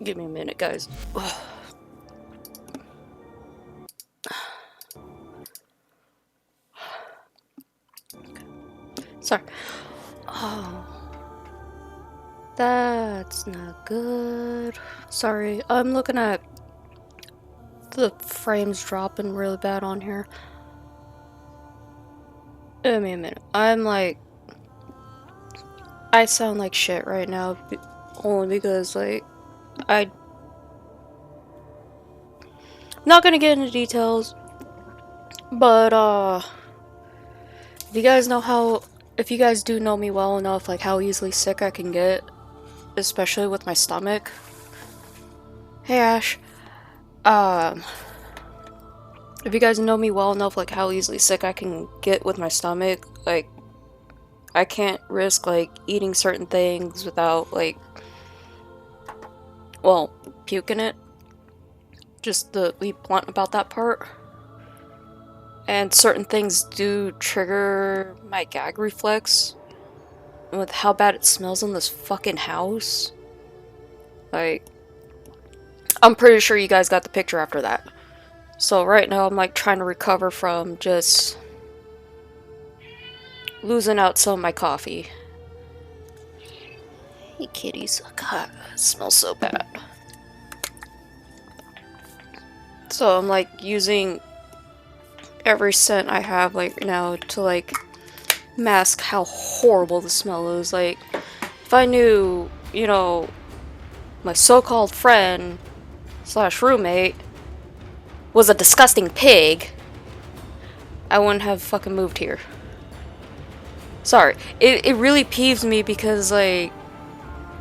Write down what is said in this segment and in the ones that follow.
Give me a minute, guys. Sorry. Oh. That's not good. Sorry, I'm looking at the frames dropping really bad on here. Give me a minute. I'm like... I sound like shit right now, only because, like, I'm not gonna get into details, but, if you guys know how... If you guys do know me well enough, like, how easily sick I can get, especially with my stomach. Hey, Ash. If you guys know me well enough, like, how easily sick I can get with my stomach, like, I can't risk, like, eating certain things without, like, well, puking it. Just to be blunt about that part. And certain things do trigger my gag reflex. And with how bad it smells in this fucking house. Like, I'm pretty sure you guys got the picture after that. So right now I'm, like, trying to recover from just losing out some of my coffee. Hey kitties. God, it smells so bad. So I'm, like, using every scent I have, like, now to, like, mask how horrible the smell is. Like, if I knew, you know, my so-called friend slash roommate was a disgusting pig, I wouldn't have fucking moved here. Sorry. It really peeves me because, like,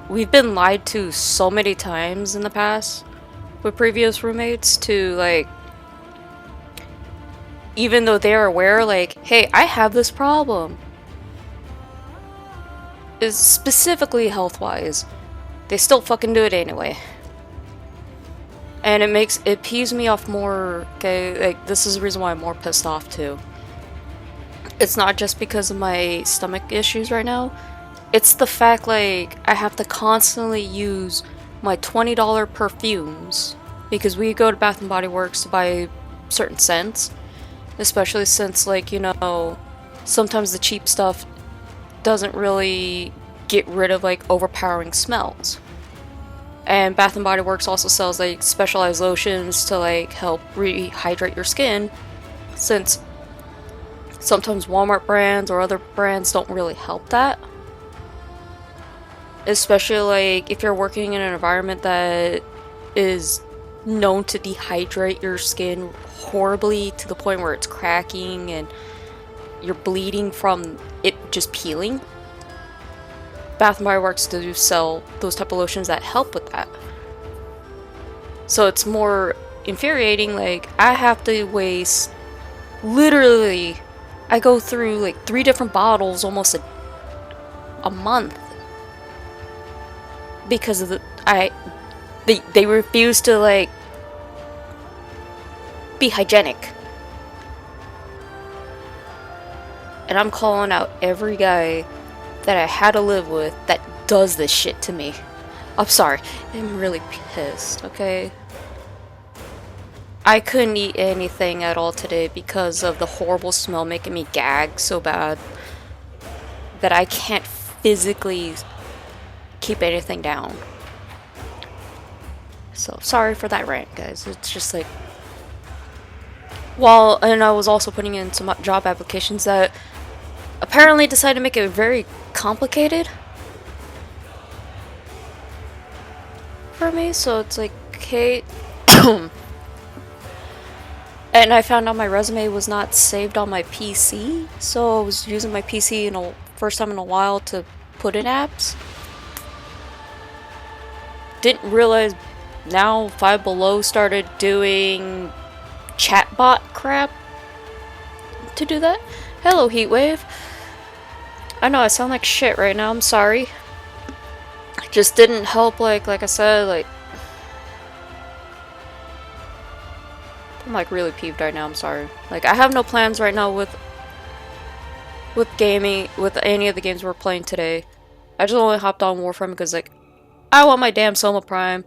we've been lied to so many times in the past with previous roommates to, like, even though they're aware, like, hey, I have this problem. Is specifically health-wise. They still fucking do it anyway. And it peeves me off more, okay, like, this is the reason why I'm more pissed off too. It's not just because of my stomach issues right now. It's the fact, like, I have to constantly use my $20 perfumes because we go to Bath and Body Works to buy certain scents. Especially since, like, you know, sometimes the cheap stuff doesn't really get rid of, like, overpowering smells. And Bath and Body Works also sells, like, specialized lotions to, like, help rehydrate your skin, since sometimes Walmart brands or other brands don't really help that. Especially, like, if you're working in an environment that is known to dehydrate your skin horribly to the point where it's cracking and you're bleeding from it just peeling. Bath and Body Works do sell those type of lotions that help with that. So it's more infuriating, like, I have to waste, literally, I go through, like, 3 different bottles almost a month. Because of they refuse to, like, be hygienic. And I'm calling out every guy that I had to live with that does this shit to me. I'm sorry. I'm really pissed, okay? I couldn't eat anything at all today because of the horrible smell making me gag so bad that I can't physically keep anything down. So, sorry for that rant, guys. It's just like... Well, and I was also putting in some job applications that apparently decided to make it very complicated for me, so it's like, okay. And I found out my resume was not saved on my PC, so I was using my PC first time in a while to put in apps. Didn't realize now Five Below started doing chatbot crap to do that. Hello, Heatwave. I know I sound like shit right now, I'm sorry. It just didn't help, like I said, like... I'm, like, really peeved right now, I'm sorry. Like, I have no plans right now with gaming, with any of the games we're playing today. I just only hopped on Warframe because, like, I want my damn Soma Prime.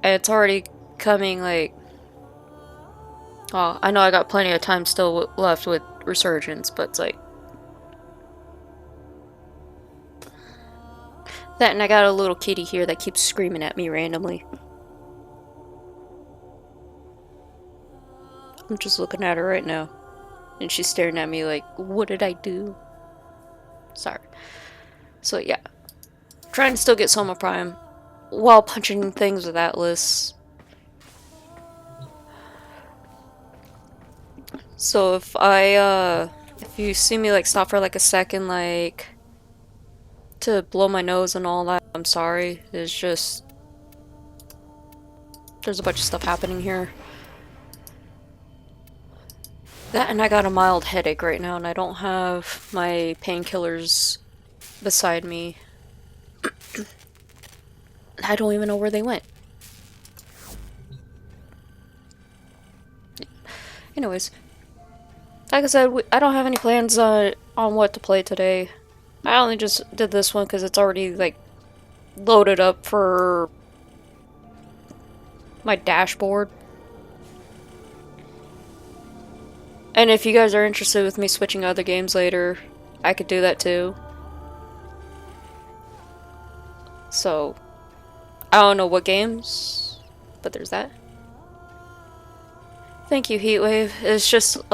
And it's already coming, like... Oh, I know I got plenty of time still left with Resurgence, but it's like... That, and I got a little kitty here that keeps screaming at me randomly. I'm just looking at her right now. And she's staring at me like, what did I do? Sorry. So yeah. Trying to still get Soma Prime while punching things with Atlas. So if you see me like stop for like a second, like to blow my nose and all that, I'm sorry. It's just there's a bunch of stuff happening here. That, and I got a mild headache right now, and I don't have my painkillers beside me. I don't even know where they went. Anyways, like I said, I don't have any plans on what to play today. I only just did this one because it's already like loaded up for my dashboard. And if you guys are interested with me switching other games later, I could do that too. So, I don't know what games, but there's that. Thank you, Heatwave. It's just, it's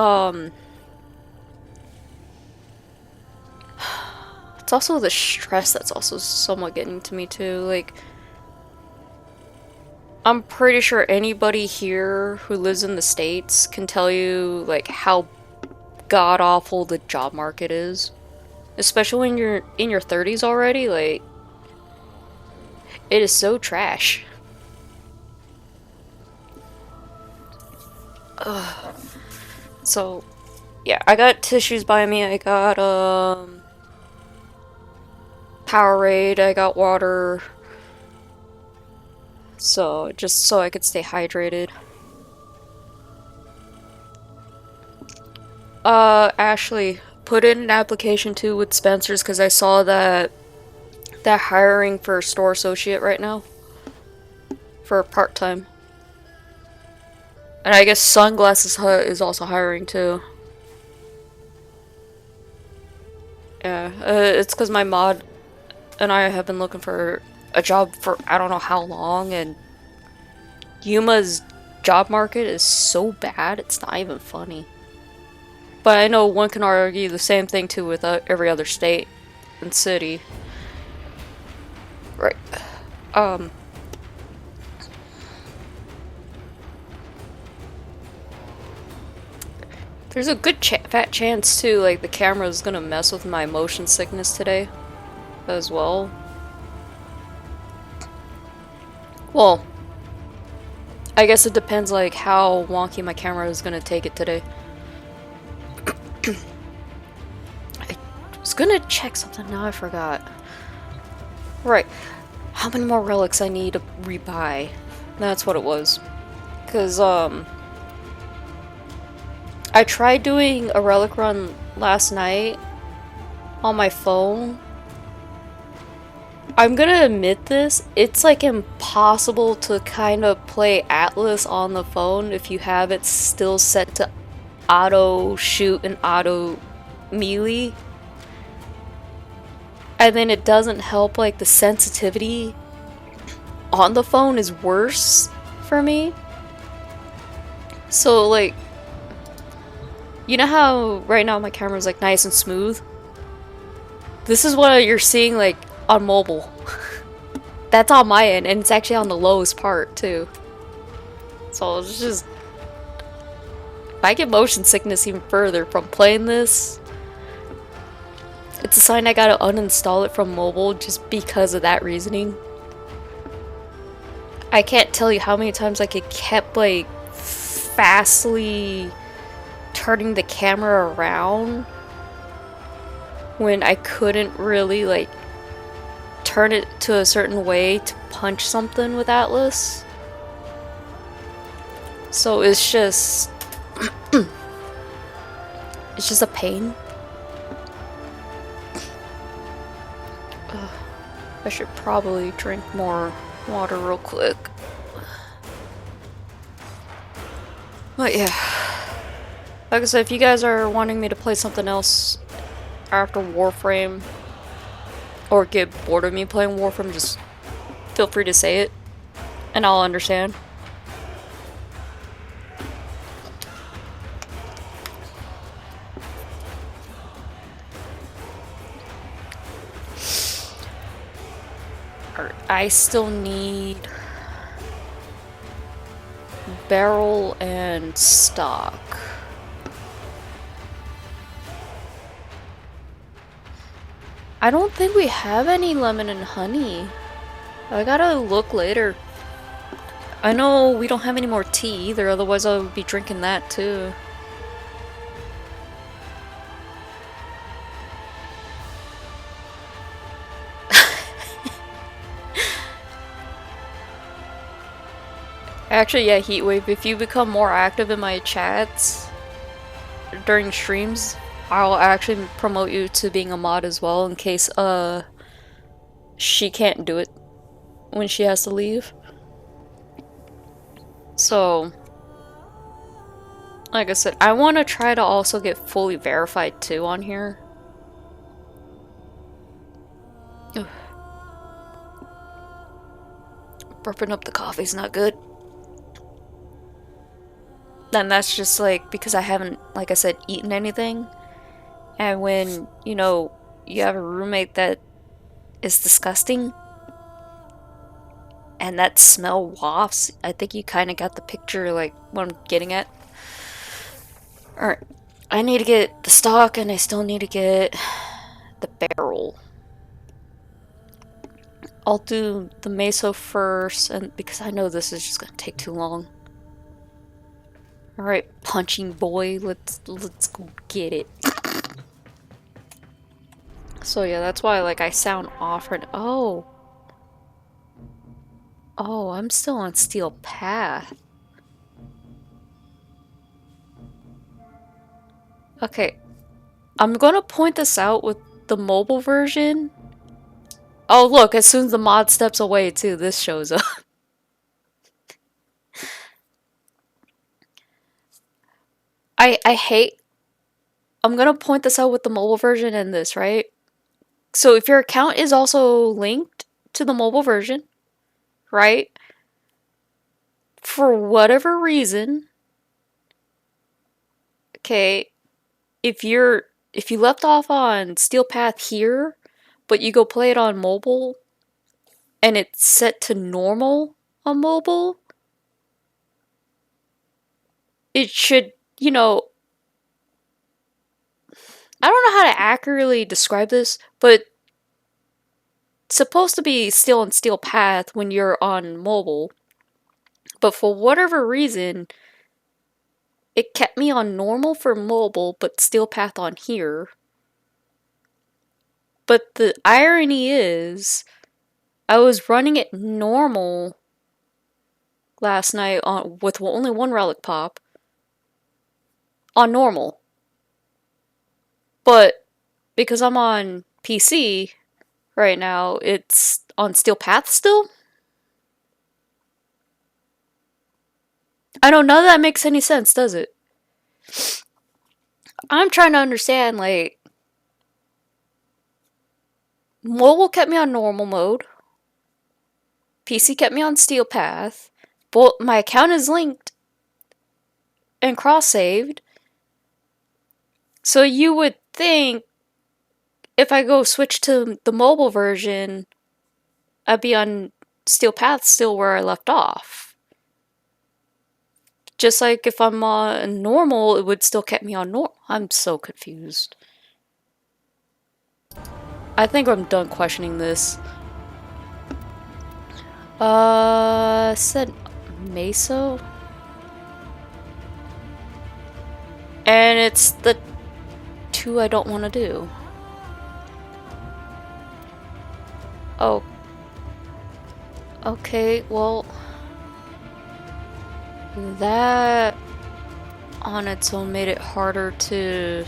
also the stress that's also somewhat getting to me too. Like, I'm pretty sure anybody here who lives in the States can tell you, like, how god-awful the job market is. Especially when you're in your 30s already, like, it is so trash. Ugh. So, yeah, I got tissues by me, I got, Powerade, I got water. So, just so I could stay hydrated. Ashley, put in an application too with Spencer's because I saw that they're hiring for a store associate right now. For part-time. And I guess Sunglasses Hut is also hiring too. Yeah, it's because my mod and I have been looking for a job for I don't know how long, and Yuma's job market is so bad, it's not even funny. But I know one can argue the same thing too with every other state and city. Right. There's a good fat chance too, like the camera is gonna mess with my motion sickness today as well. Well, I guess it depends like how wonky my camera is gonna take it today. I was gonna check something, now I forgot. Right, how many more relics I need to rebuy? That's what it was. Cause I tried doing a relic run last night on my phone. I'm gonna admit this, it's like impossible to kind of play Atlas on the phone if you have it still set to auto shoot and auto melee. And then it doesn't help, like the sensitivity on the phone is worse for me. So like, you know how right now my camera's like nice and smooth? This is what you're seeing like on mobile. That's on my end, and it's actually on the lowest part too. So it's just, if I get motion sickness even further from playing this, it's a sign I gotta uninstall it from mobile just because of that reasoning. I can't tell you how many times like it kept like fastly turning the camera around when I couldn't really like turn it to a certain way to punch something with Atlas. So it's just it's just a pain. I should probably drink more water real quick. But yeah. Like I said, if you guys are wanting me to play something else after Warframe, or get bored of me playing Warframe, just feel free to say it, and I'll understand. I still need barrel and stock. I don't think we have any lemon and honey. I gotta look later. I know we don't have any more tea either, otherwise I would be drinking that too. Actually, yeah, Heatwave, if you become more active in my chats during streams, I'll actually promote you to being a mod as well in case she can't do it when she has to leave. So, like I said, I want to try to also get fully verified too on here. Ugh. Burping up the coffee's not good. And that's just like because I haven't, like I said, eaten anything. And when, you know, you have a roommate that is disgusting and that smell wafts, I think you kind of got the picture, like what I'm getting at. Alright, I need to get the stock and I still need to get the barrel. I'll do the meso first, and because I know this is just gonna take too long. Alright, punching boy, let's go get it. So yeah, that's why like I sound off right now. Oh. Oh, I'm still on Steel Path. Okay. I'm gonna point this out with the mobile version. Oh look, as soon as the mod steps away too, this shows up. I hate... I'm gonna point this out with the mobile version and this, right? So if your account is also linked to the mobile version, right? For whatever reason, okay, if you left off on Steel Path here, but you go play it on mobile, and it's set to normal on mobile, it should, you know, I don't know how to accurately describe this, but it's supposed to be still on Steel Path when you're on mobile, but for whatever reason, it kept me on normal for mobile, but Steel Path on here. But the irony is, I was running it normal last night on with only one relic pop on normal. But because I'm on PC right now, it's on Steel Path still? I know none of that makes any sense, does it? I'm trying to understand, like, mobile kept me on normal mode. PC kept me on Steel Path. But my account is linked and cross-saved. So you would think if I go switch to the mobile version, I'd be on Steel Path still where I left off. Just like if I'm on normal, it would still keep me on normal. I'm so confused. I think I'm done questioning this. Said meso? And it's the two I don't want to do. Oh. Okay, well... that on its own made it harder to...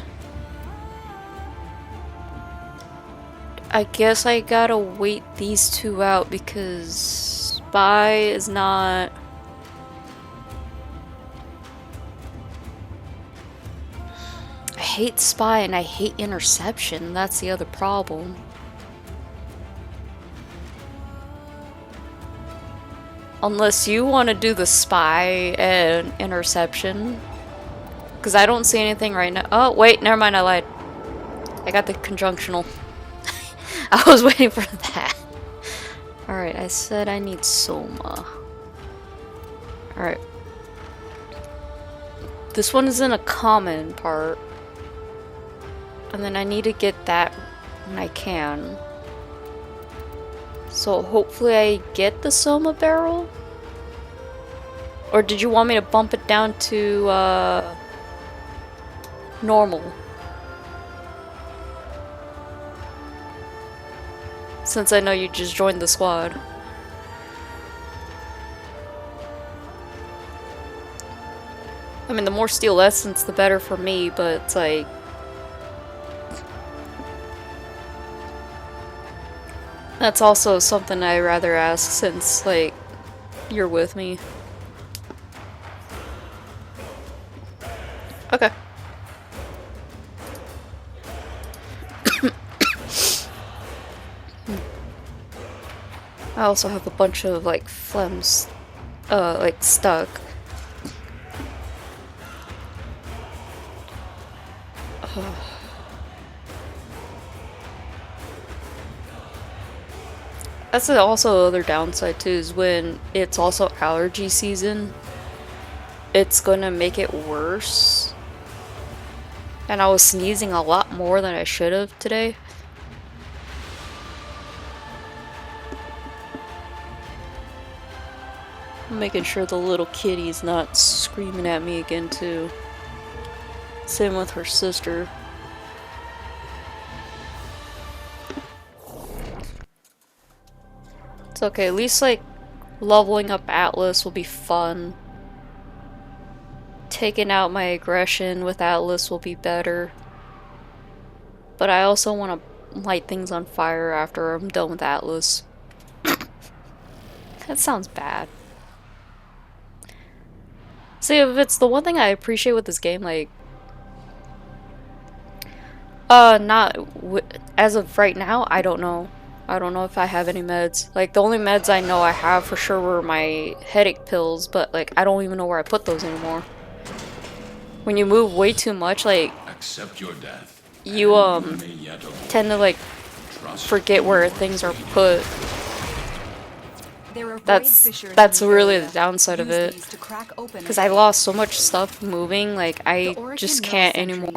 I guess I gotta wait these two out because Spy is not... hate spy and I hate interception. That's the other problem. Unless you want to do the spy and interception. Because I don't see anything right now. Oh, wait, never mind, I lied. I got the conjunctional. I was waiting for that. Alright, I said I need soma. Alright. This one is in a common part. And then I need to get that when I can. So hopefully I get the soma barrel? Or did you want me to bump it down to normal? Since I know you just joined the squad. I mean, the more steel essence, the better for me, but it's like... That's also something I rather ask since, like, you're with me. Okay. I also have a bunch of, like, phlegms, like, stuck. That's also the other downside too, is when it's also allergy season, it's gonna make it worse. And I was sneezing a lot more than I should have today. I'm making sure the little kitty's not screaming at me again too. Same with her sister. It's okay, at least like leveling up Atlas will be fun. Taking out my aggression with Atlas will be better. But I also want to light things on fire after I'm done with Atlas. That sounds bad. See, if it's the one thing I appreciate with this game, like... as of right now, I don't know. I don't know if I have any meds. Like, the only meds I know I have for sure were my headache pills, but, like, I don't even know where I put those anymore. When you move way too much, like, accept your death, you, tend to, like, forget where things are put. That's really the downside of it. Because I lost so much stuff moving, like, I just can't anymore.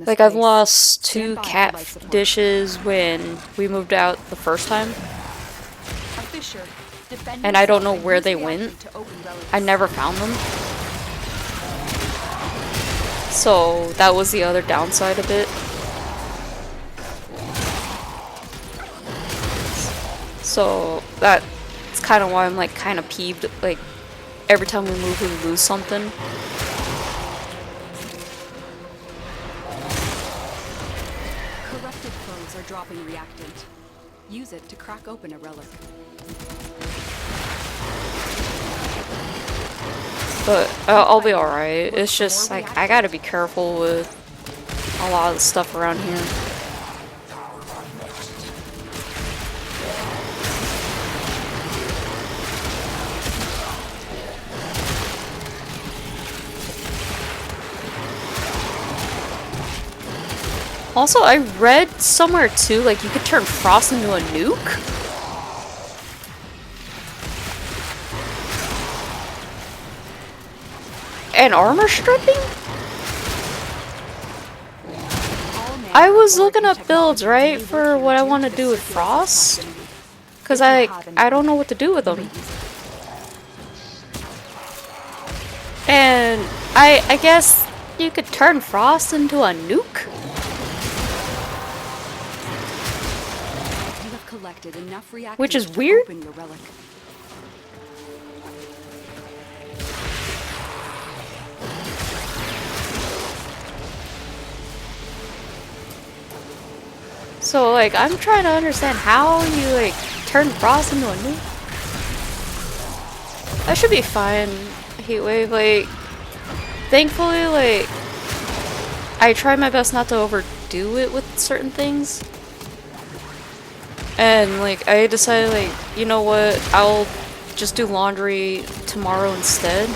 Like, I've lost 2 cat dishes when we moved out the first time. And I don't know where they went. I never found them. So, that was the other downside of it. So, that's kind of why I'm, like, kind of peeved. Like, every time we move, we lose something. Corrupted foes are dropping reactant. Use it to crack open a relic. But I'll be alright. It's just, like, I gotta be careful with a lot of the stuff around here. Also, I read somewhere too, like, you could turn Frost into a nuke? And armor stripping? I was looking up builds, right, for what I want to do with Frost. Because I don't know what to do with them. And I guess you could turn Frost into a nuke? Which is weird. So, like, I'm trying to understand how you, like, turn Frost into a nuke. That should be fine, Heatwave. Like, thankfully, like, I try my best not to overdo it with certain things. And like I decided like, you know what, I'll just do laundry tomorrow instead.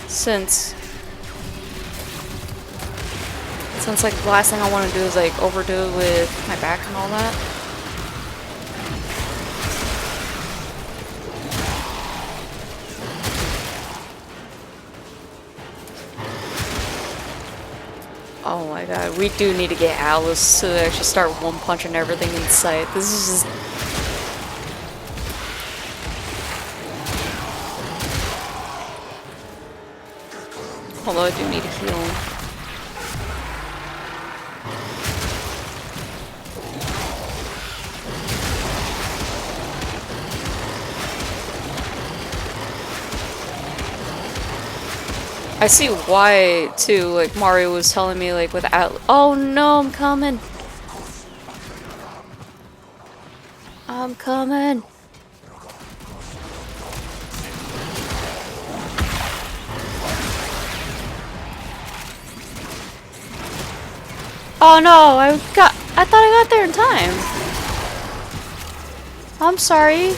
Since like the last thing I want to do is like overdo it with my back and all that. Oh my god, we do need to get Alice to actually start one-punching everything in sight. This is just... Although I do need to heal. I see why, too, like Mario was telling me, like, without- Oh no, I'm coming! I'm coming! Oh no, I thought I got there in time! I'm sorry.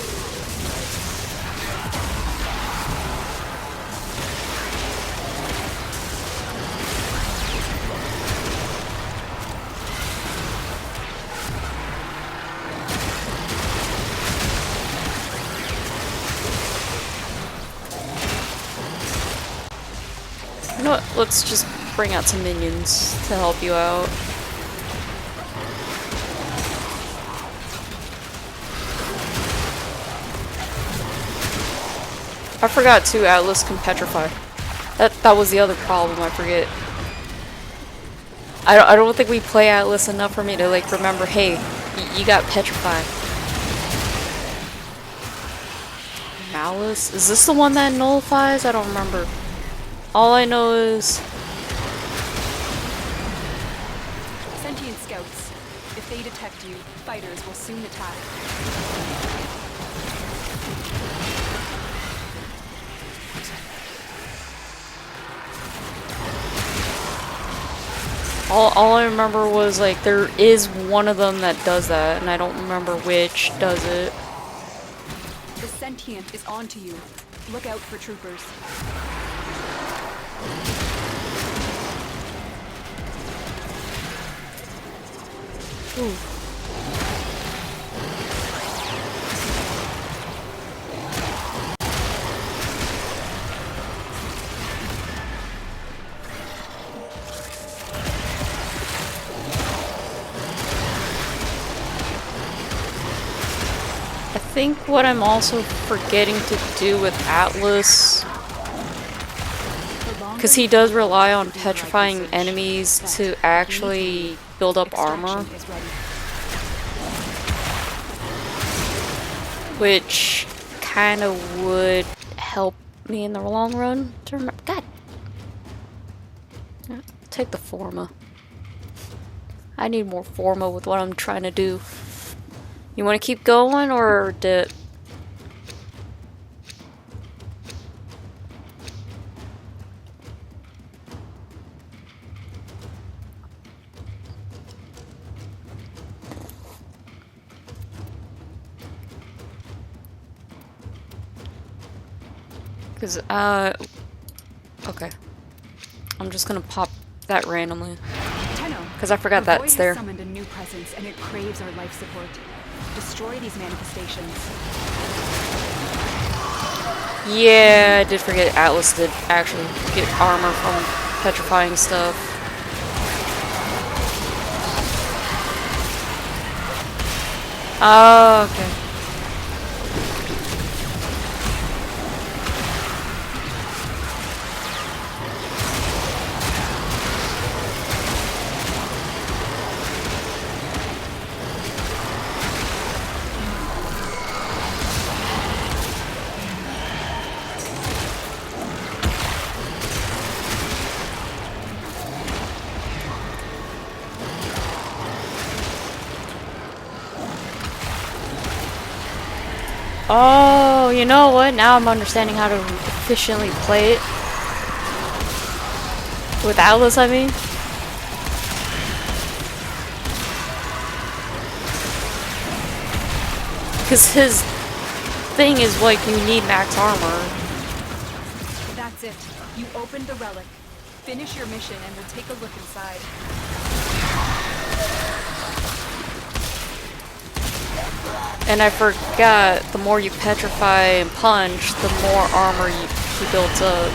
You know what? Let's just bring out some minions to help you out. I forgot too, Atlas can petrify. That was the other problem, I forget. I don't think we play Atlas enough for me to like remember, hey, you got petrified. Malice? Is this the one that nullifies? I don't remember. All I know is... Sentient scouts. If they detect you, fighters will soon attack. All I remember was like there is one of them that does that, and I don't remember which does it. The sentient is onto you. Look out for troopers. Ooh. I think what I'm also forgetting to do with Atlas, because he does rely on petrifying enemies to actually build up armor, which kind of would help me in the long run to remember. God, take the forma. I need more forma with what I'm trying to do. You want to keep going, or did... Because, okay. I'm just gonna pop that randomly. Because I forgot that's there. Summoned a new presence, and it craves our life support. Destroy these manifestations. Yeah, I did forget Atlas did actually get armor from petrifying stuff. Oh, okay. Oh, you know what? Now I'm understanding how to efficiently play it. With Atlas, I mean. Because his thing is like you need max armor. That's it. You opened the relic. Finish your mission and we'll take a look inside. And I forgot, the more you petrify and punch, the more armor he builds up.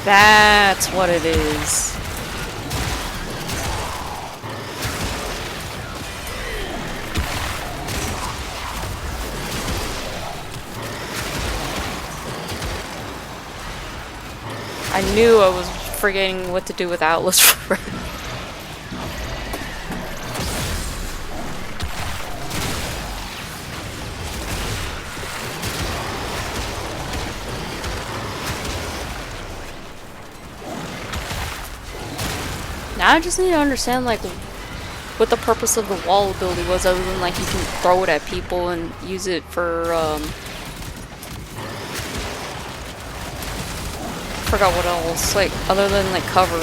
That's what it is. I knew I was forgetting what to do with Atlas for. Now I just need to understand like what the purpose of the wall ability was, other than like you can throw it at people and use it for forgot what else, like other than like cover.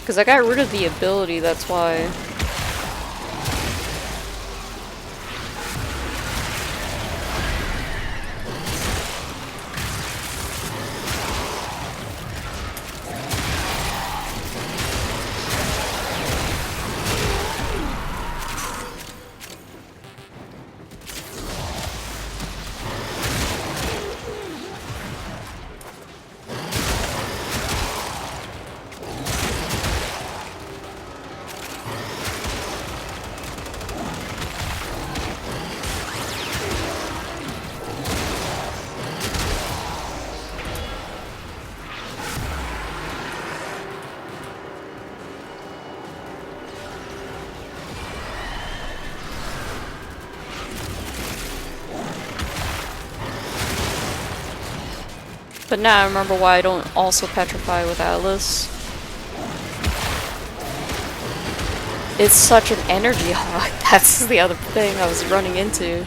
Because I got rid of the ability, that's why. But now I remember why I don't also petrify with Atlas. It's such an energy hog. That's the other thing I was running into.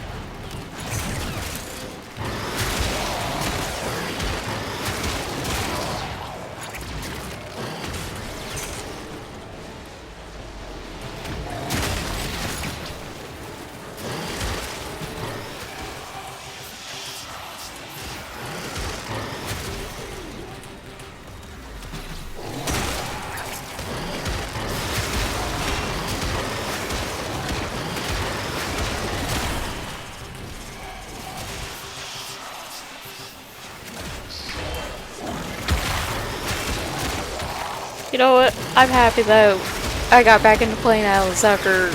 You know what? I'm happy that I got back into playing Atlas after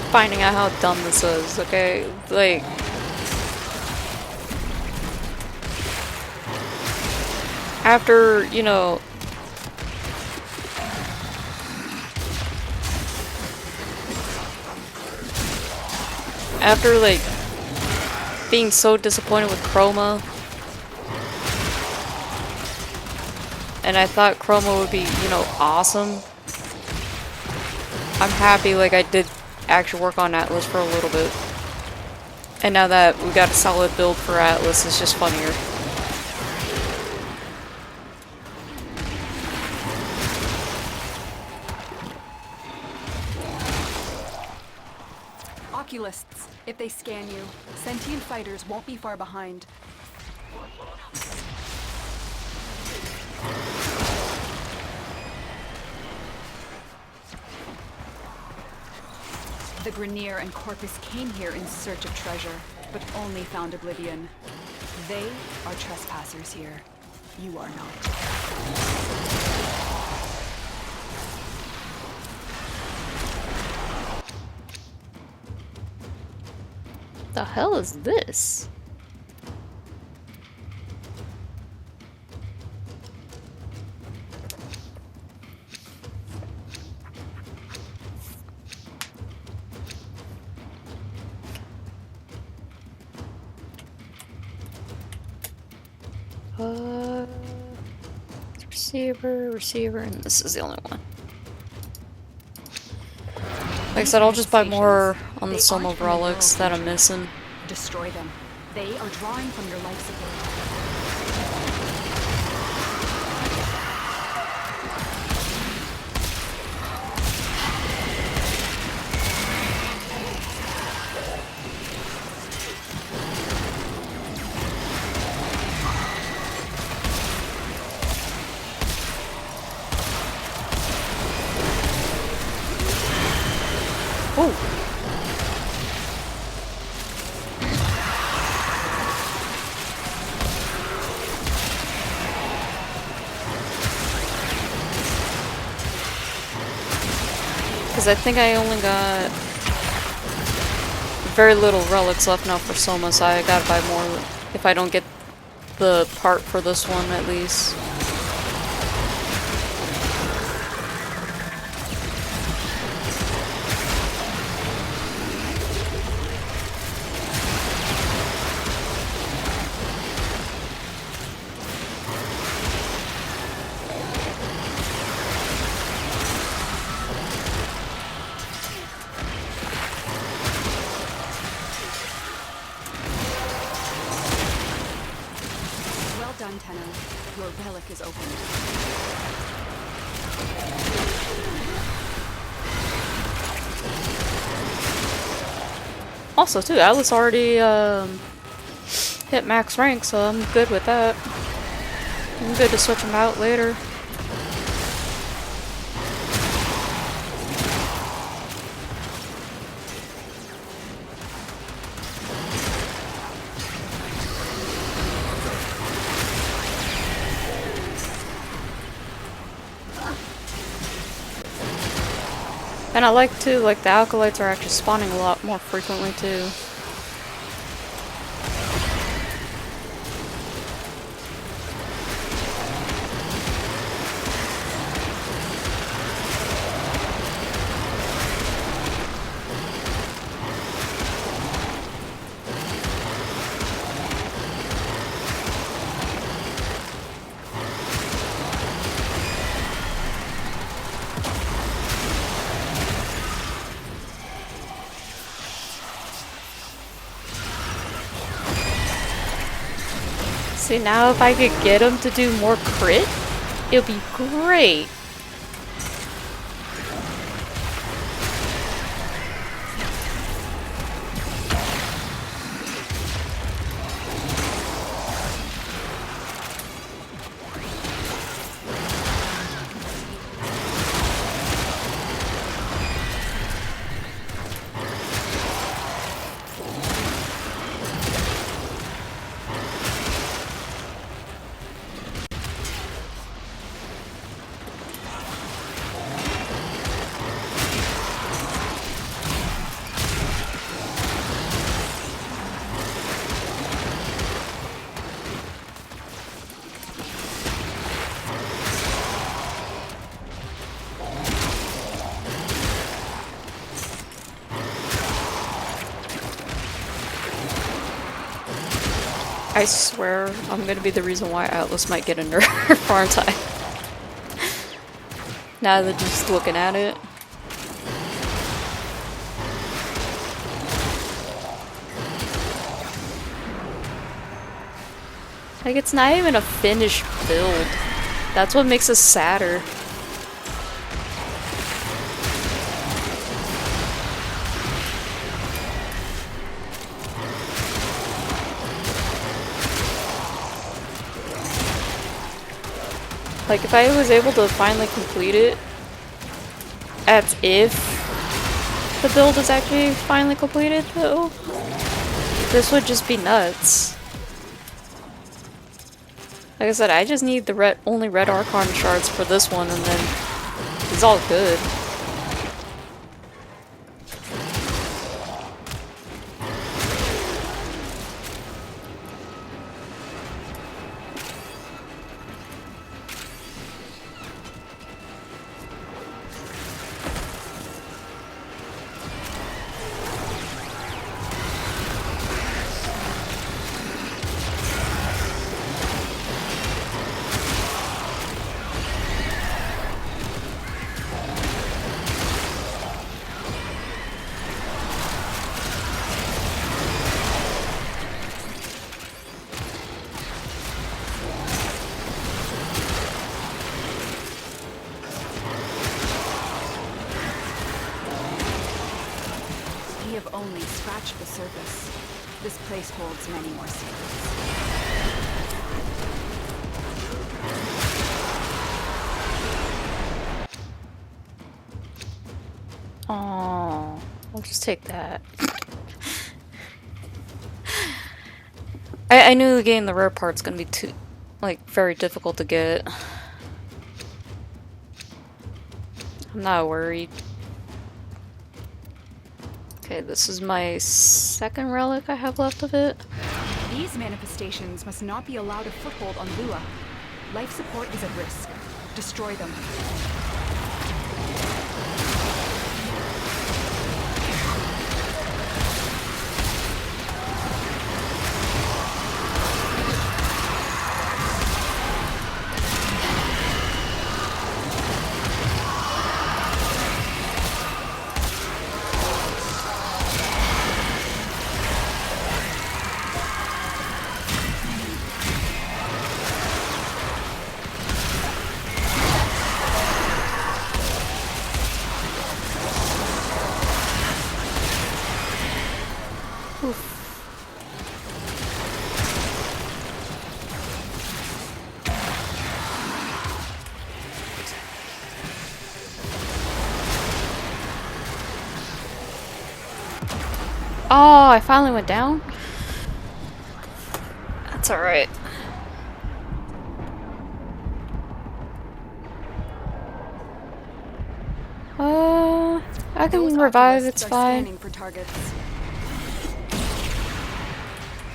finding out how dumb this was, okay? Like, after, you know, after, like, being so disappointed with Chroma, and I thought Chroma would be, you know, awesome. I'm happy, like, I did actually work on Atlas for a little bit. And now that we got a solid build for Atlas, it's just funnier. Oculists, if they scan you, sentient fighters won't be far behind. The Grenier and Corpus came here in search of treasure, but only found oblivion. They are trespassers here. You are not. The hell is this? Receiver, and this is the only one. Like I said, I'll just buy more on the soma relics that I'm missing. Destroy them. They are drawing from your life support. Because I think I only got very little relics left now for soma, so I gotta buy more if I don't get the part for this one at least. Your relic is open. Also, too, Atlas already hit max rank, so I'm good with that. I'm good to switch him out later. And I like too, like the acolytes are actually spawning a lot more frequently too. See, now if I could get him to do more crit, it would be great. I swear I'm gonna be the reason why Atlas might get a nerf, aren't I? Now that just looking at it. Like, it's not even a finished build. That's what makes us sadder. Like, if I was able to finally complete it, as if the build is actually finally completed, though, this would just be nuts. Like I said, I just need the only red Archon shards for this one, and then it's all good. scratched the surface. This place holds many more secrets. Oh, I'll just take that. I knew getting the rare part's gonna be too, like, very difficult to get. I'm not worried. Okay, this is my second relic I have left of it. These manifestations must not be allowed a foothold on Lua. Life support is at risk. Destroy them. Oh, I finally went down? That's alright. I can revive, it's fine. For targets.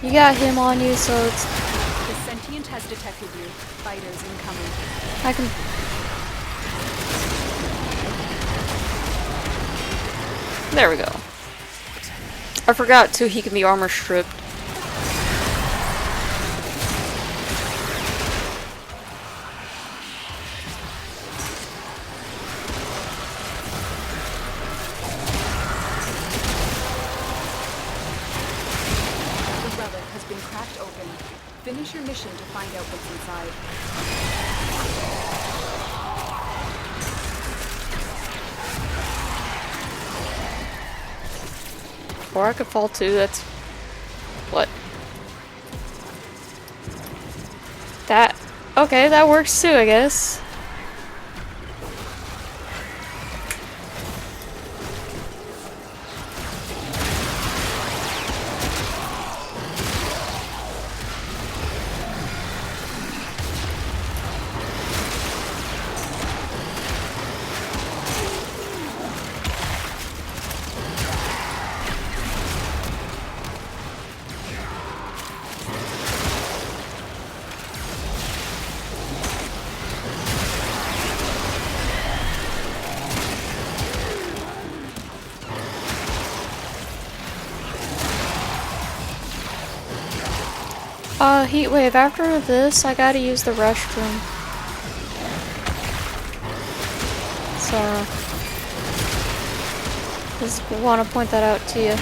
You got him on you, so it's... The sentient has detected you. Fighters incoming. I can... There we go. I forgot, too, he can be armor stripped. Finish your mission to find out what's inside. Or I could fall too, that's... What? That... Okay, that works too, I guess. Heatwave, after this, I gotta use the restroom. So, just want to point that out to you.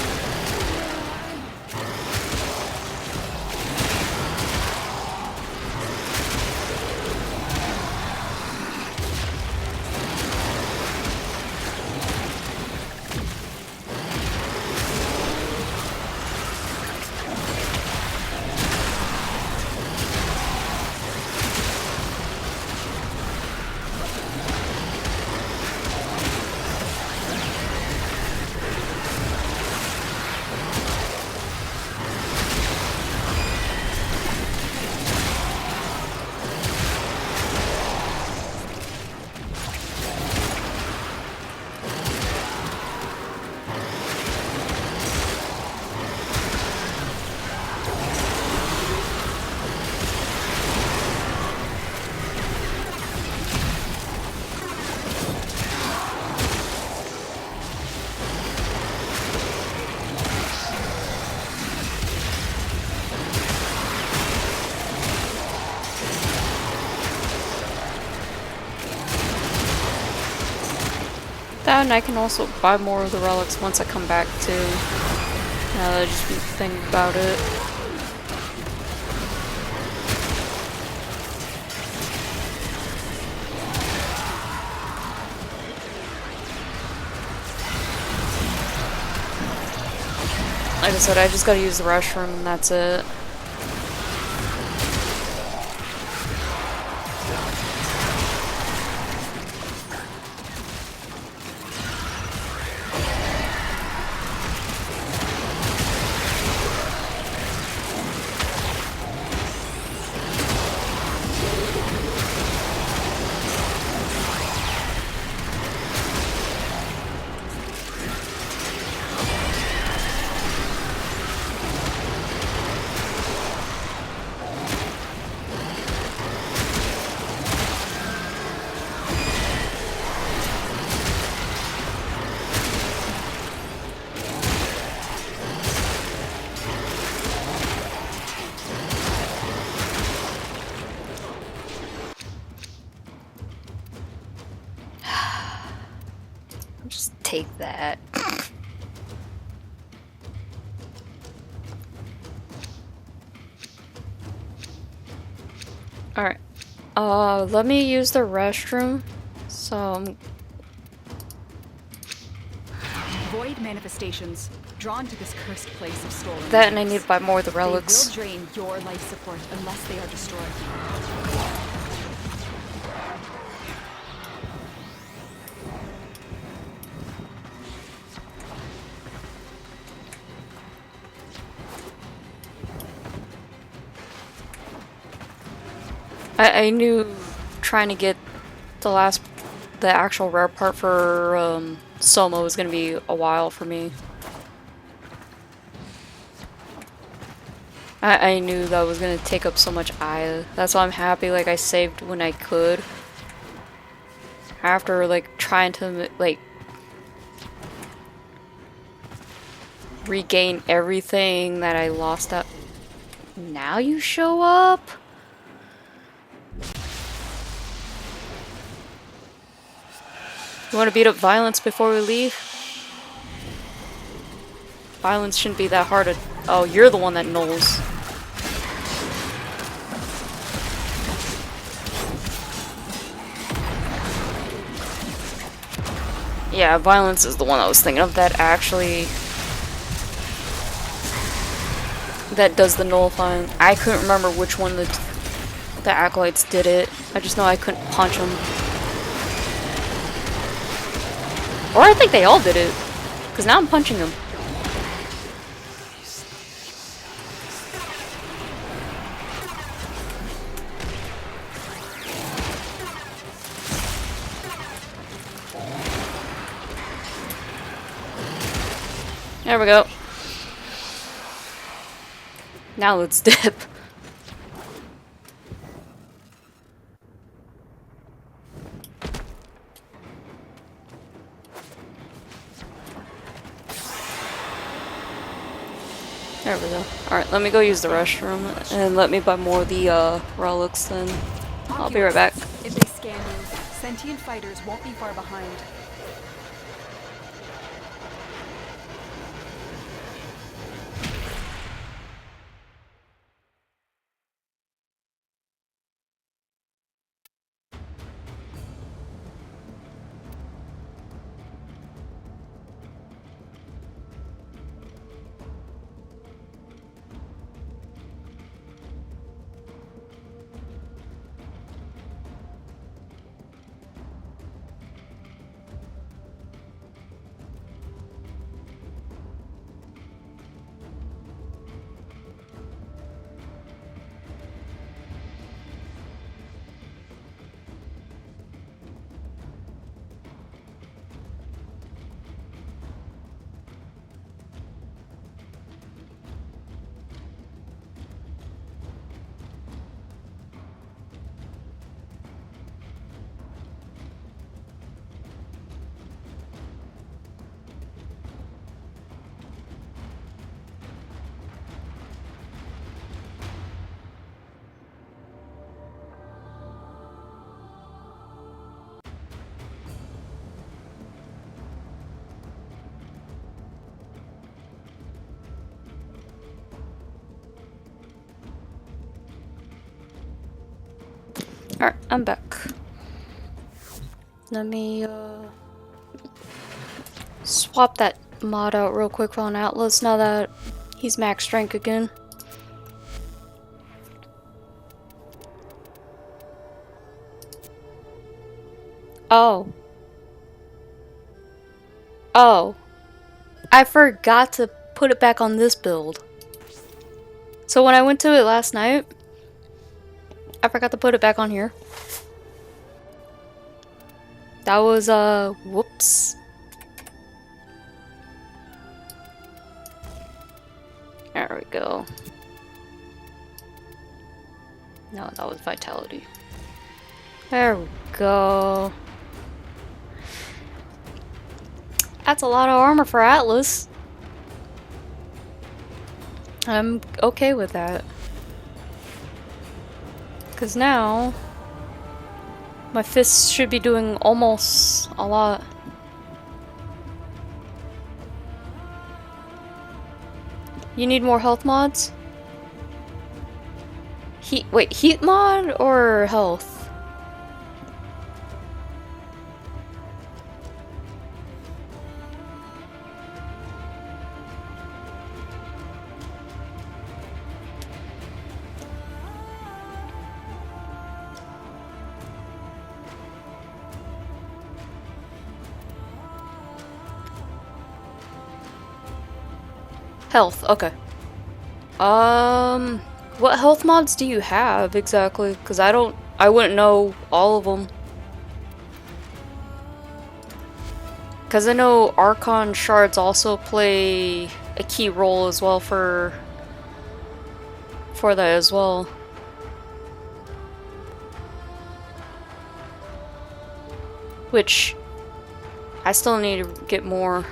That, and I can also buy more of the relics once I come back too. Now that I just think about it. I said, I just gotta use the restroom and that's it. Just take that. Alright. Let me use the restroom. So, Void manifestations drawn to this cursed place of stolen that and I lives. need to buy more of the relics. They will drain your life support unless they are destroyed. I knew trying to get the actual rare part for Soma was gonna be a while for me. I knew that was gonna take up so much Aya. That's why I'm happy like I saved when I could. After like trying to like regain everything that I lost out. Now you show up? You want to beat up violence before we leave? Violence shouldn't be that hard to... Oh, you're the one that knows. Yeah, violence is the one I was thinking of that actually... that does the nullifying. I couldn't remember which one the acolytes did it. I just know I couldn't punch them. Or I think they all did it. Because now I'm punching them. There we go. Now let's dip. There we go. Alright, let me go use the restroom and let me buy more of the relics then. I'll be right back. If they scan you, sentient fighters won't be far behind. Alright, I'm back. Let me swap that mod out real quick on Atlas now that He's max strength again. Oh. Oh. I forgot to put it back on this build. So when I went to it last night, I forgot to put it back on here. That was, whoops. There we go. No, that was vitality. There we go. That's a lot of armor for Atlas. I'm okay with that. Because now, my fists should be doing almost a lot. You need more health mods? Wait, heat mod or health? Health, okay. What health mods do you have exactly? Because I wouldn't know all of them. Because I know Archon shards also play a key role as well for that as well. Which I still need to get more.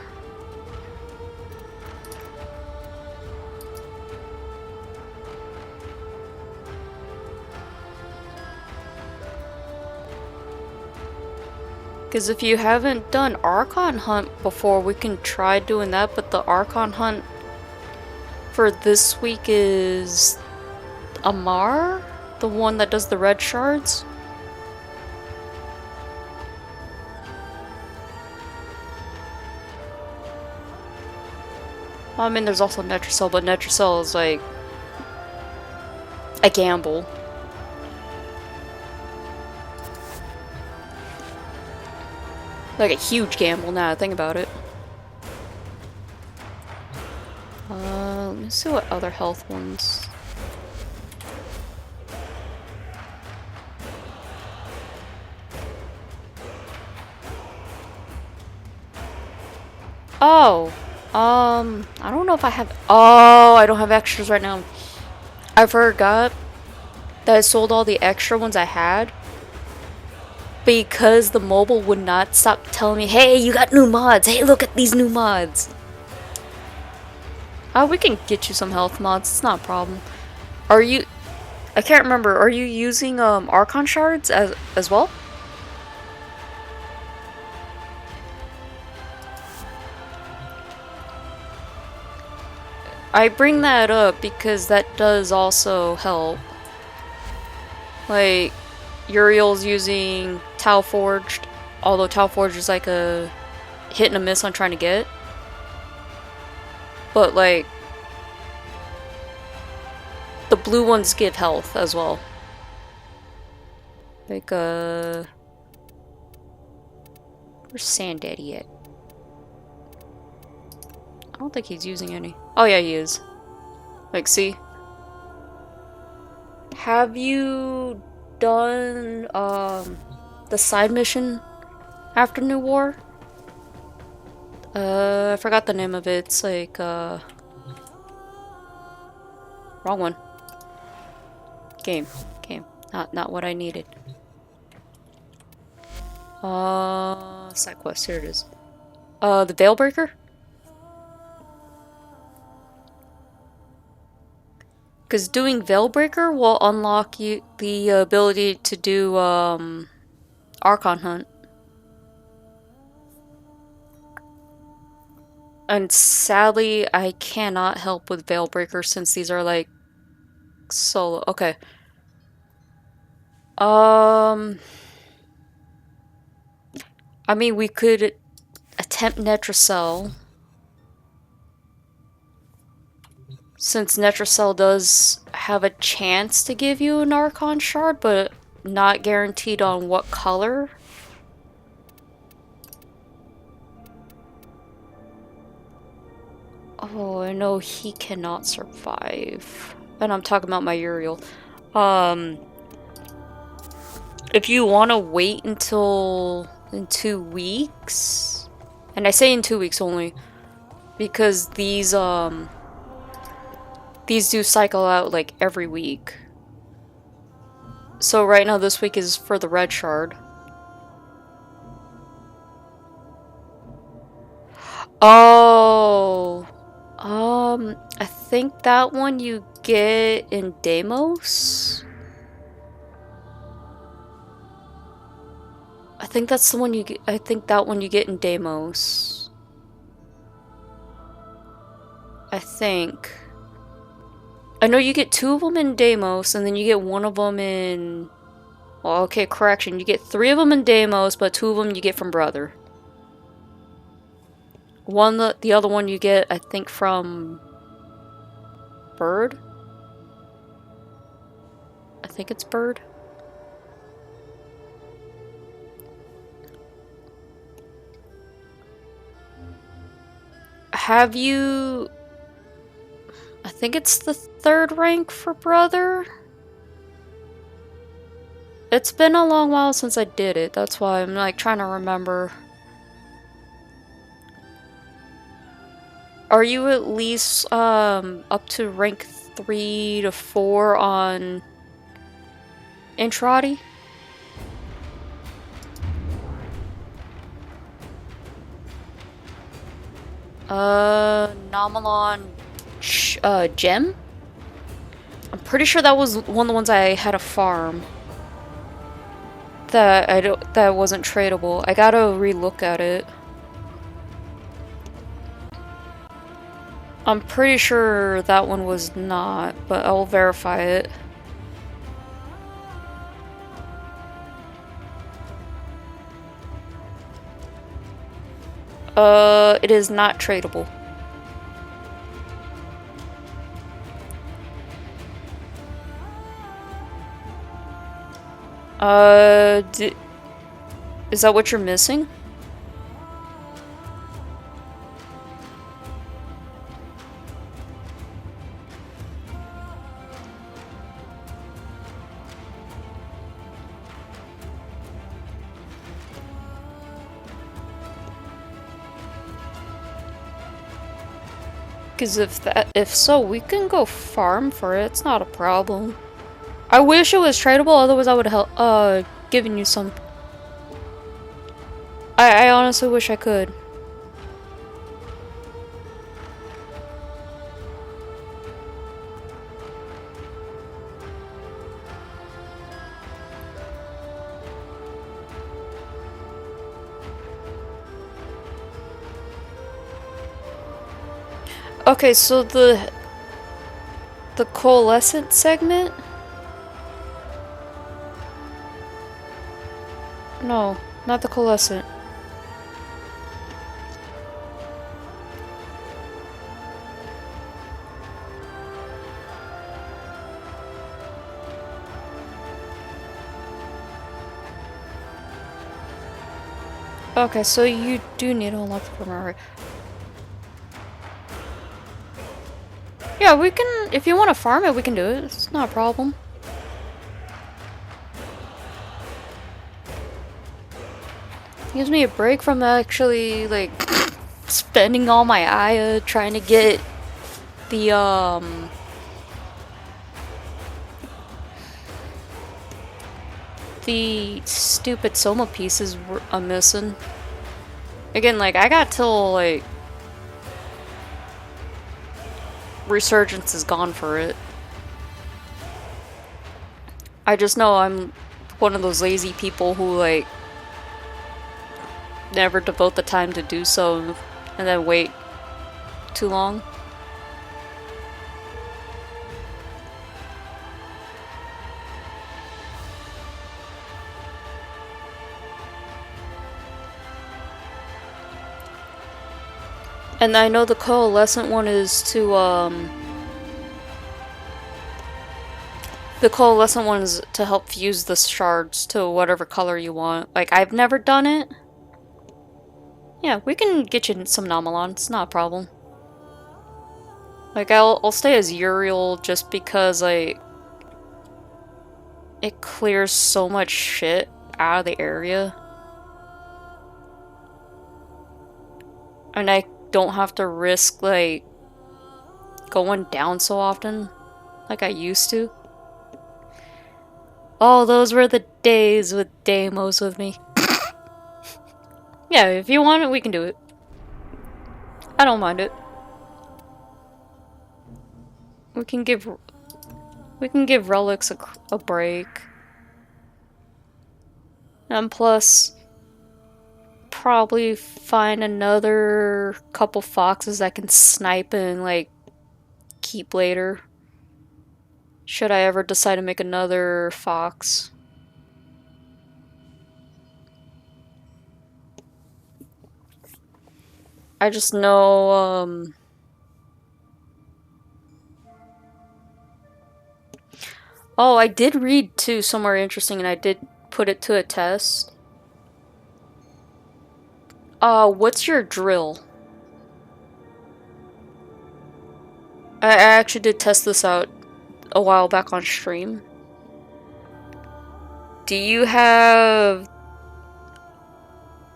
Because if you haven't done Archon Hunt before, we can try doing that, but the Archon Hunt for this week is Amar? The one that does the red shards? Well, I mean, there's also Netracell, but Netracell is like a gamble. Like a huge gamble now I think about it. Let me see what other health ones. Oh, I don't know if I have. Oh, I don't have extras right now. I forgot that I sold all the extra ones I had because the mobile would not stop telling me, hey, you got new mods. Hey, look at these new mods. We can get you some health mods. It's not a problem. Are you... I can't remember. Are you using Archon shards as well? I bring that up because that does also help. Like, Uriel's using Tau Forged, although Tau Forged is like a hit and a miss on trying to get. But like, the blue ones give health as well. Like, where's Sand Daddy at? I don't think he's using any. Oh yeah, he is. Like, see? Have you done the side mission after New War? I forgot the name of it. It's like wrong one. Game. Not what I needed. Side quest, here it is. The Veilbreaker? Because doing Veilbreaker will unlock you the ability to do Archon Hunt. And sadly, I cannot help with Veilbreaker since these are like solo. Okay. I mean, we could attempt Netracell. since Netracell does have a chance to give you an Archon shard, but not guaranteed on what color. Oh, I know he cannot survive. And I'm talking about my Uriel. If you want to wait until in 2 weeks, and I say in 2 weeks only, because these do cycle out like every week. So right now this week is for the red shard. Oh, I think that one you get in Deimos. I think that's the one you get. I think that one you get in Deimos. I think. I know you get 2 of them in Deimos, and then you get 1 of them in. Well, okay, correction. You get 3 of them in Deimos, but 2 of them you get from Brother. The other one you get, I think, from Bird. I think it's Bird. Have you... I think it's the 3rd rank for Brother. It's been a long while since I did it. That's why I'm like trying to remember. Are you at least up to rank 3 to 4 on Intrati? Nomalon Gem? I'm pretty sure that was one of the ones I had a farm. That wasn't tradable. I gotta relook at it. I'm pretty sure that one was not, but I'll verify it. It is not tradable. Is that what you're missing? Because if so, we can go farm for it. It's not a problem. I wish it was tradable, otherwise I would have given you some. I honestly wish I could. Okay, so the coalescent segment? No, not the coalescent. Okay, so you do need a lot for memory. Yeah, we can, if you want to farm it, we can do it. It's not a problem. Gives me a break from actually, like, spending all my Aya trying to get the stupid soma pieces I'm missing. Again, like, I got till, like, Resurgence is gone for it. I just know I'm one of those lazy people who, like, never devote the time to do so and then wait too long. And I know the coalescent one is to the coalescent ones to help fuse the shards to whatever color you want. Like, I've never done it. Yeah, we can get you some Nomalon. It's not a problem. Like, I'll stay as Uriel just because, like, it clears so much shit out of the area. And I don't have to risk, like, going down so often like I used to. Oh, those were the days with Deimos with me. Yeah, if you want it, we can do it. I don't mind it. We can give relics a break. And plus, probably find another couple foxes I can snipe and, like, keep later. Should I ever decide to make another fox. I just know, oh, I did read, too, somewhere interesting, and I did put it to a test. What's your drill? I actually did test this out a while back on stream. Do you have...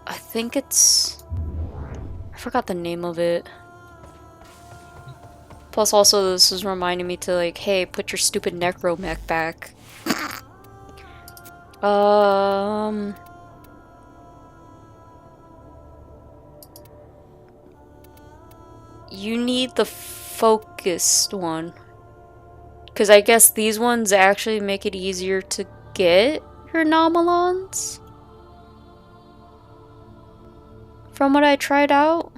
I think it's... I forgot the name of it. Plus also this is reminding me to, like, hey, put your stupid necromech back. You need the focused one. Because I guess these ones actually make it easier to get your Nomalons. From what I tried out.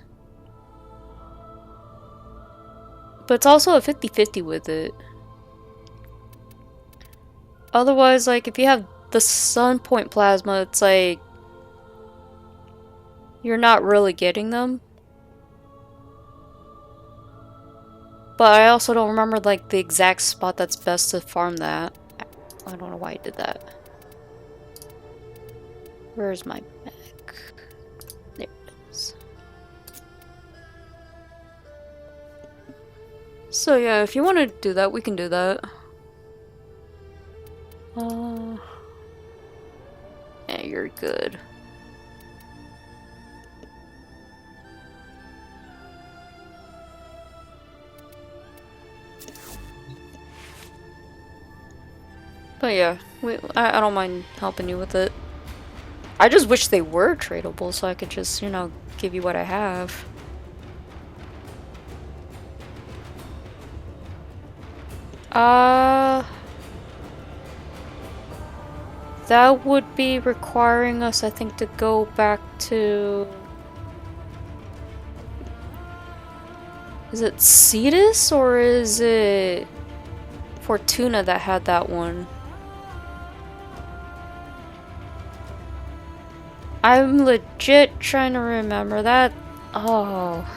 But it's also a 50-50 with it. Otherwise, like, if you have the Sun Point Plasma, it's like... you're not really getting them. But I also don't remember, like, the exact spot that's best to farm that. I don't know why I did that. Where's my mech? There it is. So yeah, if you want to do that, we can do that. Yeah, you're good. But yeah, I don't mind helping you with it. I just wish they were tradable so I could just, you know, give you what I have. That would be requiring us, I think, to go back to... Is it Cetus or is it Fortuna that had that one? I'm legit trying to remember that. Oh.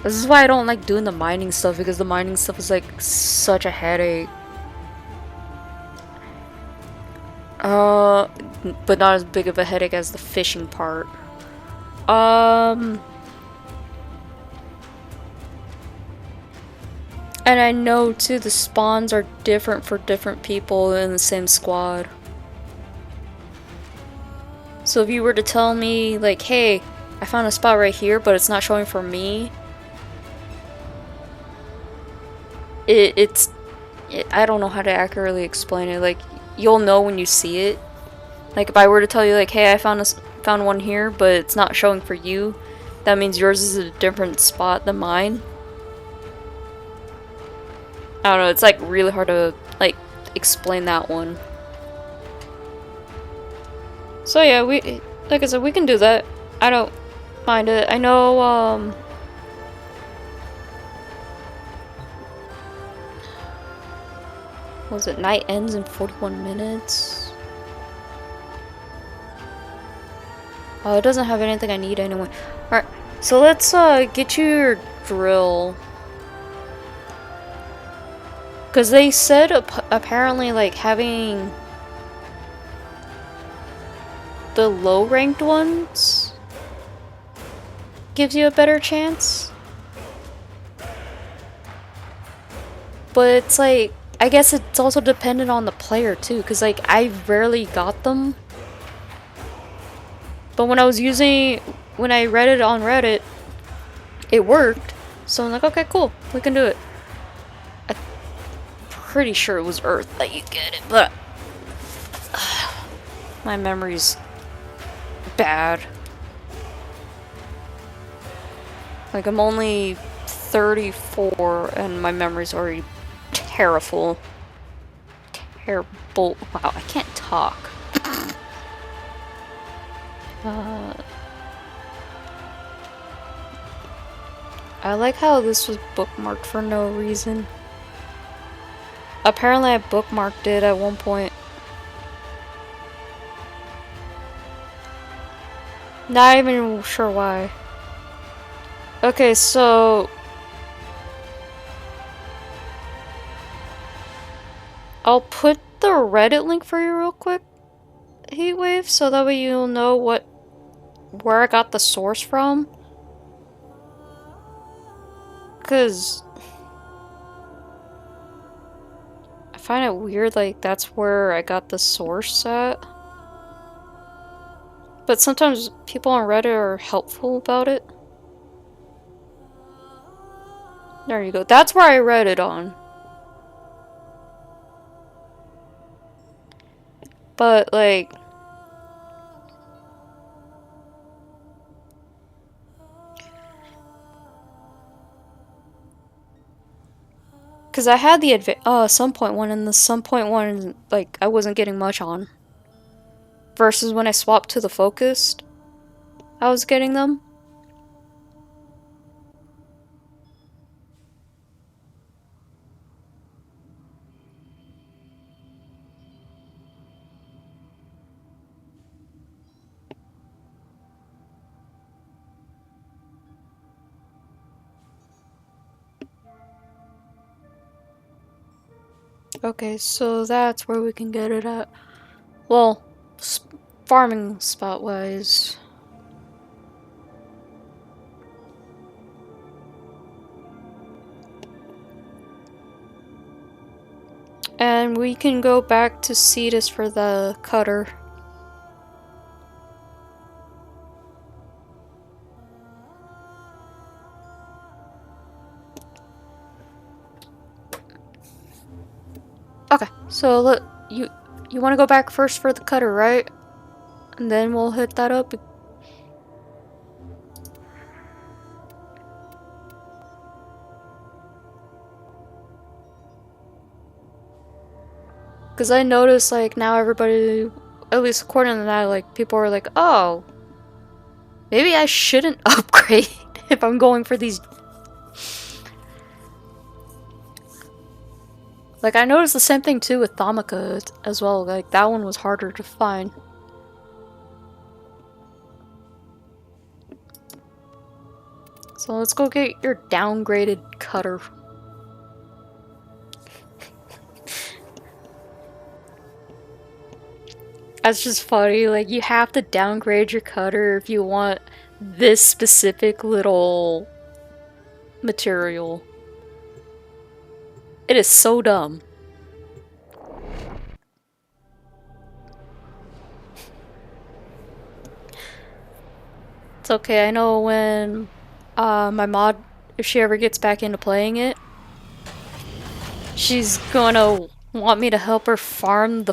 This is why I don't like doing the mining stuff, because the mining stuff is like such a headache. But not as big of a headache as the fishing part. And I know too the spawns are different for different people in the same squad. So if you were to tell me, like, hey, I found a spot right here, but it's not showing for me, I don't know how to accurately explain it. Like, you'll know when you see it. Like, if I were to tell you, like, hey, I found one here, but it's not showing for you, that means yours is a different spot than mine. I don't know, it's like really hard to, like, explain that one. So yeah, like I said, we can do that. I don't mind it. I know, was it night ends in 41 minutes? Oh, it doesn't have anything I need anyway. Alright, so let's, get you your drill. Because they said apparently, like, having the low-ranked ones gives you a better chance. But it's like, I guess it's also dependent on the player too, because like, I rarely got them. But when I read it on Reddit, it worked. So I'm like, okay, cool, we can do it. I'm pretty sure it was Earth that you get it, but my memory's bad. Like, I'm only 34 and my memory's already terrible. Terrible. Wow, I can't talk. I like how this was bookmarked for no reason. Apparently I bookmarked it at one point. Not even sure why. Okay, so I'll put the Reddit link for you real quick, Heatwave, so that way you'll know where I got the source from. Cause I find it weird, like, that's where I got the source at. But sometimes people on Reddit are helpful about it. There you go. That's where I read it on. But, like, because I had the some point one, and the some point one, like, I wasn't getting much on. Versus when I swapped to the focused, I was getting them. Okay, so that's where we can get it at. Well, farming spot wise. And we can go back to Cetus for the cutter. Okay, so look, you want to go back first for the cutter, right? And then we'll hit that up. Because I noticed, like, now everybody, at least according to that, like, people are like, oh, maybe I shouldn't upgrade if I'm going for these. Like, I noticed the same thing too with Thaumica as well. Like, that one was harder to find. So let's go get your downgraded cutter. That's just funny, like, you have to downgrade your cutter if you want this specific little material. It is so dumb. It's okay, I know when my mod, if she ever gets back into playing it, she's gonna want me to help her farm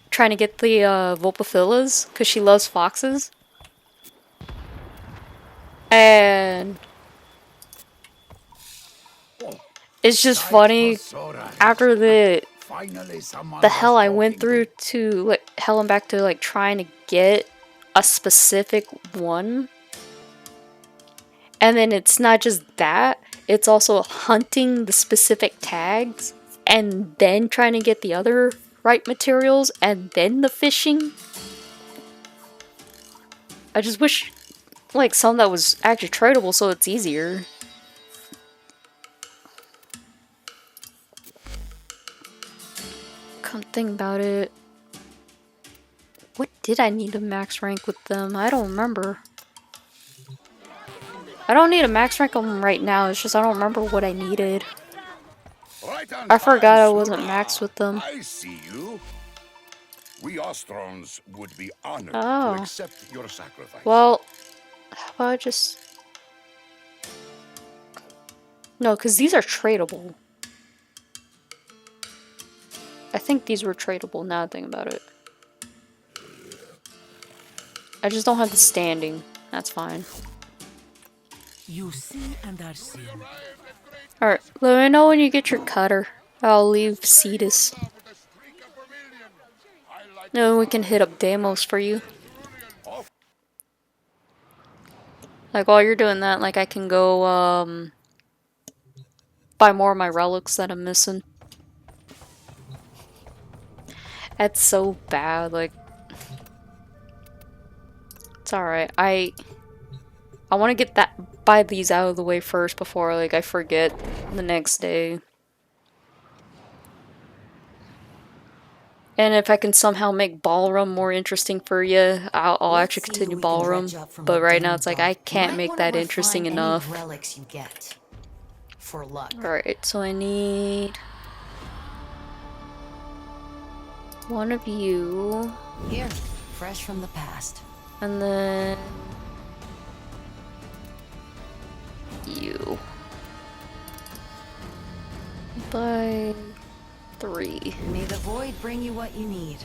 trying to get the Vulpaphilas, because she loves foxes. And it's just funny, after the hell I went through to, like, hell and back to, like, trying to get a specific one. And then it's not just that, it's also hunting the specific tags and then trying to get the other right materials and then the fishing. I just wish, like, some that was actually tradable so it's easier. Come think about it. What did I need to max rank with them? I don't remember. I don't need a max rank on them right now. It's just I don't remember what I needed. Right on I time, forgot I sir. wasn't maxed with them. I see you. We Ostrons would be honored to Oh. accept your sacrifice. Well, how about I just... No, because these are tradable. I think these were tradable now that I think about it. I just don't have the standing. That's fine. You see and are seen. Alright, let me know when you get your cutter. I'll leave Cetus. Then we can hit up Deimos for you. Like, while you're doing that, like, I can go, buy more of my relics that I'm missing. That's so bad, like... It's alright, I want to get buy these out of the way first before, like, I forget the next day. And if I can somehow make Ballroom more interesting for you, I'll actually continue Ballroom. But right now it's like, I can't make that interesting enough. Relics you get. For luck. Alright, so I need... one of you. Here, fresh from the past. And then... you. By 3. May the void bring you what you need.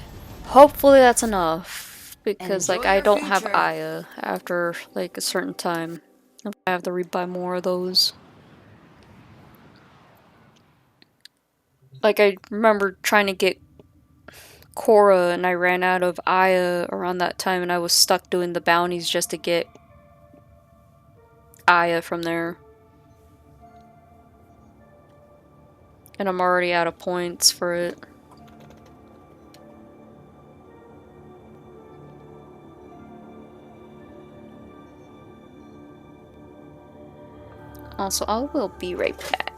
Hopefully that's enough. Because, like, Enjoy I your don't have future. Aya after, like, a certain time. I have to rebuy more of those. Like, I remember trying to get Korra and I ran out of Aya around that time and I was stuck doing the bounties just to get Aya from there. And I'm already out of points for it. Also, I will be right back.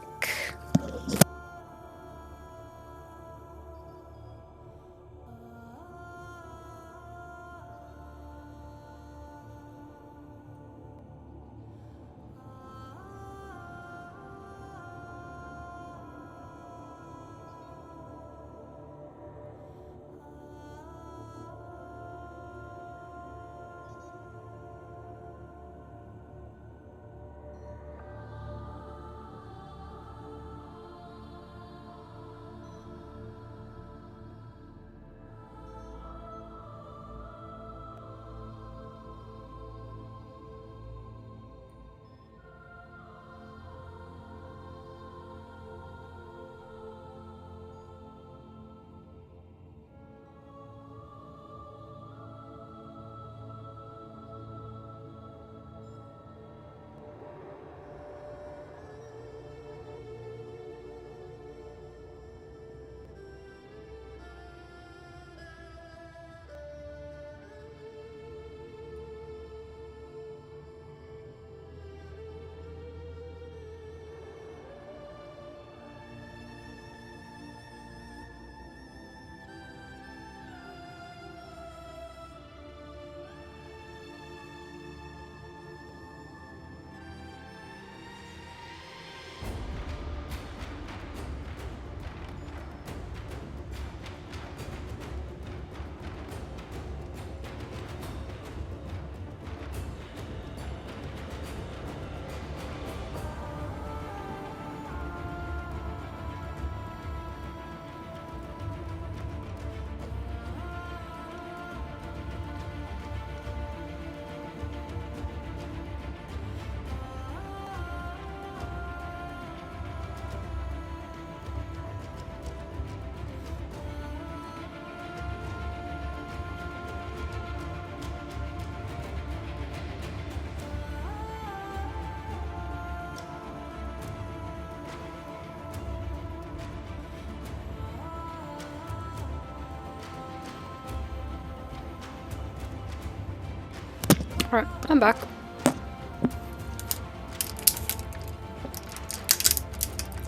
Alright, I'm back.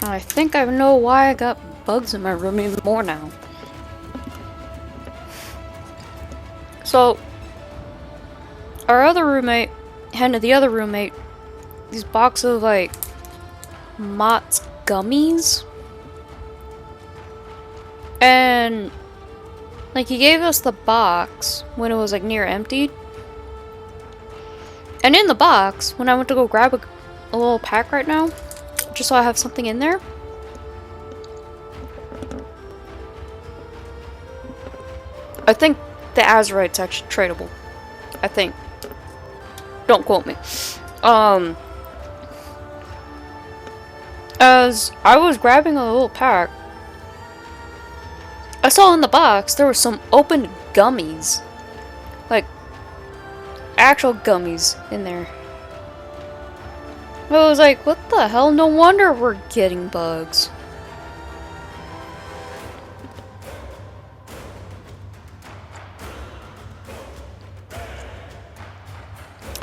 I think I know why I got bugs in my room even more now. So, our other roommate handed the other roommate these box of like Mott's gummies, and like he gave us the box when it was like near emptied, and in the box when I went to go grab a little pack right now, just so I have something in there, I think the Azurite's actually tradable. I think. Don't quote me. As I was grabbing a little pack, I saw in the box there were some open gummies. Like, actual gummies in there. I was like, what the hell? No wonder we're getting bugs.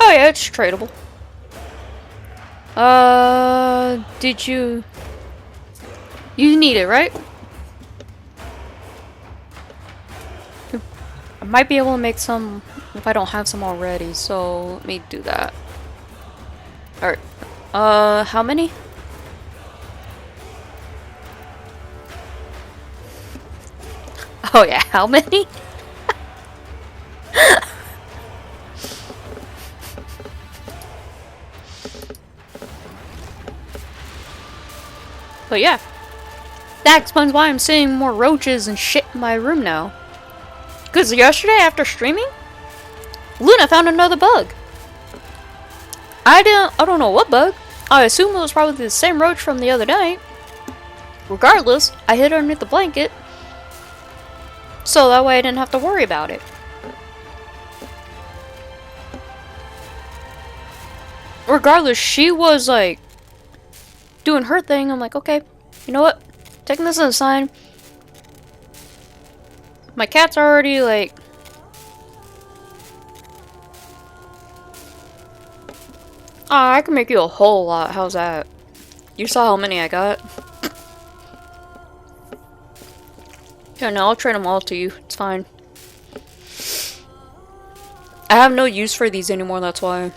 Oh yeah, it's tradable. Did you need it, right? I might be able to make some if I don't have some already, so let me do that. Alright. How many? Oh yeah, how many? But yeah, that explains why I'm seeing more roaches and shit in my room now. Because yesterday after streaming, Luna found another bug. I don't know what bug. I assume it was probably the same roach from the other night. Regardless, I hid underneath the blanket, so that way I didn't have to worry about it. Regardless, she was like doing her thing. I'm like, okay, you know what? Taking this as a sign. My cat's already like I can make you a whole lot. How's that? You saw how many I got? Yeah, no, I'll trade them all to you. It's fine. I have no use for these anymore, that's why.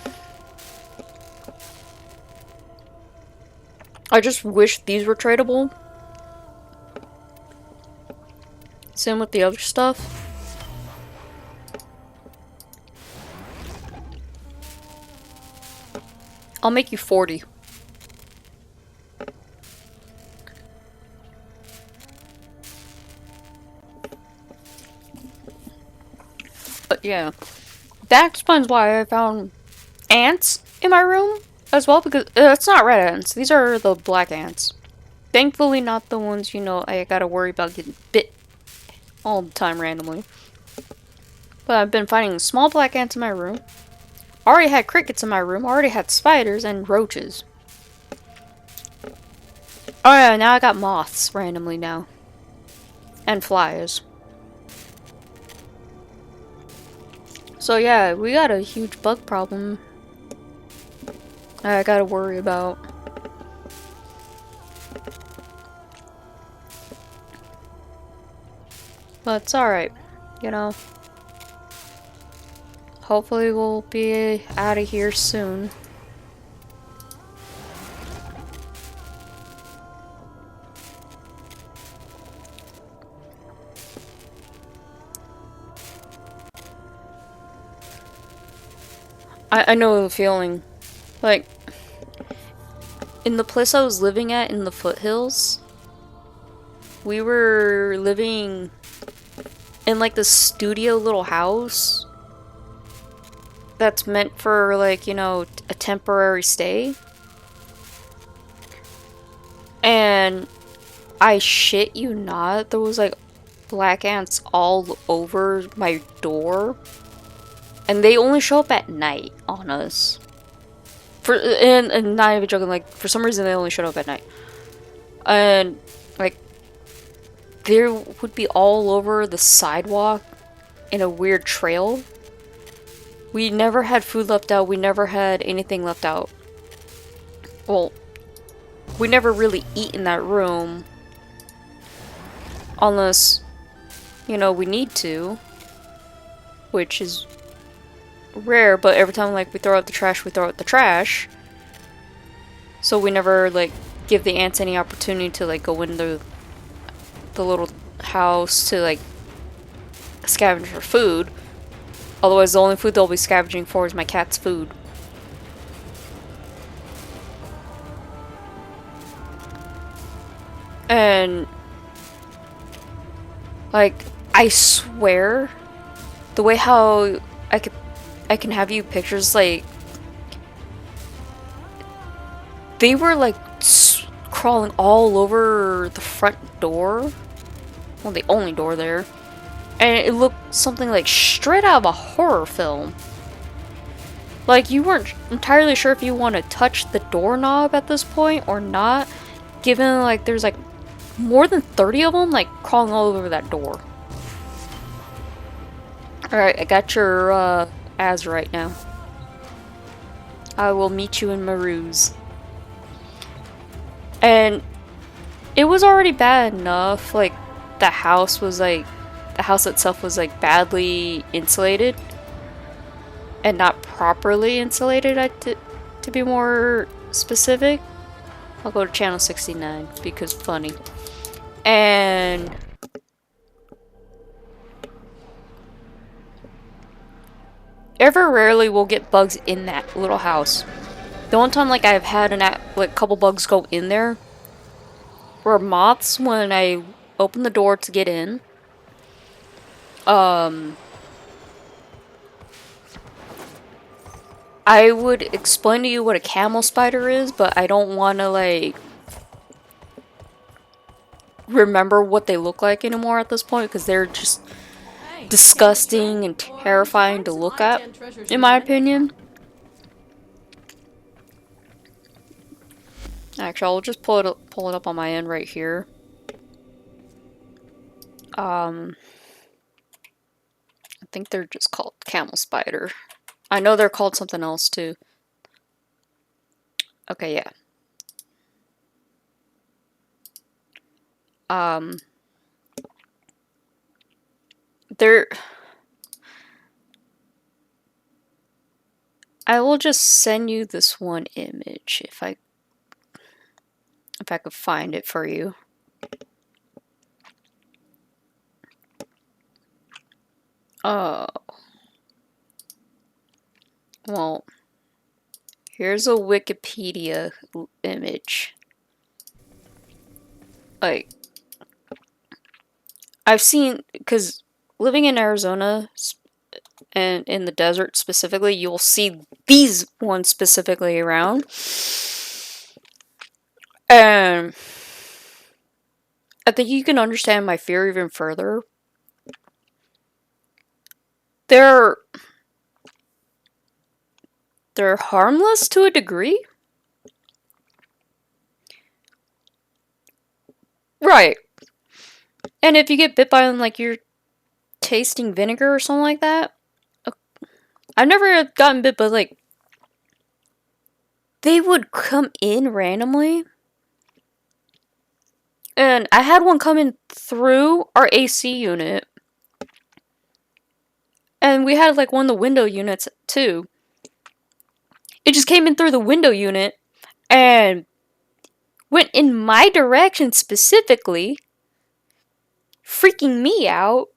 I just wish these were tradable. Same with the other stuff. I'll make you 40. But yeah, that explains why I found ants in my room as well, because it's not red ants. These are the black ants. Thankfully not the ones, you know, I gotta worry about getting bit all the time randomly. But I've been finding small black ants in my room. Already had crickets in my room. Already had spiders and roaches. Oh yeah, now I got moths randomly now. And flies. So yeah, we got a huge bug problem I gotta worry about. But it's alright, you know. Hopefully we'll be out of here soon. I know the feeling. Like, in the place I was living at in the foothills, we were living in like this studio little house that's meant for like, you know, a temporary stay. And I shit you not, there was like black ants all over my door. And they only show up at night on us. And not even joking, like, for some reason they only showed up at night. And, like, there would be all over the sidewalk in a weird trail. We never had food left out. We never had anything left out. Well, we never really eat in that room. Unless, you know, we need to. which is rare, but every time like we throw out the trash, we throw out the trash. So we never like give the ants any opportunity to like go into the little house to like scavenge for food. Otherwise, the only food they'll be scavenging for is my cat's food. And like, I swear, the way how I can have you pictures, like, they were like crawling all over the front door. Well, the only door there. And it looked something like straight out of a horror film. Like, you weren't entirely sure if you want to touch the doorknob at this point or not, given like there's like more than 30 of them like crawling all over that door. Alright, I got your azurite now. I will meet you in Maru's. And it was already bad enough, like the house itself was like badly insulated and not properly insulated, to be more specific. I'll go to channel 69 because funny. And ever rarely we'll get bugs in that little house. The one time like I've had like couple bugs go in there were moths when I opened the door to get in. I would explain to you what a camel spider is, but I don't want to like remember what they look like anymore at this point because they're just disgusting and terrifying to look at, in my opinion. Actually, I'll just pull it up on my end right here. I think they're just called camel spider. I know they're called something else too. Okay, yeah. I will just send you this one image if I could find it for you. Oh. Well, here's a Wikipedia image. Like, I've seen, because living in Arizona and in the desert specifically, you'll see these ones specifically around. And I think you can understand my fear even further. They're harmless to a degree. Right. And if you get bit by them like you're tasting vinegar or something like that. I've never gotten bit, but like they would come in randomly. And I had one come in through our AC unit. And we had like one of the window units too. It just came in through the window unit and went in my direction specifically, freaking me out.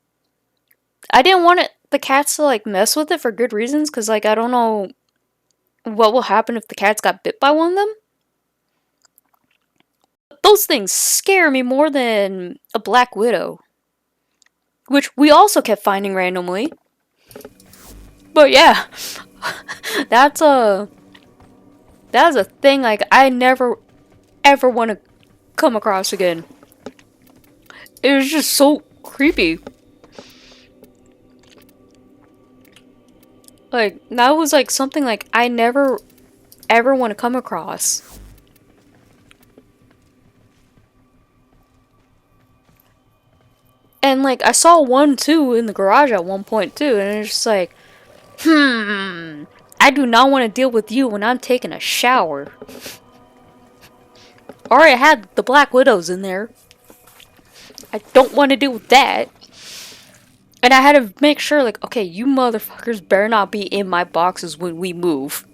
I didn't want the cats to like mess with it for good reasons, because like I don't know what will happen if the cats got bit by one of them. Those things scare me more than a black widow, which we also kept finding randomly. But yeah, that's a thing like I never ever want to come across again. It was just so creepy. Like, that was like something like I never ever want to come across. And like I saw one too in the garage at one point too, and it's just like, I do not want to deal with you when I'm taking a shower. Already had the black widows in there. I don't want to deal with that. And I had to make sure, like, okay, you motherfuckers better not be in my boxes when we move.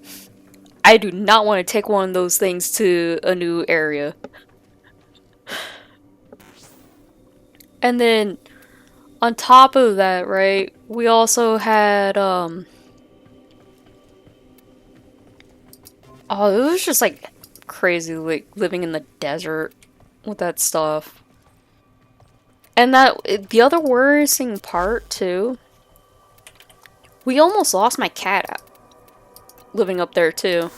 I do not want to take one of those things to a new area. And then, on top of that, right, we also had, oh, it was just, like, crazy, like, living in the desert with that stuff. And that, the other worrisome part, too, we almost lost my cat living up there, too.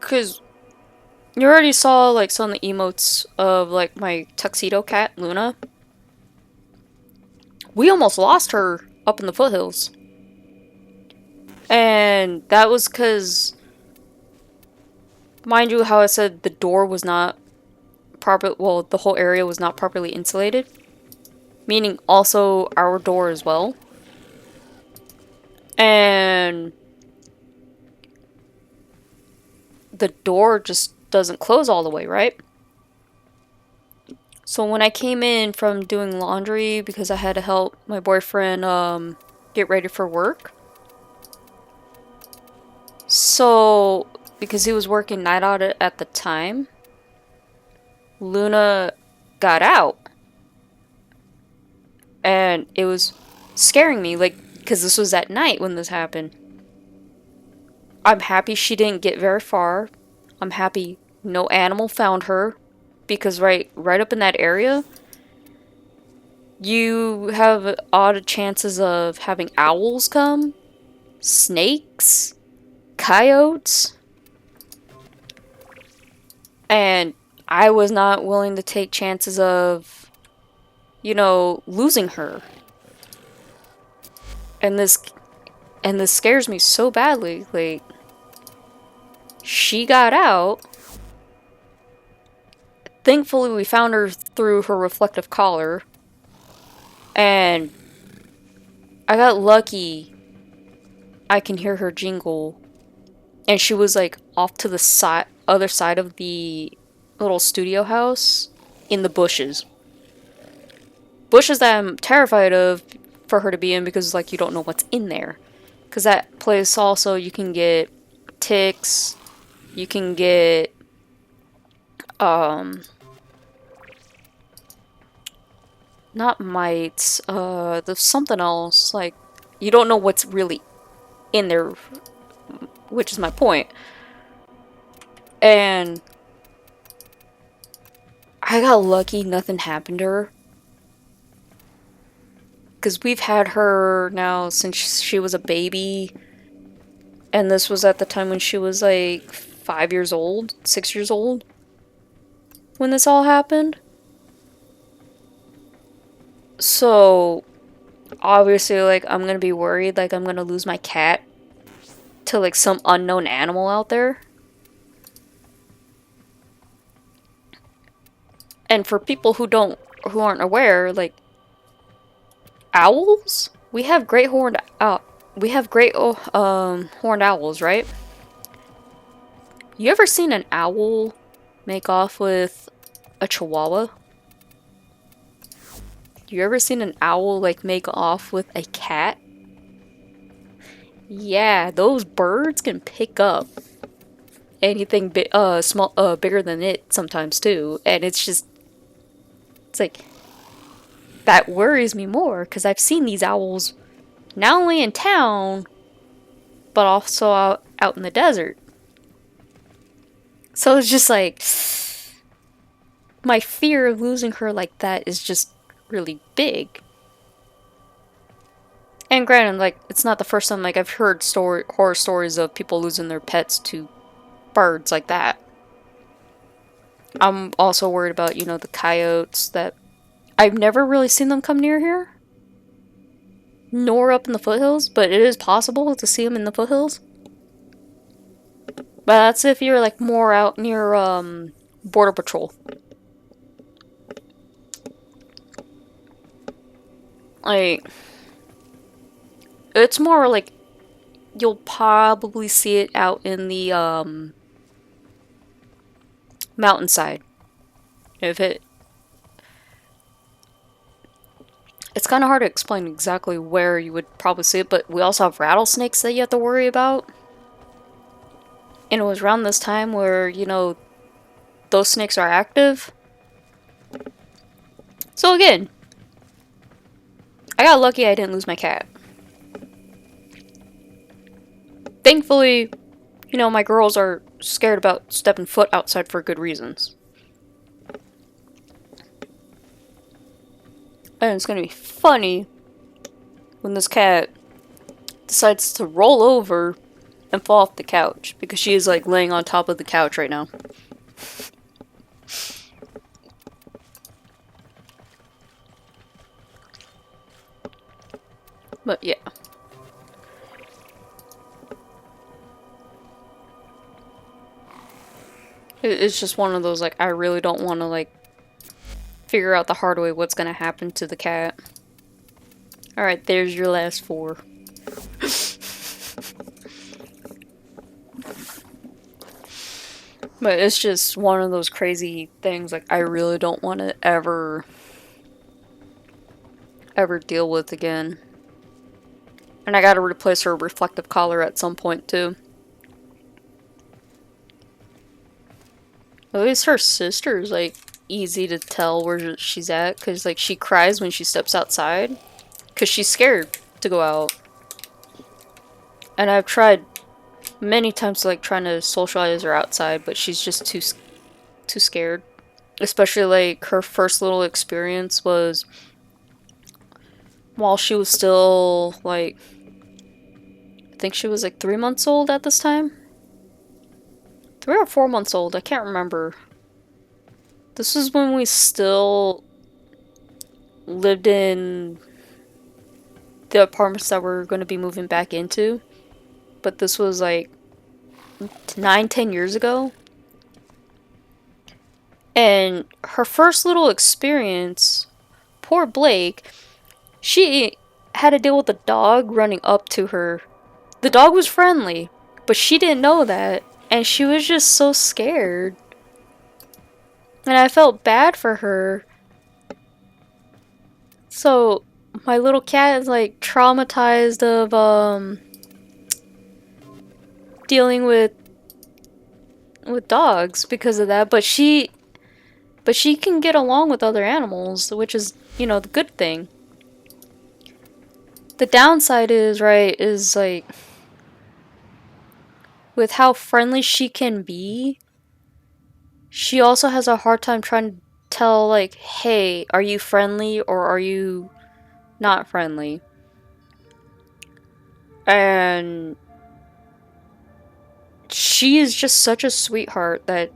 Because you already saw, like, some of the emotes of, like, my tuxedo cat, Luna. We almost lost her up in the foothills. And that was because, mind you, how I said the door was not proper, well, the whole area was not properly insulated. Meaning also our door as well. And the door just doesn't close all the way, right? So when I came in from doing laundry because I had to help my boyfriend get ready for work. So because he was working night out at the time, Luna got out. And it was scaring me, like, because this was at night when this happened. I'm happy she didn't get very far. I'm happy no animal found her. Because right up in that area, you have odd chances of having owls come, snakes, coyotes. And I was not willing to take chances of, you know, losing her. And this scares me so badly. Like, she got out. Thankfully, we found her through her reflective collar. And I got lucky. I can hear her jingle. And she was like off to the other side of the little studio house in the bushes. Bushes that I'm terrified of for her to be in because, like, you don't know what's in there. Because that place also, you can get ticks, you can get, not mites, there's something else, like, you don't know what's really in there, which is my point. And I got lucky nothing happened to her. Because we've had her now since she was a baby. And this was at the time when she was like 5 years old, 6 years old. When this all happened. So, obviously, like, I'm gonna be worried, like, I'm gonna lose my cat to, like, some unknown animal out there. And for people who aren't aware, like, owls? We have great horned owls, right? You ever seen an owl make off with a chihuahua? You ever seen an owl, like, make off with a cat? Yeah, those birds can pick up anything bigger than it sometimes too, and it's like, that worries me more because I've seen these owls not only in town but also out in the desert. So it's just like, my fear of losing her like that is just really big. And granted, like, it's not the first time, like, I've heard horror stories of people losing their pets to birds like that. I'm also worried about, you know, the coyotes that I've never really seen them come near here. Nor up in the foothills, but it is possible to see them in the foothills. But that's if you're, like, more out near, Border Patrol. Like, it's more like, you'll probably see it out in the, mountainside. It's kind of hard to explain exactly where you would probably see it, but we also have rattlesnakes that you have to worry about. And it was around this time where, you know, those snakes are active. So again, I got lucky I didn't lose my cat. Thankfully, you know, my girls are scared about stepping foot outside for good reasons. And it's gonna be funny when this cat decides to roll over and fall off the couch, because she is like laying on top of the couch right now. But yeah. It's just one of those, like, I really don't want to, like, figure out the hard way what's gonna happen to the cat. Alright, there's your last 4. But it's just one of those crazy things, like, I really don't want to ever deal with again. And I gotta replace her reflective collar at some point, too. At least her sister's, like, easy to tell where she's at, because, like, she cries when she steps outside, because she's scared to go out. And I've tried many times, like, trying to socialize her outside, but she's just too scared. Especially, like, her first little experience was while she was still, like, I think she was, like, 3 months old at this time? 3 or 4 months old, I can't remember. This was when we still lived in the apartments that we're going to be moving back into. But this was like 9-10 years ago. And her first little experience, poor Blake, she had to deal with a dog running up to her. The dog was friendly, but she didn't know that. And she was just so scared. And I felt bad for her. So, my little cat is like traumatized of dealing with dogs because of that, but she can get along with other animals, which is, you know, the good thing. The downside is, right, is like with how friendly she can be, she also has a hard time trying to tell, like, hey, are you friendly or are you not friendly? And she is just such a sweetheart that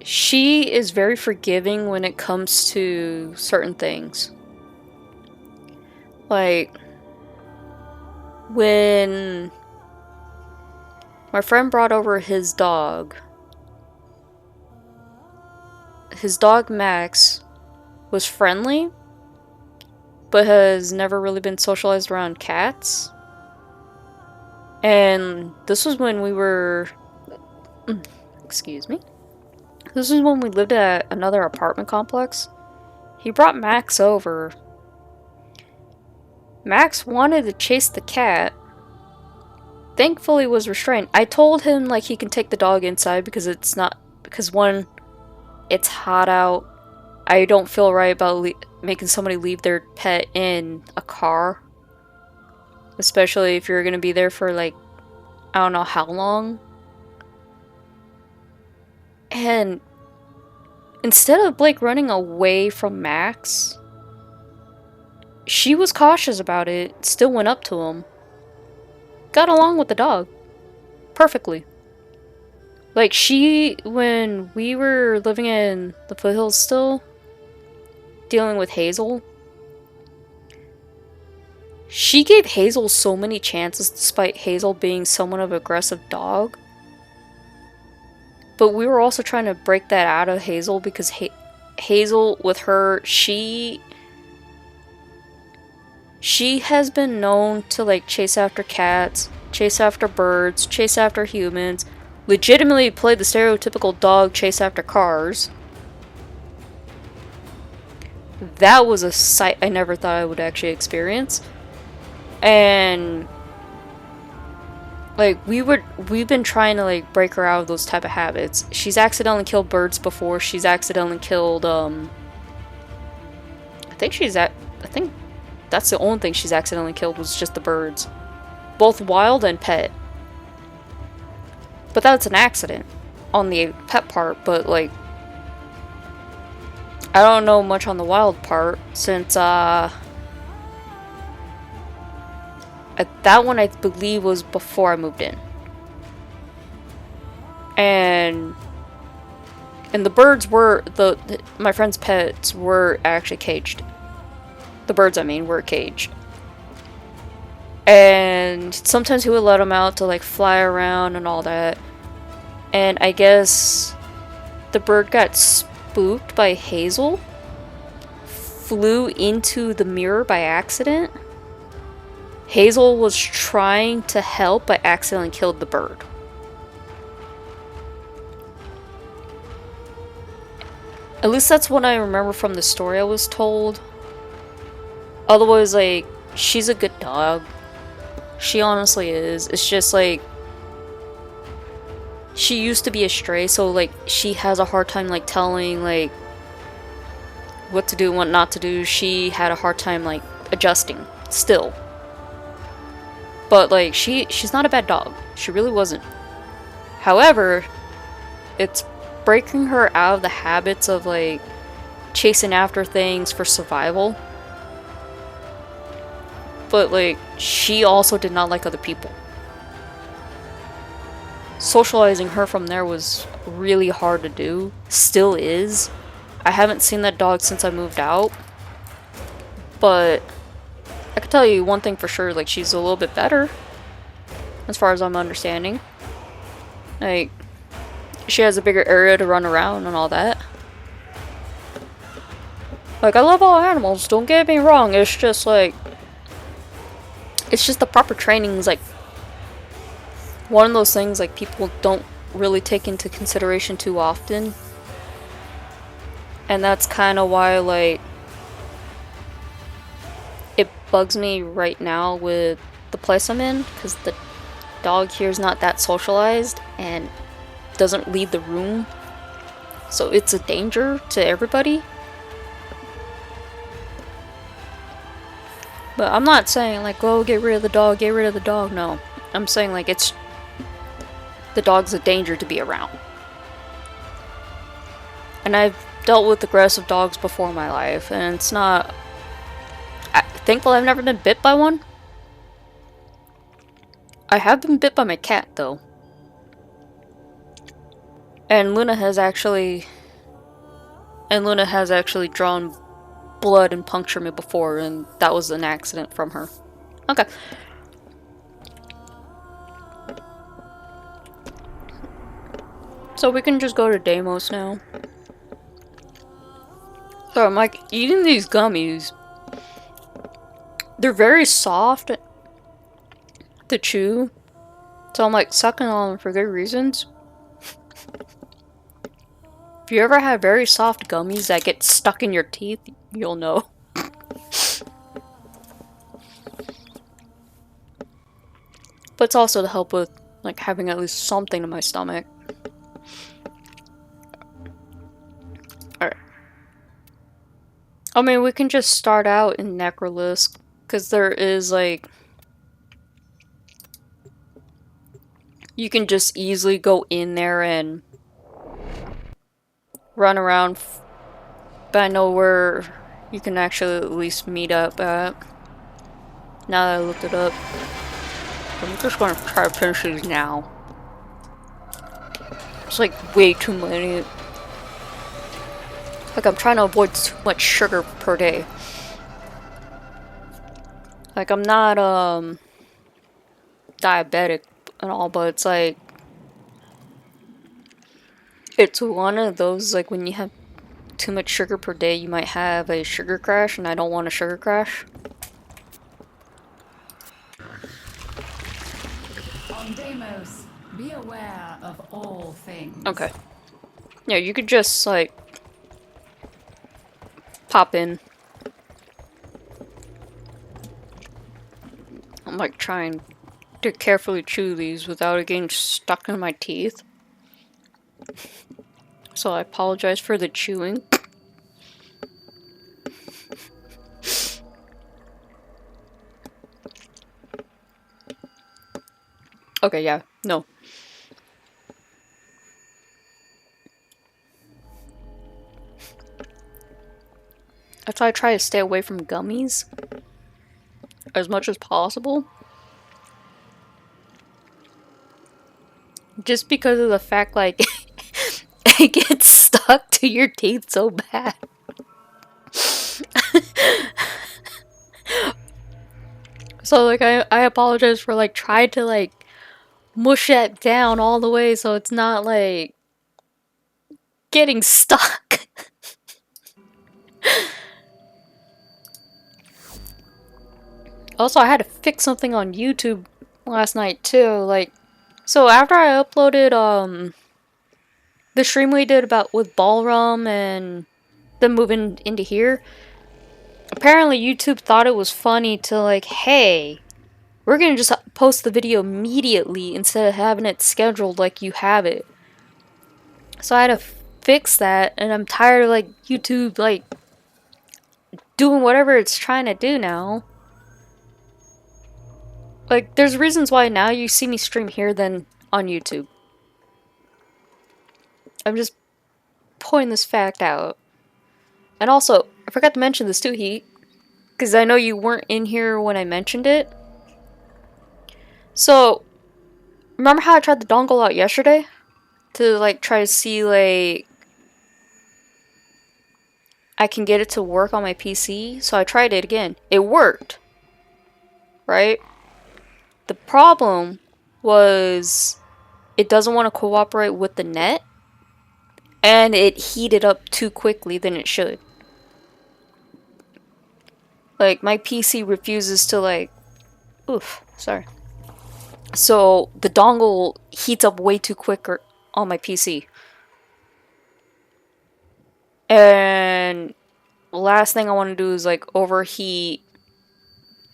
she is very forgiving when it comes to certain things. Like, when my friend brought over his dog Max was friendly, but has never really been socialized around cats. And this was when we were... excuse me. This is when we lived at another apartment complex. He brought Max over. Max wanted to chase the cat. Thankfully was restrained. I told him, like, he can take the dog inside because it's not... Because, one, it's hot out. I don't feel right about making somebody leave their pet in a car. Especially if you're gonna be there for, like, I don't know how long. And instead of Blake running away from Max, she was cautious about it, still went up to him. Got along with the dog. Perfectly. Like, when we were living in the foothills still, dealing with Hazel, she gave Hazel so many chances despite Hazel being somewhat of an aggressive dog. But we were also trying to break that out of Hazel because Hazel, with her, she has been known to, like, chase after cats, chase after birds, chase after humans, legitimately play the stereotypical dog chase after cars. That was a sight I never thought I would actually experience. And like we've been trying to like break her out of those type of habits. She's accidentally killed birds before. She's accidentally killed I think that's the only thing she's accidentally killed was just the birds. Both wild and pet. But that's an accident on the pet part, but like I don't know much on the wild part since that one I believe was before I moved in. And the birds were my friend's pets were actually caged. The birds, I mean, were caged. And sometimes he would let them out to like fly around and all that. And I guess the bird got spooked by Hazel, flew into the mirror by accident. Hazel was trying to help but accidentally killed the bird. At least that's what I remember from the story I was told. Otherwise, like, she's a good dog. She honestly is. It's just like she used to be a stray, so like she has a hard time like telling like what to do and what not to do. She had a hard time like adjusting still. But like she's not a bad dog. She really wasn't. However, it's breaking her out of the habits of like chasing after things for survival. But like she also did not like other people. Socializing her from there was really hard to do. Still is. I haven't seen that dog since I moved out. But I can tell you one thing for sure, like she's a little bit better. As far as I'm understanding. Like she has a bigger area to run around and all that. Like I love all animals, don't get me wrong, it's just like the proper training is like one of those things like people don't really take into consideration too often. And that's kind of why like it bugs me right now with the place I'm in, because the dog here is not that socialized and doesn't leave the room, so it's a danger to everybody. But I'm not saying like, oh, get rid of the dog, get rid of the dog. No, I'm saying like the dog's a danger to be around. And I've dealt with aggressive dogs before in my life, and it's not... thankful I've never been bit by one. I have been bit by my cat, though. And Luna has actually drawn blood and punctured me before, and that was an accident from her. Okay. So we can just go to Deimos now. So I'm like eating these gummies. They're very soft to chew. So I'm like sucking on them for good reasons. If you ever have very soft gummies that get stuck in your teeth, you'll know. But it's also to help with like having at least something in my stomach. Alright. I mean, we can just start out in Necrolis, because there is like... you can just easily go in there and run around, but I know where you can actually at least meet up at. Now that I looked it up. I'm just gonna try to finish these now. It's like way too many. Like I'm trying to avoid too much sugar per day. Like I'm not diabetic and all, but it's like it's one of those like when you have too much sugar per day, you might have a sugar crash, and I don't want a sugar crash. On Deimos, be aware of all things. Okay. Yeah, you could just like pop in. I'm like trying to carefully chew these without it getting stuck in my teeth. So I apologize for the chewing. Okay, yeah, no. That's why I try to stay away from gummies as much as possible. Just because of the fact, like, it gets stuck to your teeth so bad. So, like, I apologize for, like, trying to, like, mush that down all the way so it's not, like, getting stuck. Also, I had to fix something on YouTube last night, too. Like, so after I uploaded, the stream we did about with Ballroom and them moving into here, apparently YouTube thought it was funny to, like, hey, we're gonna just post the video immediately instead of having it scheduled like you have it. So I had to fix that, and I'm tired of, like, YouTube, like, doing whatever it's trying to do now. Like, there's reasons why now you see me stream here than on YouTube. I'm just pointing this fact out. And also, I forgot to mention this too, Heat, because I know you weren't in here when I mentioned it. So, remember how I tried the dongle out yesterday? To, like, try to see, like, I can get it to work on my PC? So I tried it again. It worked. Right? The problem was it doesn't want to cooperate with the net. And it heated up too quickly than it should. Like, my PC refuses to, like... Oof, sorry. So, the dongle heats up way too quicker on my PC. And last thing I want to do is, like, overheat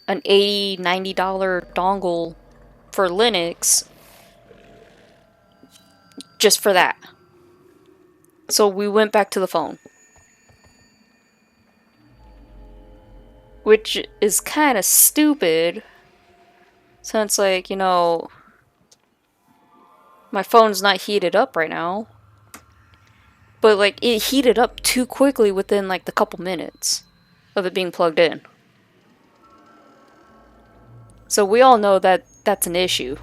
an $80, $90 dongle for Linux just for that. So we went back to the phone. Which is kind of stupid. Since, like, you know, my phone's not heated up right now. But, like, it heated up too quickly within, like, the couple minutes of it being plugged in. So we all know that that's an issue.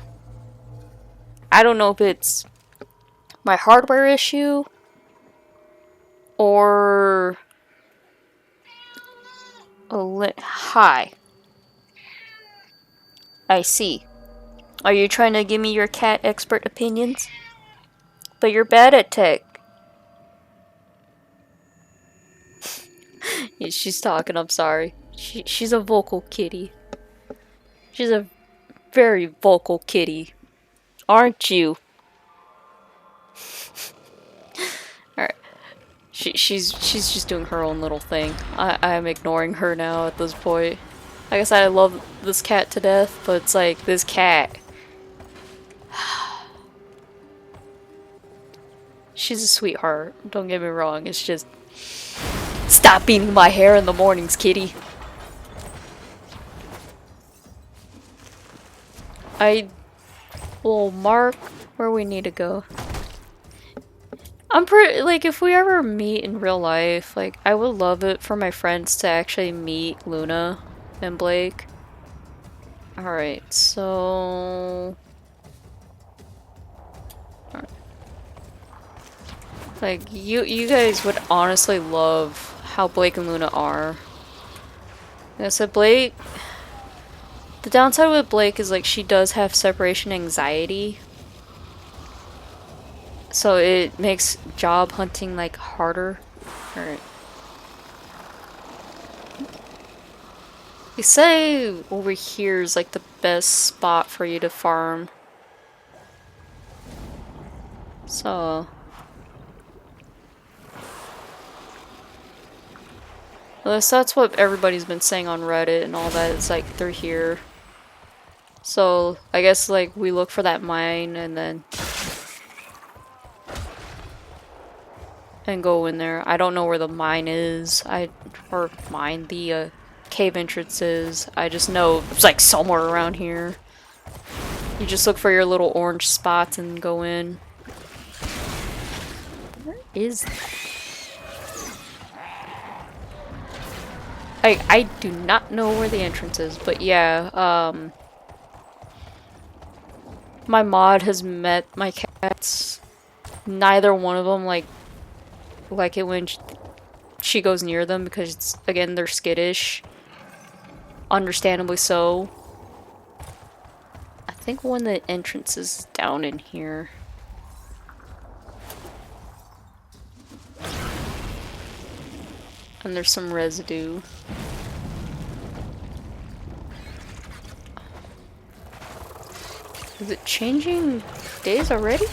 I don't know if it's my hardware issue or hi. I see. Are you trying to give me your cat expert opinions? But you're bad at tech. Yeah, she's talking, I'm sorry. She's a vocal kitty. She's a very vocal kitty. Aren't you? Alright. She's just doing her own little thing. I'm ignoring her now at this point. Like I said, I love this cat to death, but it's like, this cat. She's a sweetheart, don't get me wrong, it's just... Stop beating my hair in the mornings, kitty. I will mark where we need to go. I'm pretty, like, if we ever meet in real life, like, I would love it for my friends to actually meet Luna and Blake. Alright, so... Alright. Like, you guys would honestly love how Blake and Luna are. Like I said, Blake... The downside with Blake is, like, she does have separation anxiety. So it makes job hunting, like, harder. Alright. They say over here is, like, the best spot for you to farm. So... That's what everybody's been saying on Reddit and all that. It's like they're here. So I guess like we look for that mine and then go in there. I don't know where the mine is. The cave entrance is. I just know it's like somewhere around here. You just look for your little orange spots and go in. Where is that? I do not know where the entrance is, but yeah, my mod has met my cats. Neither one of them like it when she goes near them because it's, again, they're skittish. Understandably so. I think one of the entrances is down in here. And there's some residue. Is it changing days already?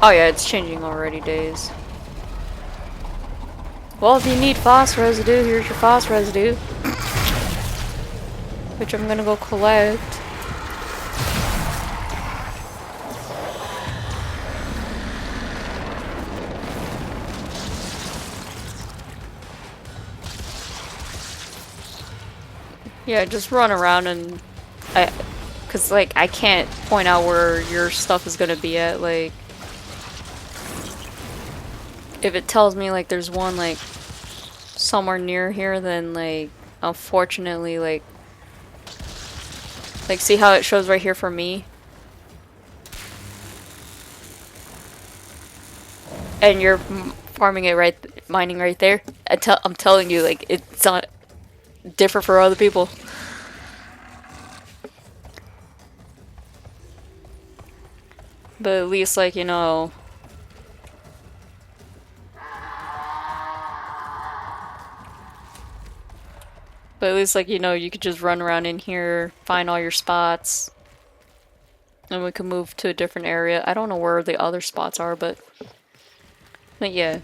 Oh yeah, it's changing already days. Well, if you need phos residue, here's your phos residue. Which I'm gonna go collect. Yeah, just run around and cause like I can't point out where your stuff is gonna be at, like if it tells me like there's one like somewhere near here, then like unfortunately like see how it shows right here for me? And you're farming it mining right there? I'm telling you, like, it's not different for other people. But at least, like, you know. But at least, like, you know, you could just run around in here, find all your spots. And we can move to a different area. I don't know where the other spots are, but yeah.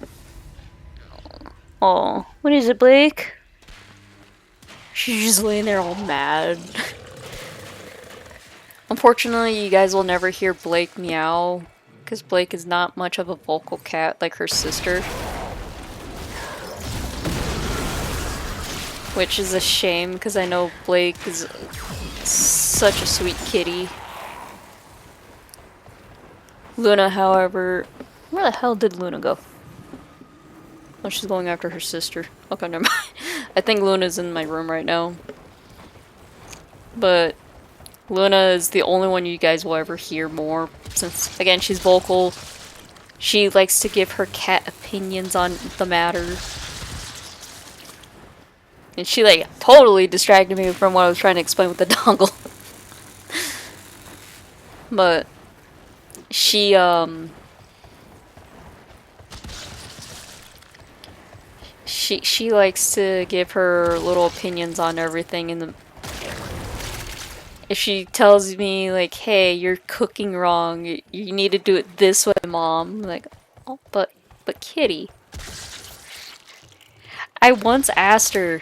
Oh, what is it, Blake? She's just laying there all mad. Unfortunately, you guys will never hear Blake meow, because Blake is not much of a vocal cat like her sister. Which is a shame, because I know Blake is such a sweet kitty. Luna, however... Where the hell did Luna go? Oh, she's going after her sister. Okay, never mind. I think Luna's in my room right now. But Luna is the only one you guys will ever hear more. Since, again, she's vocal. She likes to give her cat opinions on the matter. And she, like, totally distracted me from what I was trying to explain with the dongle. But she likes to give her little opinions on everything. And if she tells me, like, hey, you're cooking wrong, you need to do it this way, Mom. I'm like, oh, but kitty. I once asked her,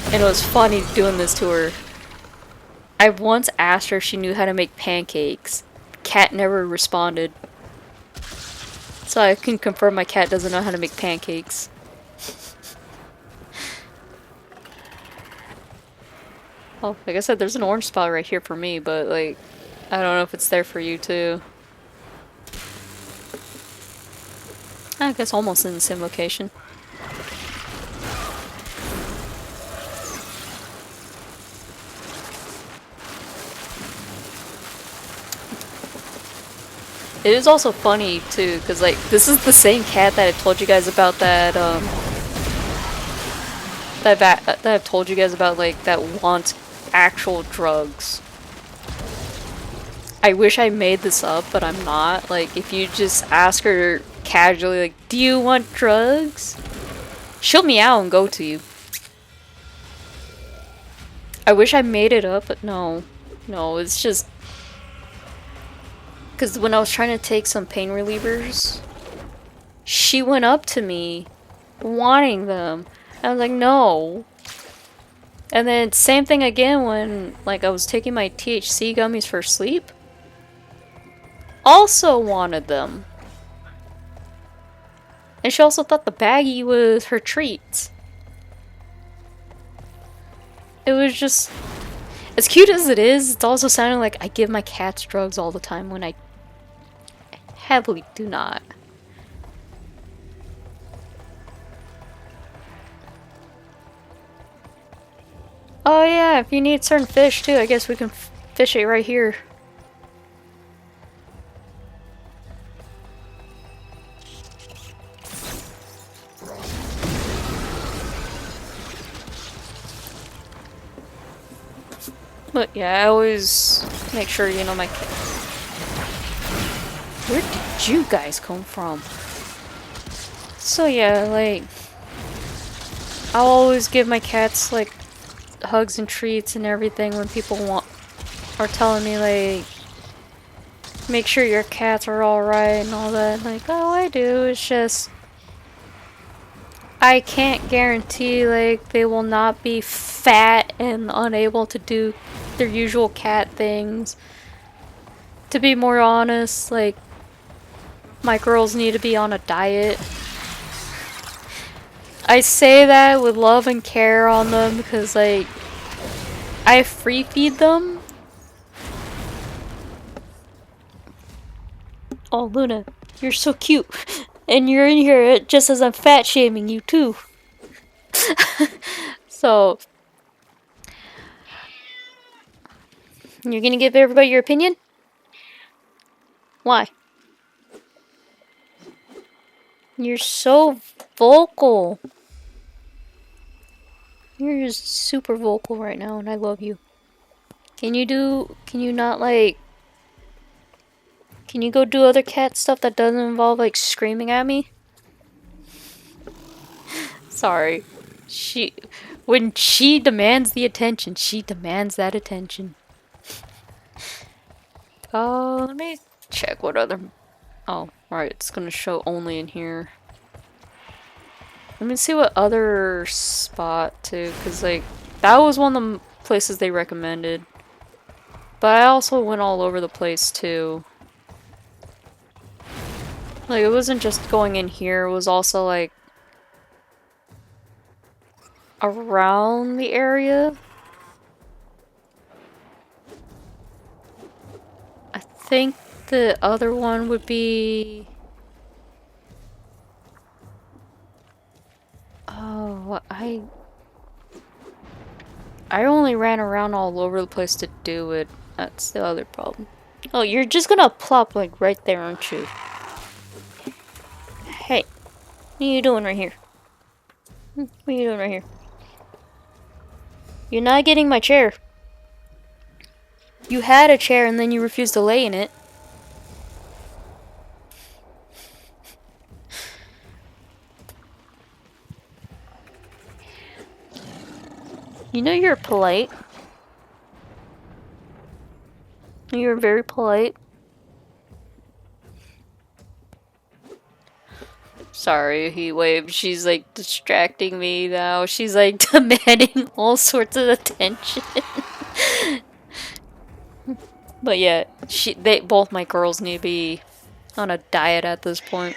and it was funny doing this to her. I once asked her if she knew how to make pancakes. Cat never responded. So I can confirm my cat doesn't know how to make pancakes. Oh, like I said, there's an orange spot right here for me, but like, I don't know if it's there for you too. I guess almost in the same location. It is also funny too, because like this is the same cat that I told you guys about that I've told you guys about, like, that wants actual drugs. I wish I made this up, but I'm not. Like, if you just ask her casually, like, do you want drugs? She'll meow and go to you. I wish I made it up, but no. No, it's just... Because when I was trying to take some pain relievers, she went up to me wanting them. I was like, no. And then same thing again when like I was taking my THC gummies for sleep. Also wanted them. And she also thought the baggie was her treats. It was just... As cute as it is, it's also sounding like I give my cats drugs all the time when I heavily do not. Oh yeah, if you need certain fish too, I guess we can fish it right here. But yeah, I always make sure, you know, my... Where did you guys come from? So yeah, like... I'll always give my cats, like, hugs and treats and everything when people are telling me, like... Make sure your cats are alright and all that. Like, oh, I do. It's just... I can't guarantee, like, they will not be fat and unable to do their usual cat things. To be more honest, like, my girls need to be on a diet. I say that with love and care on them because, like, I free feed them. Oh, Luna, you're so cute. And you're in here just as I'm fat shaming you, too. So, you're gonna give everybody your opinion? Why? You're so vocal. You're just super vocal right now, and I love you. Can you not, like... Can you go do other cat stuff that doesn't involve, like, screaming at me? Sorry. When she demands the attention, she demands that attention. Let me check what other... Oh, right, it's gonna show only in here. Let me see what other spot, too, because, like, that was one of the places they recommended. But I also went all over the place, too. Like, it wasn't just going in here, it was also, like, around the area. I think the other one would be... Oh, I only ran around all over the place to do it. That's the other problem. Oh, you're just gonna plop, like, right there, aren't you? Hey, what are you doing right here? What are you doing right here? You're not getting my chair. You had a chair and then you refused to lay in it. You know you're polite. You're very polite. Sorry, Heat Wave. She's like distracting me now. She's like demanding all sorts of attention. But yeah, both my girls need to be on a diet at this point.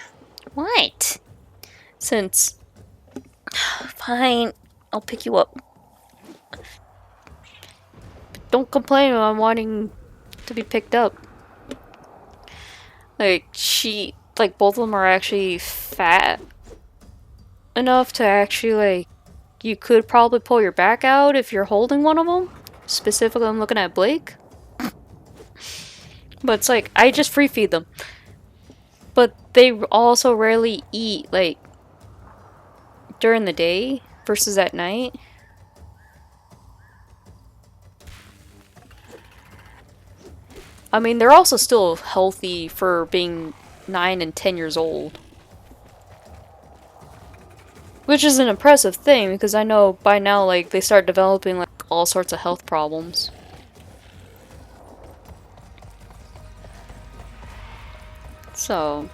What? Since... Fine, I'll pick you up. Don't complain when I'm wanting to be picked up. Like, both of them are actually fat enough to actually, like, you could probably pull your back out if you're holding one of them. Specifically, I'm looking at Blake. But it's like, I just free feed them. But they also rarely eat, like, during the day versus at night. I mean, they're also still healthy for being 9 and 10 years old. Which is an impressive thing, because I know by now, like, they start developing, like, all sorts of health problems. So...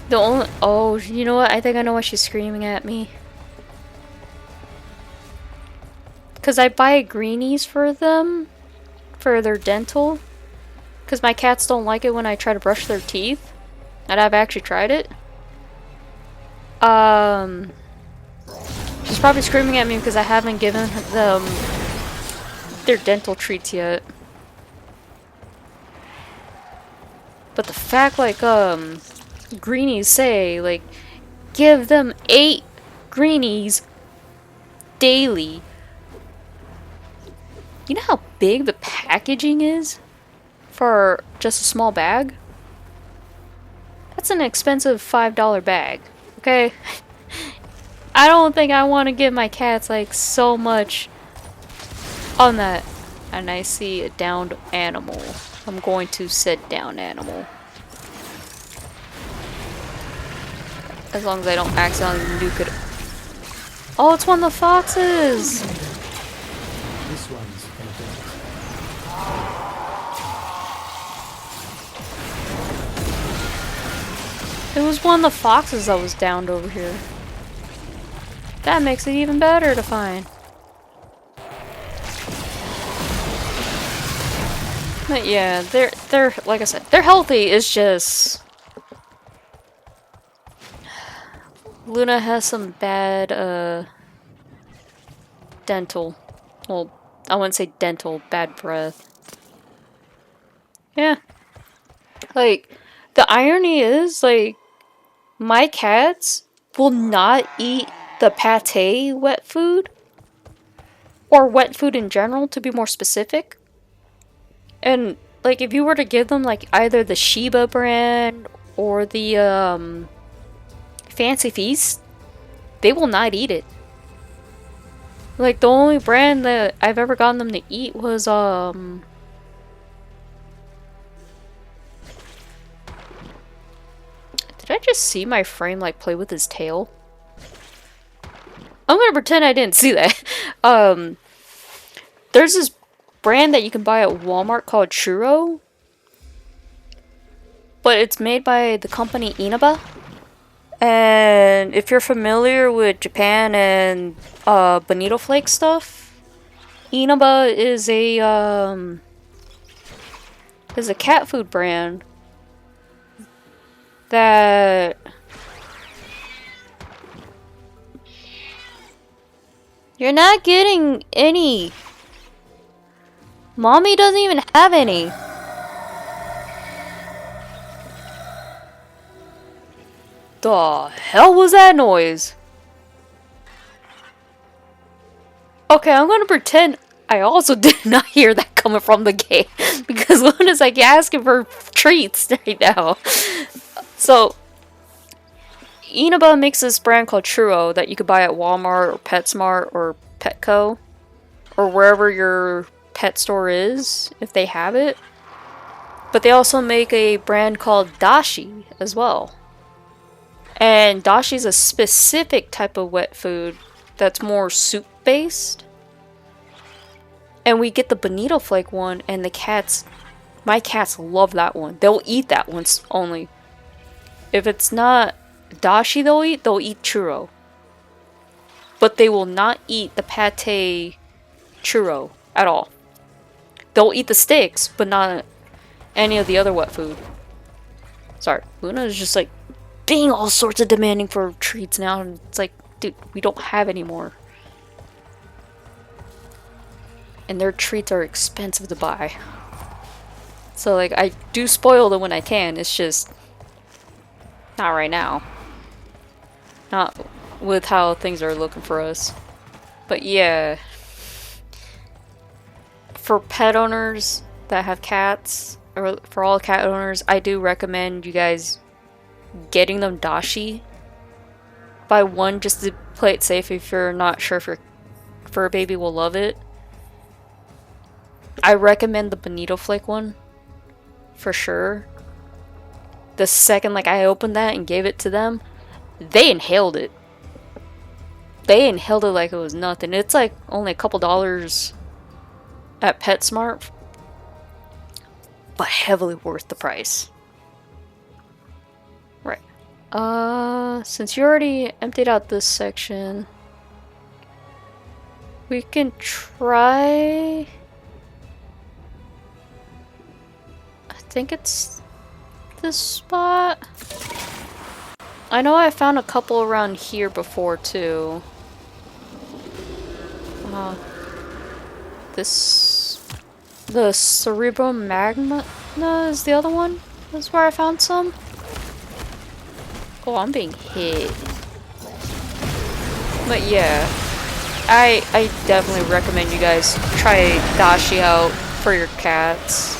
The only oh, you know what? I think I know why she's screaming at me. Cause I buy greenies for them, for their dental. Cause my cats don't like it when I try to brush their teeth, and I've actually tried it. She's probably screaming at me because I haven't given them their dental treats yet. But the fact, like, greenies say, like, give them 8 greenies daily. You know how big the packaging is for just a small bag? That's an expensive $5 bag, okay? I don't think I want to give my cats, like, so much on that. And I see a downed animal. I'm going to sit down animal. As long as I don't accidentally nuke it. Oh, it's one of the foxes! This one's fantastic. It was one of the foxes that was downed over here. That makes it even better to find. But yeah, they're like I said, they're healthy. It's just Luna has some bad dental. Well, I wouldn't say dental, bad breath. Yeah. Like, the irony is, like, my cats will not eat the pate wet food, or wet food in general, to be more specific. And, like, if you were to give them, like, either the Shiba brand or the, Fancy Feast, they will not eat it. Like, the only brand that I've ever gotten them to eat was, did I just see my frame, like, play with his tail? I'm gonna pretend I didn't see that. There's this brand that you can buy at Walmart called Churro. But it's made by the company Inaba. And if you're familiar with Japan and Bonito Flake stuff, Inaba is a cat food brand that you're not getting any. Mommy doesn't even have any. The hell was that noise? Okay, I'm gonna pretend I also did not hear that coming from the gate. Because Luna's like asking for treats right now. So, Inaba makes this brand called Churro that you could buy at Walmart or PetSmart or Petco. Or wherever your pet store is, if they have it. But they also make a brand called Dashi as well. And dashi is a specific type of wet food that's more soup based. And we get the Bonito Flake one, and my cats love that one. They'll eat that one only. If it's not dashi they'll eat churro. But they will not eat the pate churro at all. They'll eat the sticks, but not any of the other wet food. Sorry, Luna is just like being all sorts of demanding for treats now, and it's like, dude, we don't have any more. And their treats are expensive to buy. So, like, I do spoil them when I can, it's just not right now. Not with how things are looking for us. But yeah, for pet owners that have cats, or for all cat owners, I do recommend you guys getting them dashi. Buy one just to play it safe if you're not sure if your fur baby will love it. I recommend the Bonito Flake one for sure. The second like I opened that and gave it to them, they inhaled it. They inhaled it like it was nothing. It's like only a couple dollars at PetSmart, but heavily worth the price. Right. Since you already emptied out this section, we can try... I think it's this spot. I know I found a couple around here before too. The Cerebrum Magma is the other one. That's where I found some. Oh, I'm being hit. But yeah, I definitely recommend you guys try Dashi out for your cats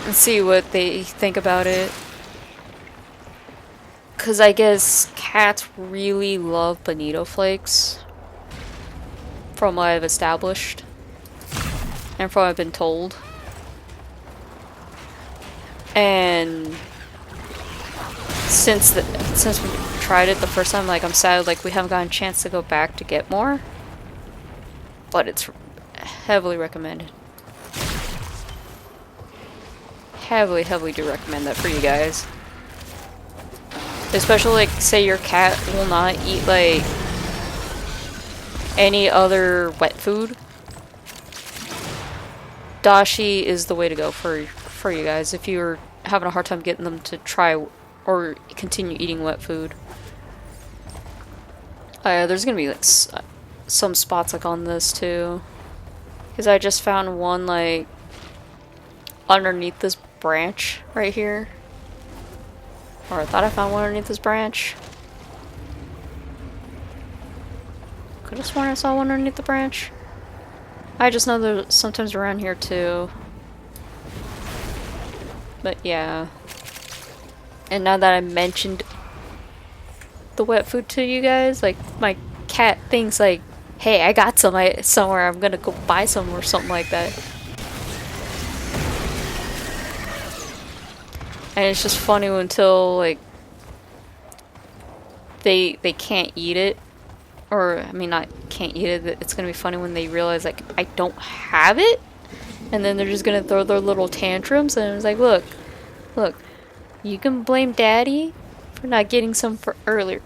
and see what they think about it. Cause I guess cats really love bonito flakes, from what I've established and from what I've been told. And since we tried it the first time, like, I'm sad like we haven't gotten a chance to go back to get more, but it's heavily recommended. Heavily do recommend that for you guys. Especially, like, say your cat will not eat, like, any other wet food. Dashi is the way to go for you guys if you're having a hard time getting them to try or continue eating wet food. There's gonna be, like, some spots, like, on this, too. Because I just found one, like, underneath this branch right here. Or I thought I found one underneath this branch. Could have sworn I saw one underneath the branch. I just know there's sometimes around here too. But yeah. And now that I mentioned the wet food to you guys, like, my cat thinks like, hey, I got some somewhere, I'm gonna go buy some or something like that. And it's just funny until, like, they can't eat it. Or, I mean, not can't eat it. It's gonna be funny when they realize, like, I don't have it. And then they're just gonna throw their little tantrums. And it's like, look, you can blame Daddy for not getting some for earlier.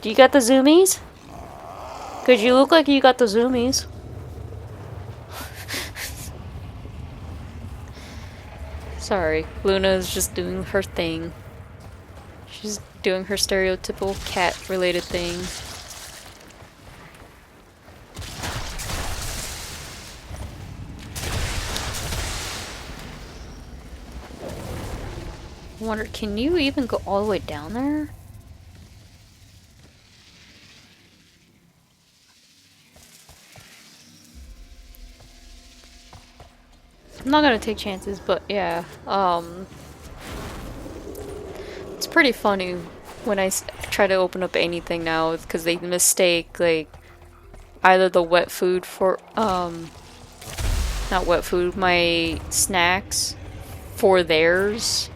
Do you got the zoomies? Cause you look like you got the zoomies. Sorry, Luna's just doing her thing. She's doing her stereotypical cat-related thing. I wonder, can you even go all the way down there? I'm not gonna take chances, but yeah, it's pretty funny when I try to open up anything now, because they mistake, like, either the wet food for, not wet food, my snacks for theirs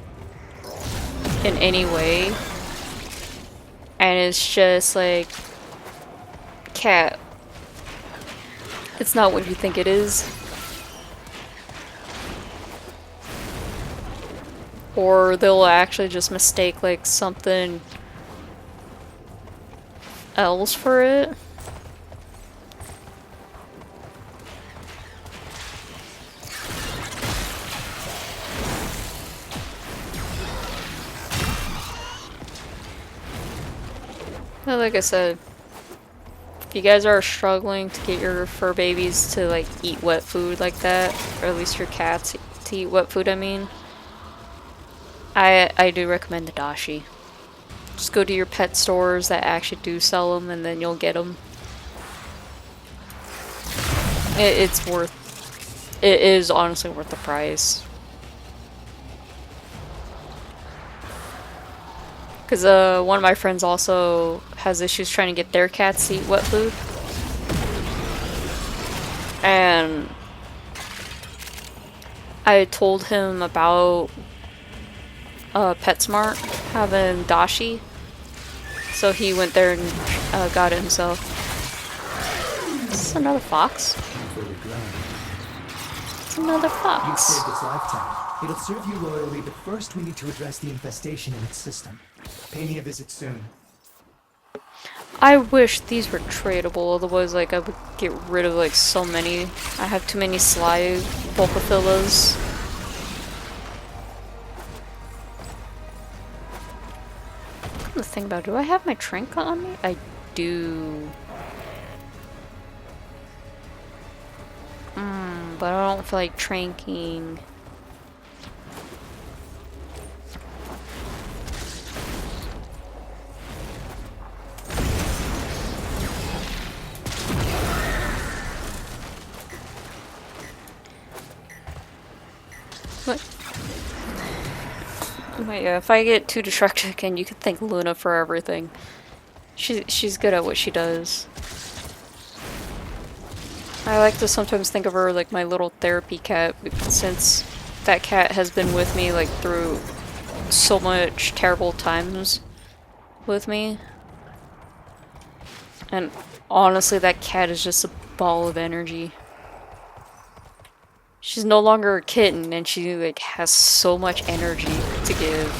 in any way. And it's just like, cat, it's not what you think it is. Or they'll actually just mistake, like, something else for it. But like I said, if you guys are struggling to get your fur babies to, like, eat wet food like that, or at least your cats to eat wet food, I mean, I do recommend the Dashi. Just go to your pet stores that actually do sell them, and then you'll get them. It's worth... It is honestly worth the price. Because one of my friends also has issues trying to get their cats to eat wet food. And I told him about PetSmart having Dashi, so he went there and got it himself. This is another fox. It's another You fox. saved its lifetime. It'll serve you loyally, but first we need to address the infestation in its system. Pay me a visit soon. I wish these were tradable, otherwise like I would get rid of like so many. I have too many sly Volcophilas. Come to think about it, do I have my Trinket on me? I do. But I don't feel like tranking. What? But yeah, if I get too distracted again, you could thank Luna for everything. She's good at what she does. I like to sometimes think of her like my little therapy cat, since that cat has been with me like through so much terrible times with me. And honestly, that cat is just a ball of energy. She's no longer a kitten, and she like has so much energy to give.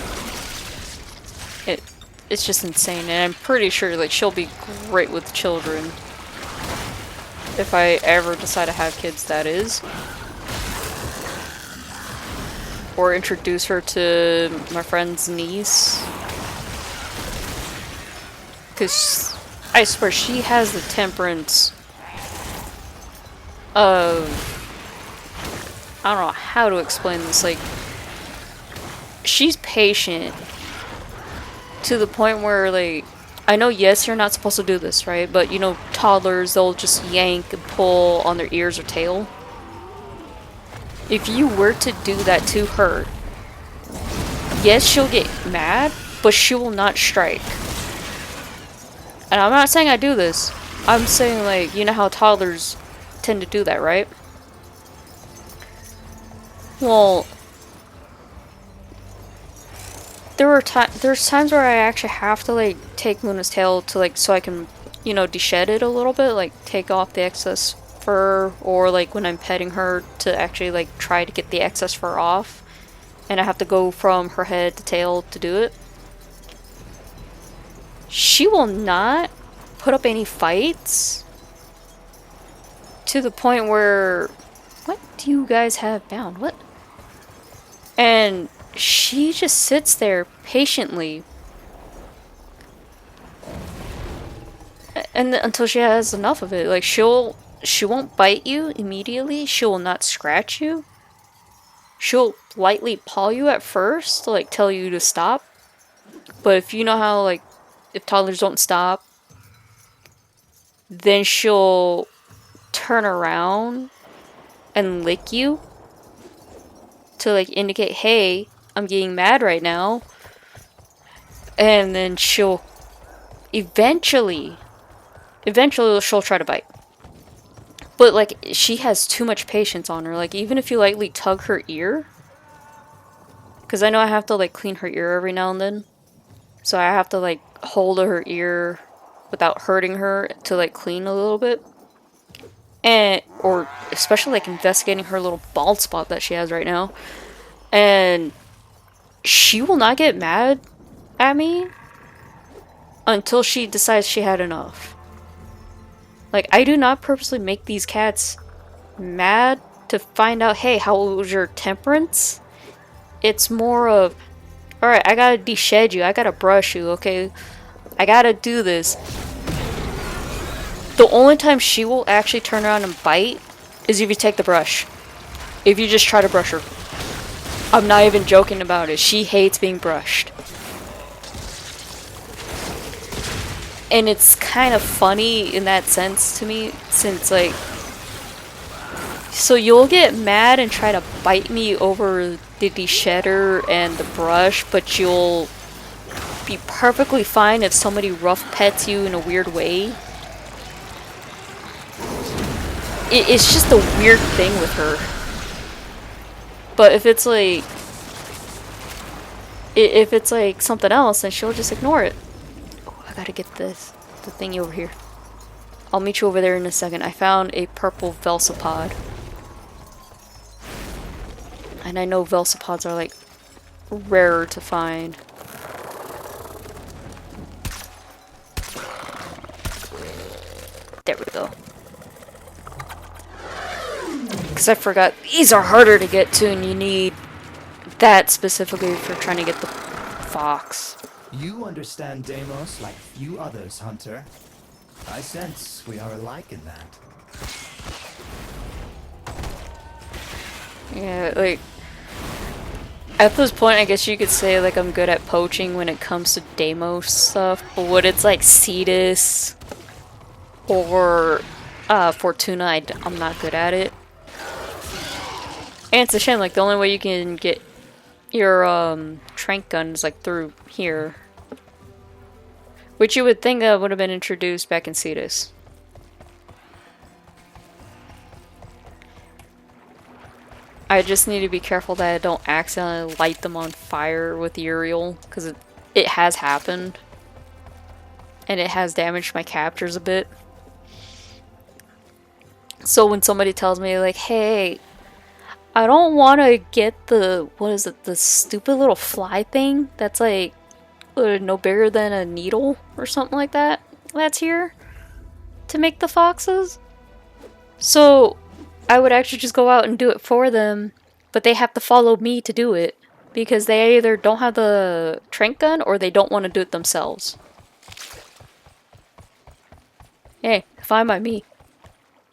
It's just insane, and I'm pretty sure like she'll be great with children. If I ever decide to have kids, that is. Or introduce her to my friend's niece. Because I swear she has the temperance of... I don't know how to explain this, like... She's patient to the point where, like... I know, yes, you're not supposed to do this, right? But, you know, toddlers, they'll just yank and pull on their ears or tail. If you were to do that to her, yes, she'll get mad, but she will not strike. And I'm not saying I do this. I'm saying, like, you know how toddlers tend to do that, right? Well... There's times where I actually have to like take Luna's tail to like so I can, you know, deshed it a little bit, like take off the excess fur, or like when I'm petting her to actually like try to get the excess fur off, and I have to go from her head to tail to do it. She will not put up any fights to the point where, what do you guys have bound? What? And she just sits there patiently and until she has enough of it. Like she won't bite you immediately. She will not scratch you. She'll lightly paw you at first to like tell you to stop. But if you know how like if toddlers don't stop, then she'll turn around and lick you to like indicate, hey, I'm getting mad right now. And then she'll eventually she'll try to bite. But like she has too much patience on her. Like even if you lightly tug her ear, because I know I have to like clean her ear every now and then, so I have to like hold her ear without hurting her to like clean a little bit. And or especially like investigating her little bald spot that she has right now. And she will not get mad at me until she decides she had enough. Like, I do not purposely make these cats mad to find out, hey, how was your temperance? It's more of, alright, I gotta deshed you, I gotta brush you, okay? I gotta do this. The only time she will actually turn around and bite is if you take the brush. If you just try to brush her. I'm not even joking about it. She hates being brushed. And it's kind of funny in that sense to me, since like... So you'll get mad and try to bite me over the deshedder and the brush, but you'll be perfectly fine if somebody rough pets you in a weird way. It's just a weird thing with her. But if it's like something else, then she'll just ignore it. Oh, I gotta get the thingy over here. I'll meet you over there in a second. I found a purple Velsipod. And I know Velsopods are like rarer to find. There we go. Because I forgot, these are harder to get to, and you need that specifically for trying to get the fox. You understand Deimos like few others, Hunter. I sense we are alike in that. Yeah, like, at this point, I guess you could say, like, I'm good at poaching when it comes to Deimos stuff, but when it's, like, Cetus or Fortuna, I'm not good at it. And it's a shame, like, the only way you can get your, trank gun is, like, through here. Which you would think that would have been introduced back in Cetus. I just need to be careful that I don't accidentally light them on fire with Uriel, because it has happened. And it has damaged my captures a bit. So when somebody tells me, like, hey, I don't want to get the, what is it, the stupid little fly thing that's like no bigger than a needle or something like that, that's here to make the foxes. So I would actually just go out and do it for them, but they have to follow me to do it because they either don't have the trank gun or they don't want to do it themselves. Hey, fine by me.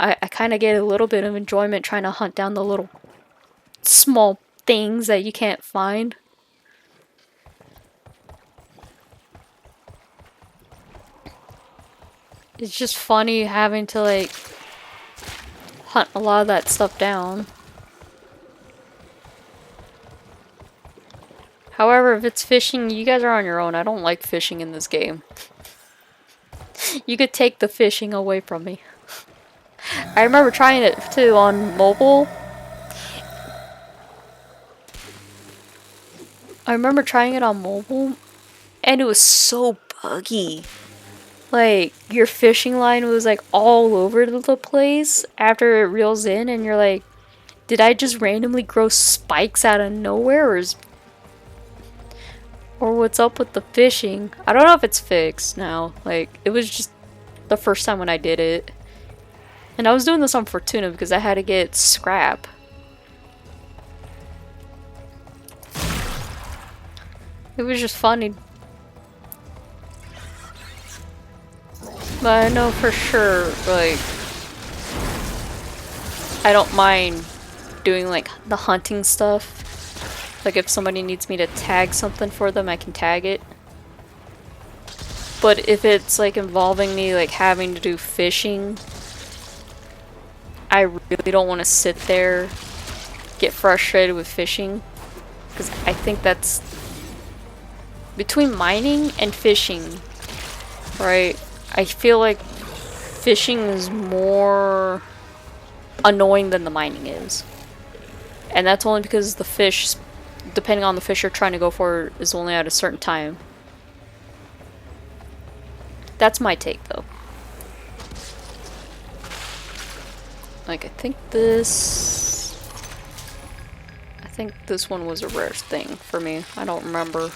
I kind of get a little bit of enjoyment trying to hunt down the little small things that you can't find. It's just funny having to, like, hunt a lot of that stuff down. However, if it's fishing, you guys are on your own. I don't like fishing in this game. You could take the fishing away from me. I remember trying it too on mobile. And it was so buggy. Like, your fishing line was like all over the place after it reels in, and you're like, did I just randomly grow spikes out of nowhere, or what's up with the fishing? I don't know if it's fixed now. Like, it was just the first time when I did it. And I was doing this on Fortuna because I had to get scrap. It was just funny. But I know for sure, like, I don't mind doing, like, the hunting stuff. Like, if somebody needs me to tag something for them, I can tag it. But if it's, like, involving me, like, having to do fishing, I really don't want to sit there, get frustrated with fishing. Because I think that's... between mining and fishing, right? I feel like fishing is more annoying than the mining is. And that's only because the fish, depending on the fish you're trying to go for, is only at a certain time. That's my take, though. Like, I think this one was a rare thing for me. I don't remember.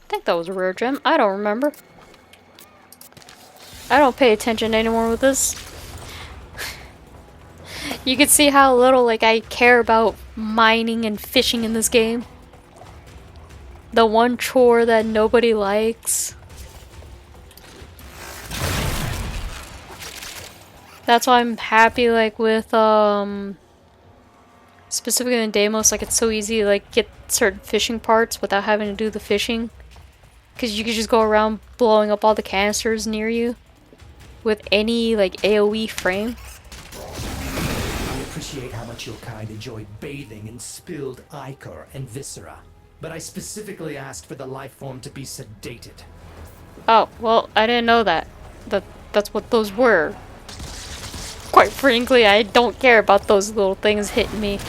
I think that was a rare gem. I don't remember. I don't pay attention anymore with this. You can see how little, like, I care about mining and fishing in this game. The one chore that nobody likes. That's why I'm happy, like, with, specifically in Deimos, like, it's so easy to, like, get certain fishing parts without having to do the fishing. Because you could just go around blowing up all the canisters near you with any, like, AoE frame. I appreciate how much your kind enjoyed bathing in spilled ichor and viscera, but I specifically asked for the life form to be sedated. Oh, well, I didn't know that. That's what those were. Quite frankly, I don't care about those little things hitting me.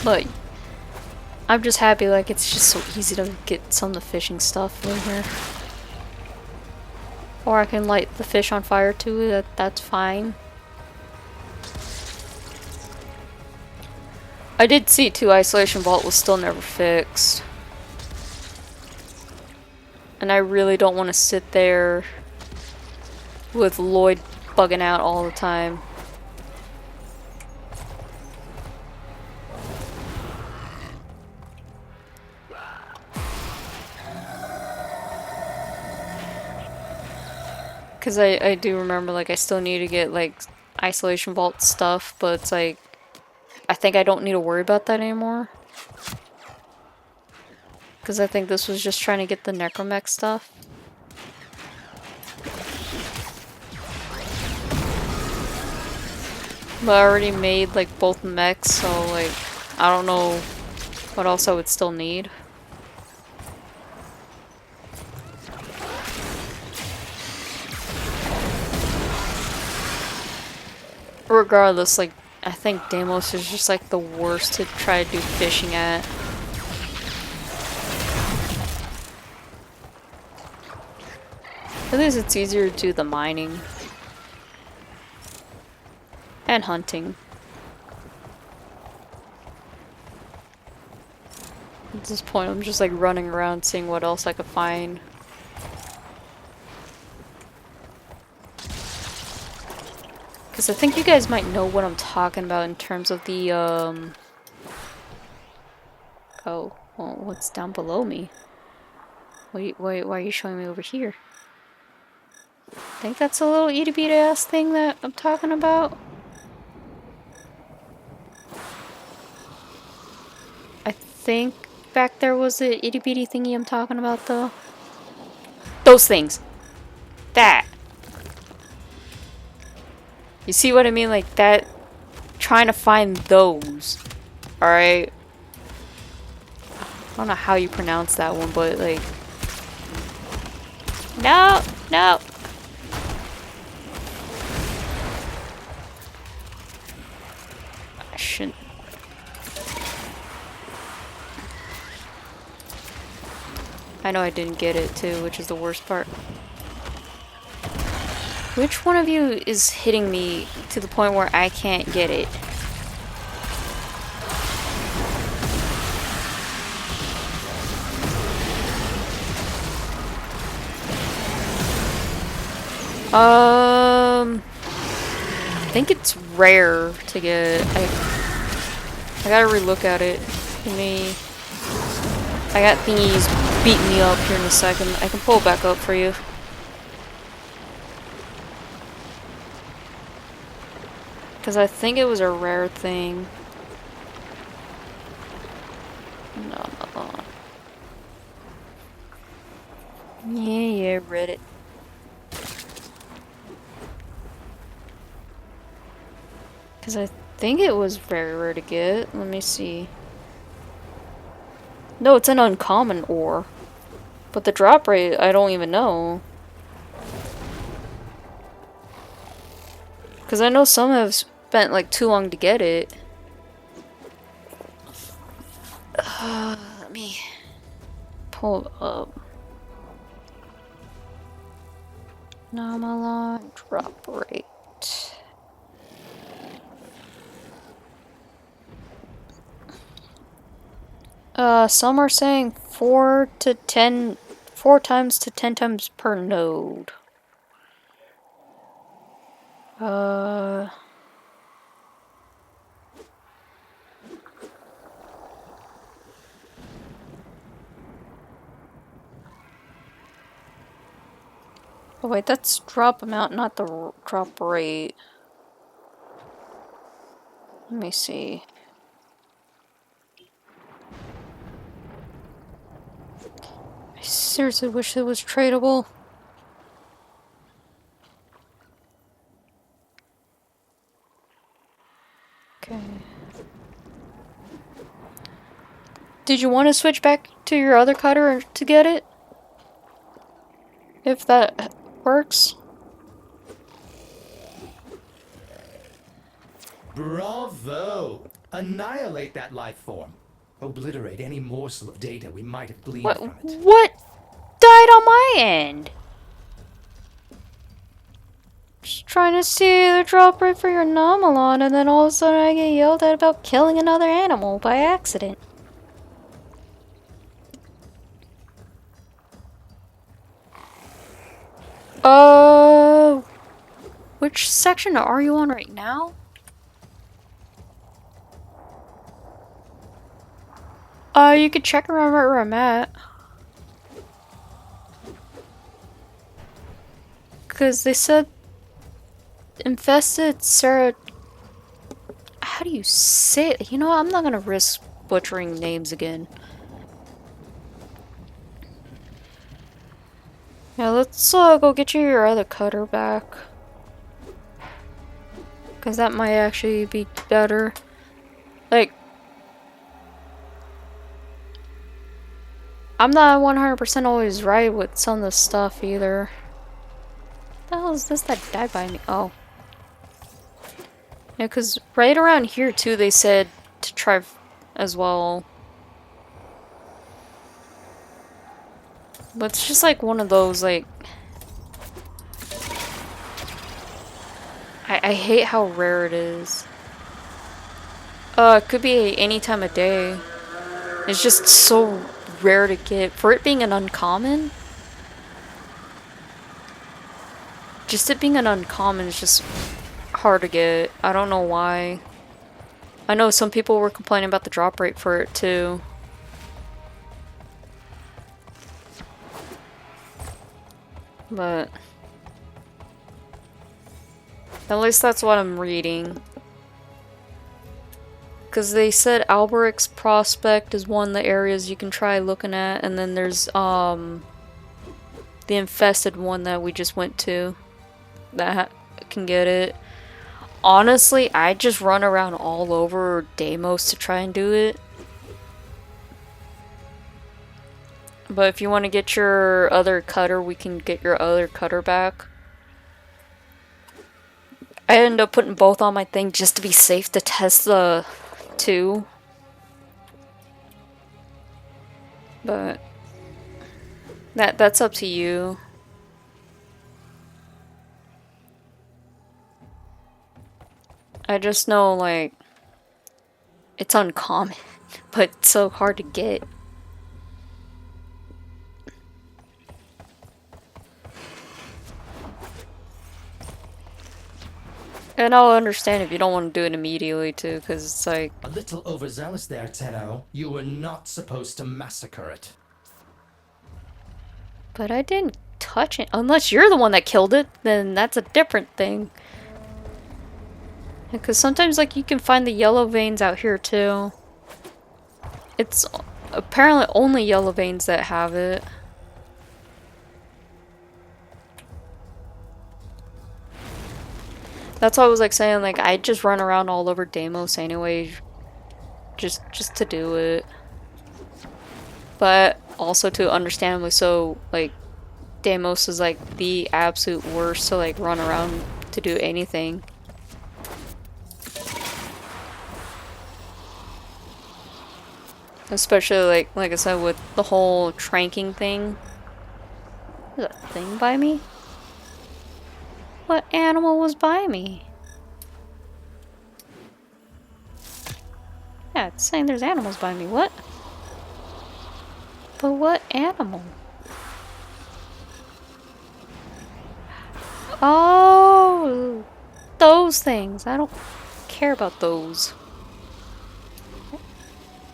But I'm just happy, like, it's just so easy to get some of the fishing stuff in here. Or I can light the fish on fire too, that's fine. I did see too, Isolation Vault was still never fixed. And I really don't want to sit there with Lloyd bugging out all the time. Because I do remember, like, I still need to get, like, Isolation Vault stuff, but it's like, I think I don't need to worry about that anymore. Because I think this was just trying to get the Necromech stuff. But I already made, like, both mechs, so, like, I don't know what else I would still need. Regardless, like, I think Deimos is just, like, the worst to try to do fishing at. At least it's easier to do the mining. And hunting. At this point, I'm just, like, running around seeing what else I could find. Because I think you guys might know what I'm talking about in terms of the, Oh, well, what's down below me? Wait, why are you showing me over here? I think that's a little itty-bitty ass thing that I'm talking about. I think back there was the itty-bitty thingy I'm talking about, though. Those things! That! You see what I mean? Like that, trying to find those. Alright? I don't know how you pronounce that one, but like... No! No! I shouldn't... I know I didn't get it too, which is the worst part. Which one of you is hitting me to the point where I can't get it? I think it's rare to get. I gotta relook at it. I got thingies beating me up here in a second. I can pull it back up for you. Because I think it was a rare thing. No. Yeah, read it. Because I think it was very rare to get. Let me see. No, it's an uncommon ore. But the drop rate, I don't even know. Because I know some have spent like too long to get it. Let me pull it up. Namala drop rate. Some are saying 4 times to 10 times per node. Oh wait, that's drop amount, not the drop rate. Let me see. I seriously wish it was tradable. Okay. Did you want to switch back to your other cutter to get it? If that works. Bravo! Annihilate that life form. Obliterate any morsel of data we might have gleaned from it. What died on my end? Just trying to see the drop rate for your Nomalon, and then all of a sudden I get yelled at about killing another animal by accident. Which section are you on right now? You could check around right where I'm at. Because they said infested Sarah. How do you say it? You know what? I'm not gonna risk butchering names again. Yeah, let's go get you your other cutter back. Because that might actually be better. Like, I'm not 100% always right with some of the stuff either. What the hell is this that died by me? Oh. Yeah, because right around here too they said to try as well. But it's just like one of those like... I hate how rare it is. It could be any time of day. It's just so rare to get. For it being an uncommon... Just it being an uncommon is just hard to get. I don't know why. I know some people were complaining about the drop rate for it too. But at least that's what I'm reading. Because they said Alberic's Prospect is one of the areas you can try looking at, and then there's the infested one that we just went to that can get it. Honestly, I just run around all over Deimos to try and do it. But if you want to get your other cutter, we can get your other cutter back. I ended up putting both on my thing just to be safe to test the two. But that's up to you. I just know, like, it's uncommon, but it's so hard to get. And I'll understand if you don't want to do it immediately, too, because it's like... A little overzealous there, Tenno. You were not supposed to massacre it. But I didn't touch it. Unless you're the one that killed it, then that's a different thing. Because sometimes, like, you can find the yellow veins out here, too. It's apparently only yellow veins that have it. That's why I was, like, saying, like, I just run around all over Deimos anyway. Just to do it. But also to understandably so, like, Deimos is, like, the absolute worst to, like, run around to do anything. Especially, like I said, with the whole tranking thing. There's a thing by me? What animal was by me? Yeah, it's saying there's animals by me. What? But what animal? Oh! Those things. I don't care about those.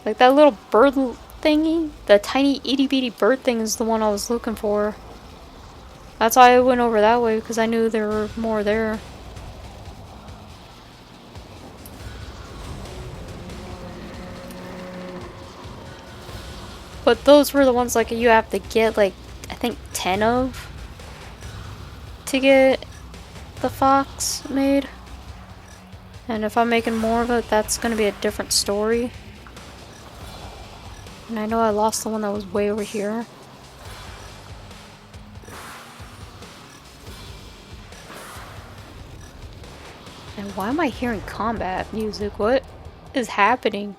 Like that little bird thingy, the tiny itty bitty bird thing is the one I was looking for. That's why I went over that way, because I knew there were more there. But those were the ones like you have to get like, I think 10 of to get the fox made. And if I'm making more of it, that's going to be a different story. And I know I lost the one that was way over here. And why am I hearing combat music? What is happening?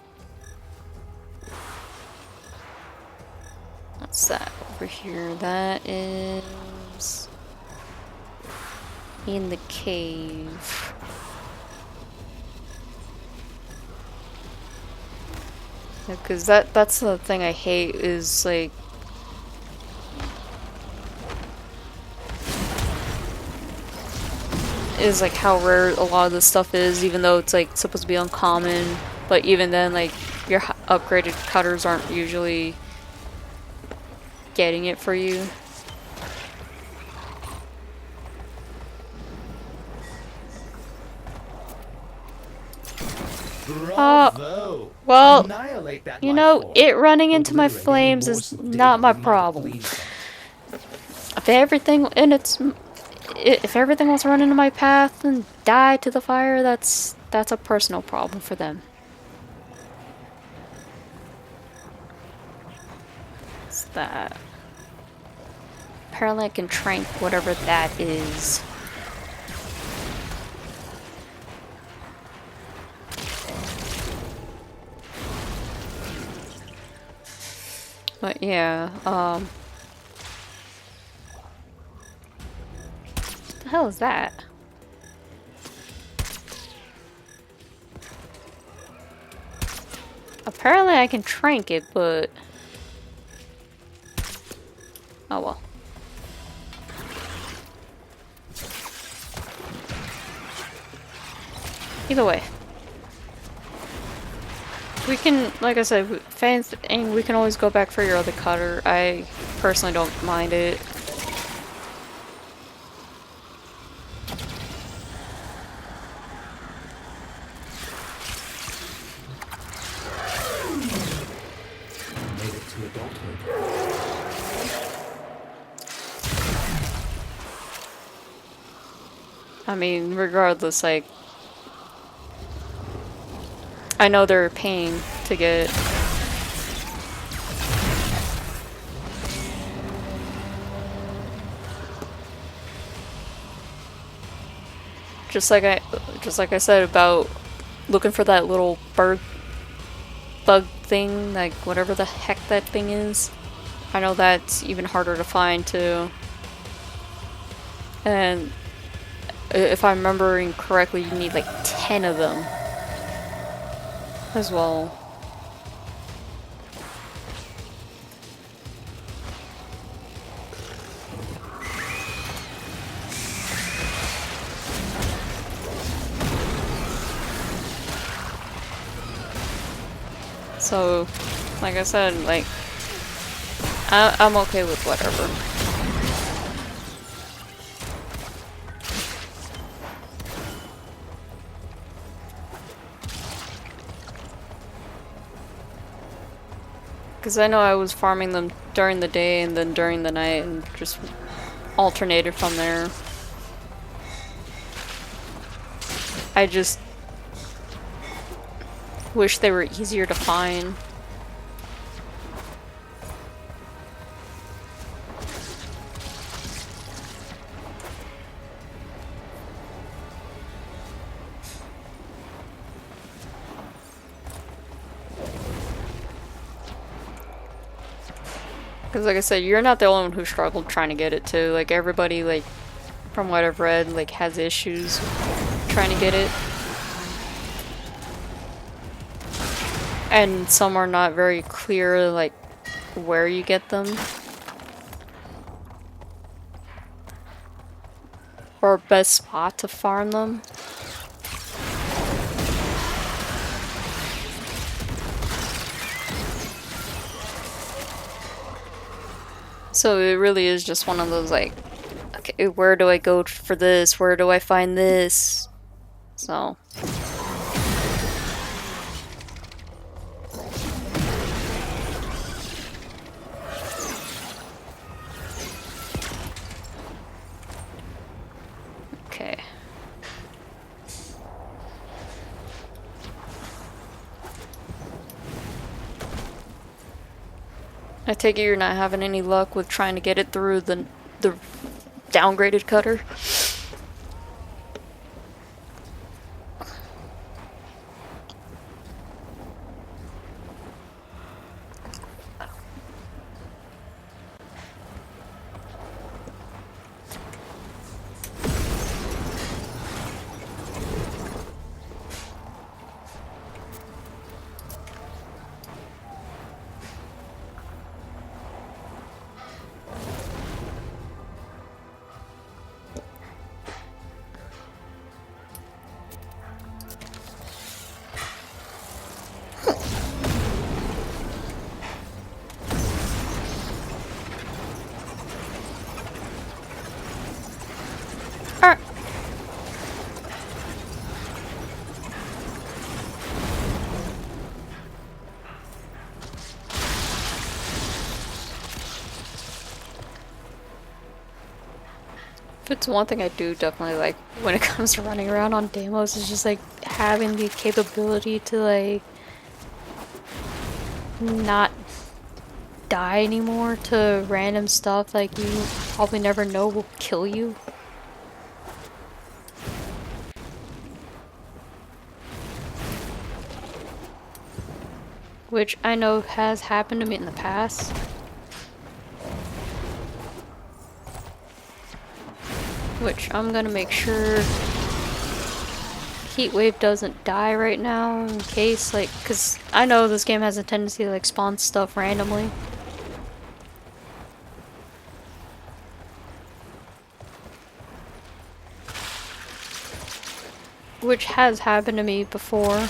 What's that over here? That is... in the cave. Because that's the thing I hate is like how rare a lot of this stuff is, even though it's like supposed to be uncommon. But even then, like your upgraded cutters aren't usually getting it for you. Bravo! Well, Annihilate that you life know, form. it running into my Obliterate any flames is morsel of not data my we might problem. glean from If everything wants to run into my path and die to the fire, that's a personal problem for them. What's that? Apparently I can trank whatever that is. But yeah, what the hell is that? Apparently I can trank it, but oh well. Either way. We can, like I said, fans, and we can always go back for your other cutter. I personally don't mind it. made it to adulthood. I mean, regardless, like, I know they're a pain to get. Just like I said about looking for that little bug thing, like whatever the heck that thing is. I know that's even harder to find too. And if I'm remembering correctly, you need like 10 of them as well. So, like I said, like, I'm okay with whatever. Because I know I was farming them during the day and then during the night and just alternated from there. I just wish they were easier to find. Because like I said, you're not the only one who struggled trying to get it too. Like everybody, like, from what I've read, like has issues trying to get it. And some are not very clear, like, where you get them. Or best spot to farm them. So it really is just one of those, like, okay, where do I go for this? Where do I find this? So. Okay. I take it you're not having any luck with trying to get it through the downgraded cutter? If it's one thing I do definitely like when it comes to running around on demos, is just like having the capability to like not die anymore to random stuff like you probably never know will kill you. Which I know has happened to me in the past. Which I'm gonna make sure Heatwave doesn't die right now in case, like, because I know this game has a tendency to like spawn stuff randomly. Which has happened to me before.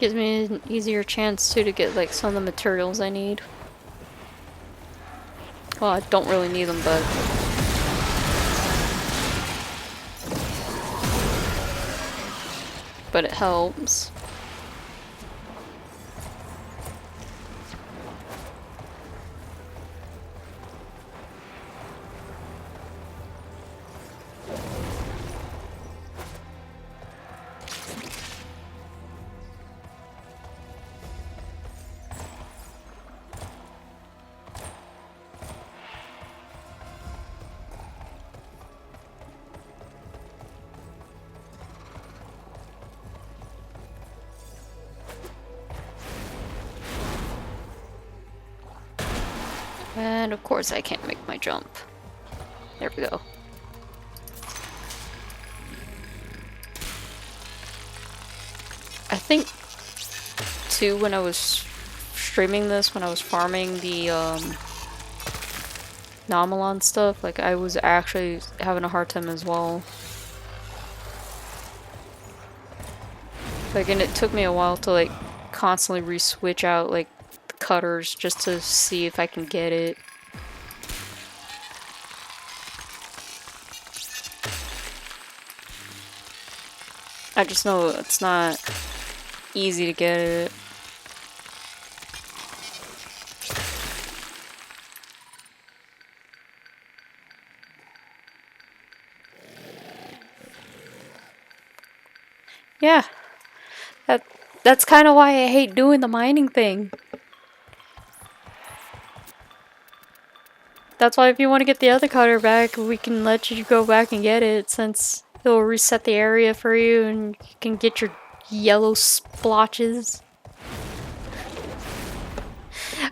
Gives me an easier chance too to get like some of the materials I need. Well, I don't really need them, but it helps. And of course I can't make my jump. There we go. I think too when I was streaming this, when I was farming the Nomalon stuff, like I was actually having a hard time as well. Like, and it took me a while to like constantly re-switch out like the cutters just to see if I can get it. I just know it's not easy to get it. Yeah. That's kind of why I hate doing the mining thing. That's why if you want to get the other cutter back, we can let you go back and get it, since it'll reset the area for you and you can get your yellow splotches.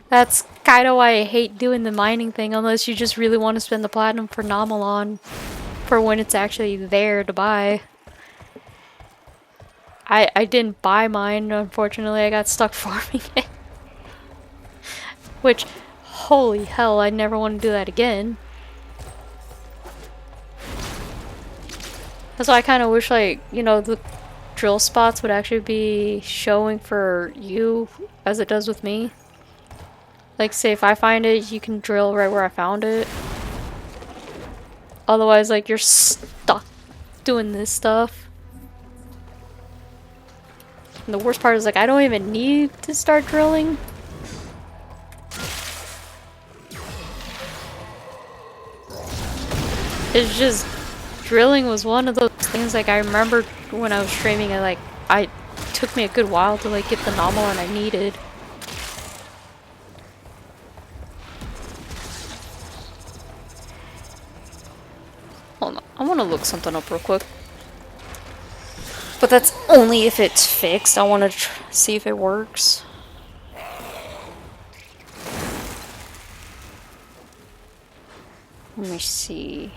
That's kind of why I hate doing the mining thing, unless you just really want to spend the platinum for Nomalon for when it's actually there to buy. I didn't buy mine, unfortunately. I got stuck farming it. Which, holy hell, I never want to do that again. That's why I kind of wish, like, you know, the drill spots would actually be showing for you as it does with me. Like, say if I find it, you can drill right where I found it. Otherwise, like, you're stuck doing this stuff. And the worst part is, like, I don't even need to start drilling. It's just, drilling was one of those things, like, I remember when I was streaming it, like, it took me a good while to, like, get the Nomalon I needed. Hold on, I want to look something up real quick. But that's only if it's fixed. I want to see if it works. Let me see.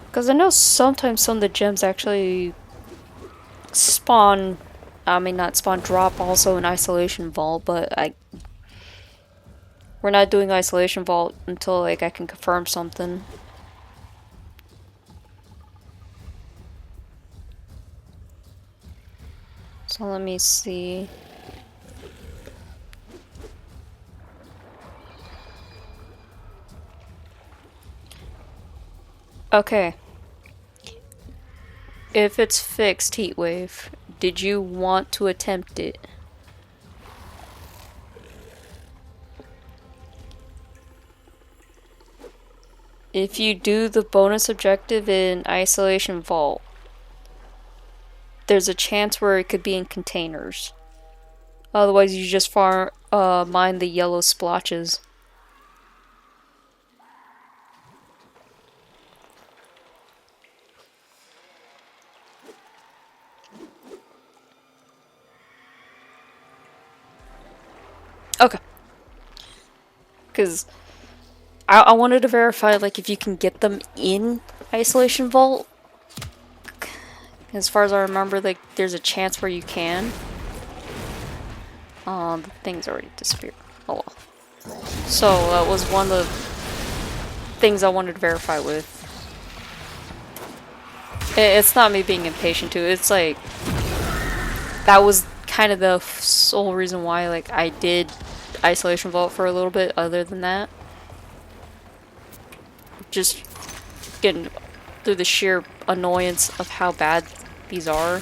Because I know sometimes some of the gems actually spawn, I mean not spawn, drop also in Isolation Vault, but we're not doing Isolation Vault until like I can confirm something. So let me see. Okay. If it's fixed, heat wave, did you want to attempt it? If you do the bonus objective in Isolation Vault, there's a chance where it could be in containers. Otherwise, you just mine the yellow splotches. Okay. Because I wanted to verify, like, if you can get them in Isolation Vault. As far as I remember, like, there's a chance where you can. The thing's already disappeared. Oh well. So, that was one of the things I wanted to verify with. It's not me being impatient too, it's like, that was kind of the sole reason why, like, I did Isolation Vault for a little bit. Other than that, just getting through the sheer annoyance of how bad these are.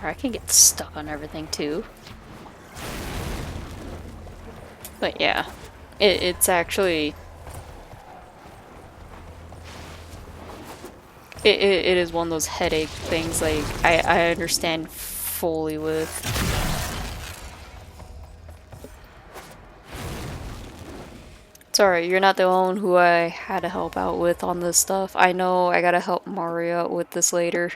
I can get stuck on everything too. But yeah, it's actually... It is one of those headache things, like, I understand fully with. It's alright, you're not the one who I had to help out with on this stuff. I know I gotta help Mario out with this later.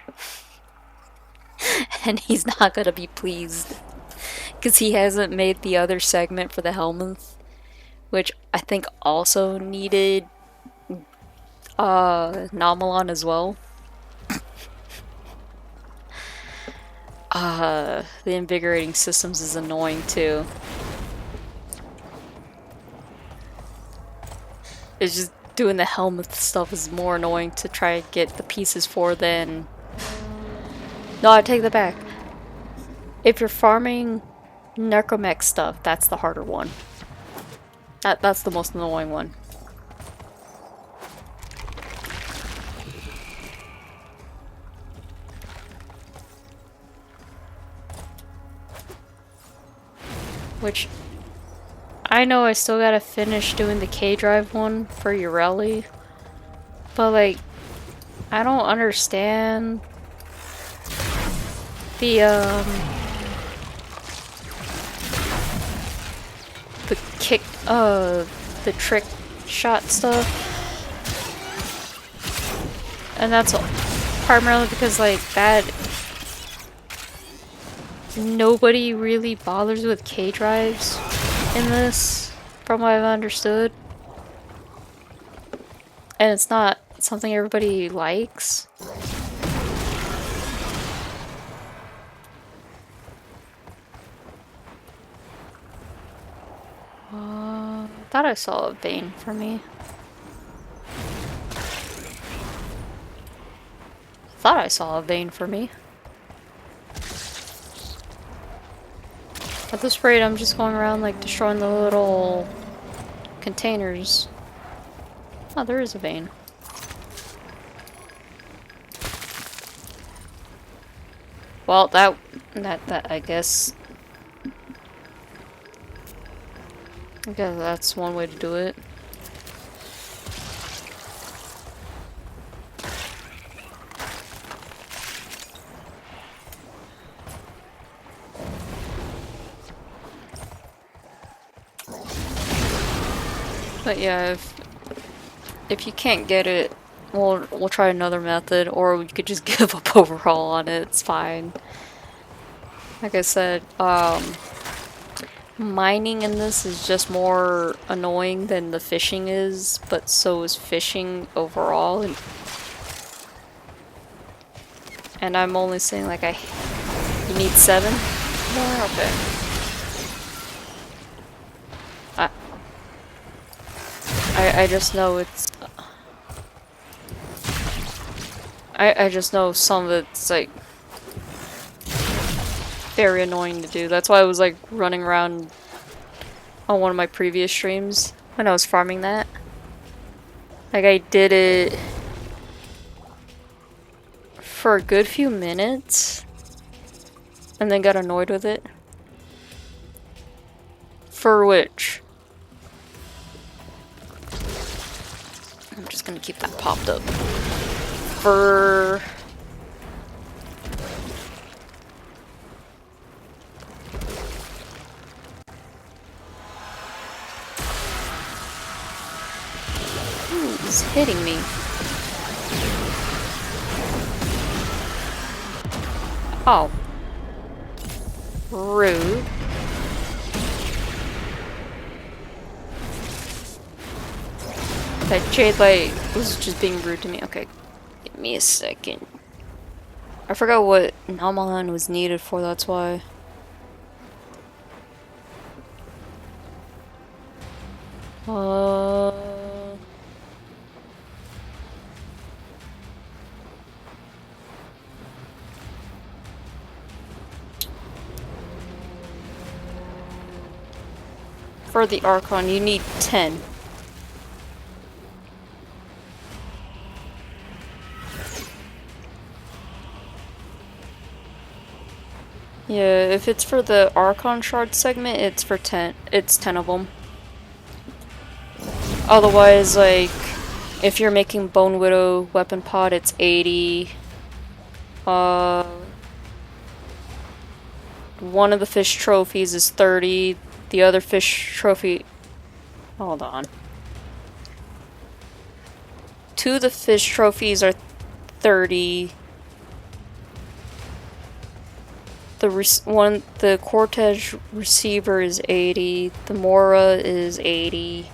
And he's not gonna be pleased. Because he hasn't made the other segment for the Helmuth. Which I think also needed Nomalon as well. The invigorating systems is annoying too. It's just doing the Helmuth stuff is more annoying to try to get the pieces for than... No, I take that back. If you're farming Necromech stuff, that's the harder one. That's the most annoying one. Which, I know I still gotta finish doing the K-Drive one for Ureli. But like, I don't understand the kick, the trick shot stuff. And that's primarily because, like, that... Nobody really bothers with K-Drives in this, from what I've understood. And it's not something everybody likes. Thought I saw a vein for me. Thought I saw a vein for me. At this rate, I'm just going around, like, destroying the little containers. Oh, there is a vein. Well, that I guess that's one way to do it. But yeah, if you can't get it, we'll try another method, or we could just give up overall on it. It's fine. Like I said, mining in this is just more annoying than the fishing is, but so is fishing overall. And I'm only saying, like, you need 7 more? Okay. I just know it's... I just know some of it's like very annoying to do. That's why I was like running around on one of my previous streams when I was farming that. Like I did it for a good few minutes and then got annoyed with it. For which? I'm just gonna keep that popped up. For... Who's hitting me? Oh. Rude. That Jade Light was just being rude to me. Okay, give me a second. I forgot what Namahan was needed for, that's why. For the Archon, you need 10. Yeah, if it's for the Archon shard segment, it's for 10. It's 10 of them. Otherwise, like, if you're making Bone Widow weapon pod, it's 80. One of the fish trophies is 30. The other fish trophy... Hold on. 2 of the fish trophies are 30. The Cortege receiver is 80. The Mora is 80.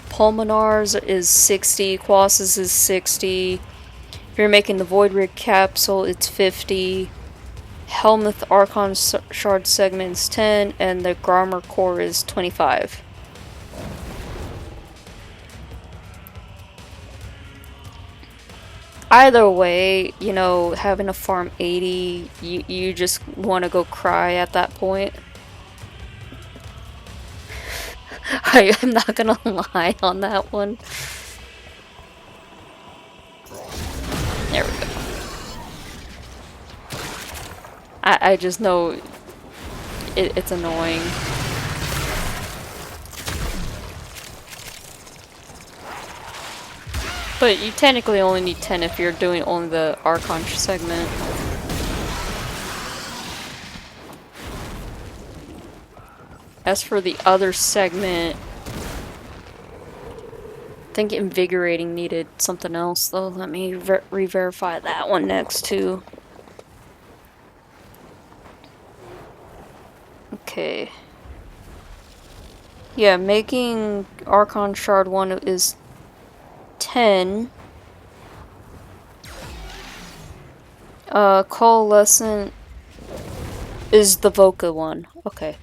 Pulmonars is 60. Quassus is 60. If you're making the Void Rig capsule, it's 50. Helmuth Archon shard segment is 10, and the Garmer core is 25. Either way, you know, having to farm 80, you just want to go cry at that point. I'm not gonna lie on that one. There we go. I just know it's annoying. But you technically only need 10 if you're doing only the Archon segment. As for the other segment, I think Invigorating needed something else though. Let me re-verify that one next too. Okay. Yeah, making Archon Shard 1 is 10. Coalescent is the Voca one. Okay.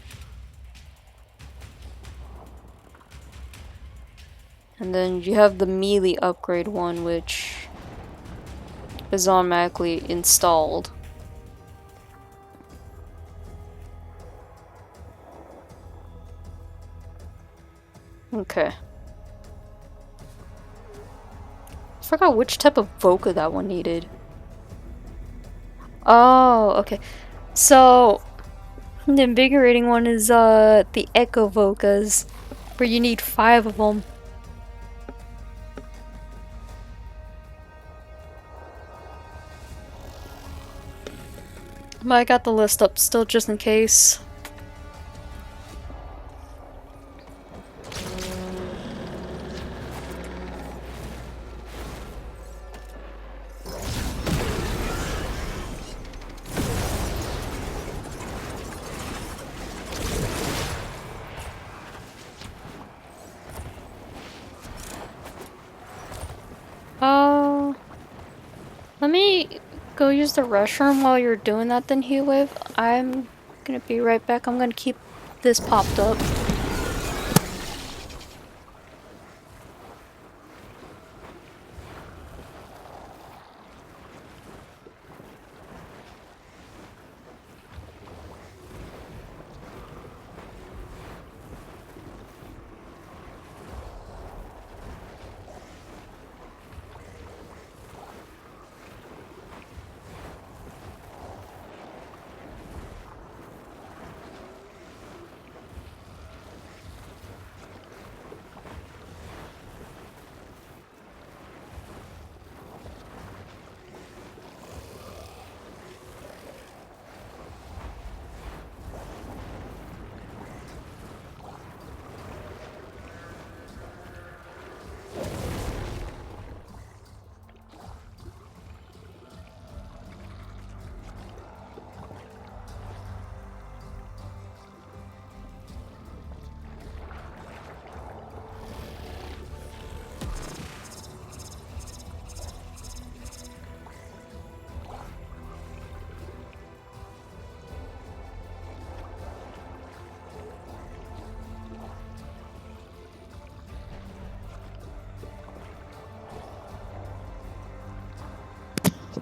And then you have the melee upgrade one, which is automatically installed. Okay. I forgot which type of Voca that one needed. Oh, okay. So, the invigorating one is the Echo Vocas, where you need 5 of them. But I got the list up still just in case. Let me go use the restroom while you're doing that then, Heatwave. I'm gonna be right back. I'm gonna keep this popped up.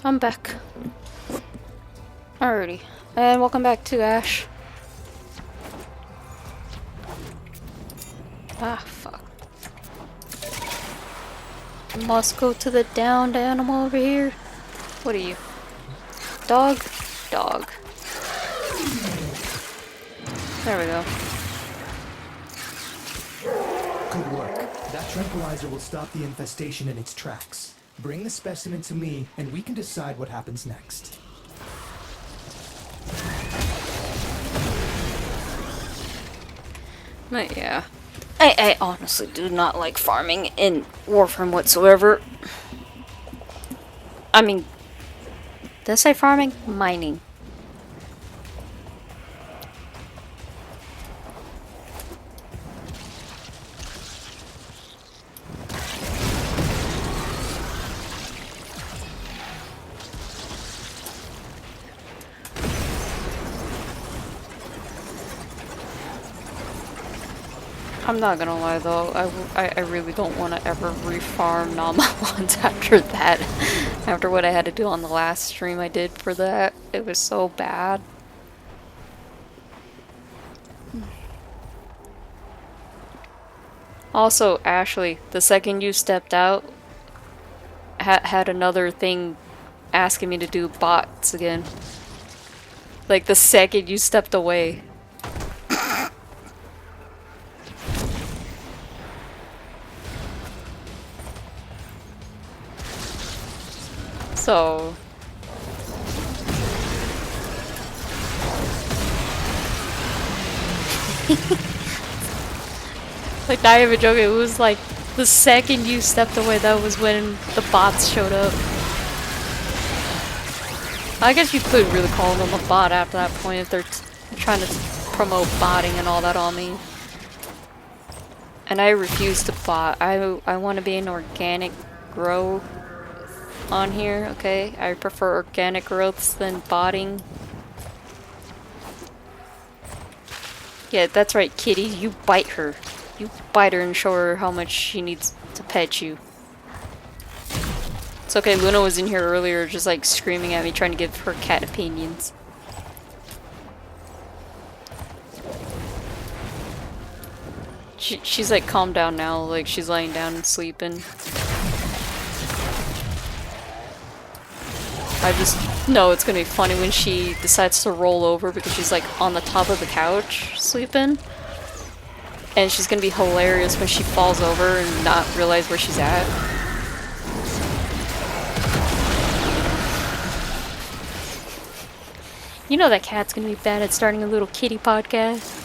I'm back. Alrighty. And welcome back to Ash. Ah, fuck. Must go to the downed animal over here. What are you? Dog? Dog. There we go. Good work. That tranquilizer will stop the infestation in its tracks. Bring the specimen to me, and we can decide what happens next. But yeah. I honestly do not like farming in Warframe whatsoever. I mean, did I say farming? Mining. I'm not gonna lie though, I really don't want to ever refarm Namalons after that. After what I had to do on the last stream I did for that. It was so bad. Also, Ashley, the second you stepped out, had another thing asking me to do bots again. Like the second you stepped away. So like, not even joking, it was like the second you stepped away, that was when the bots showed up. I guess you could really call them a bot after that point if they're trying to promote botting and all that on me. And I refuse to bot. I want to be an organic grow on here, okay? I prefer organic growths than botting. Yeah, that's right, kitty. You bite her. You bite her and show her how much she needs to pet you. It's okay, Luna was in here earlier just like screaming at me, trying to give her cat opinions. She's like calmed down now, like she's laying down and sleeping. I just know it's gonna be funny when she decides to roll over because she's like on the top of the couch sleeping. And she's gonna be hilarious when she falls over and not realize where she's at. You know that cat's gonna be bad at starting a little kitty podcast.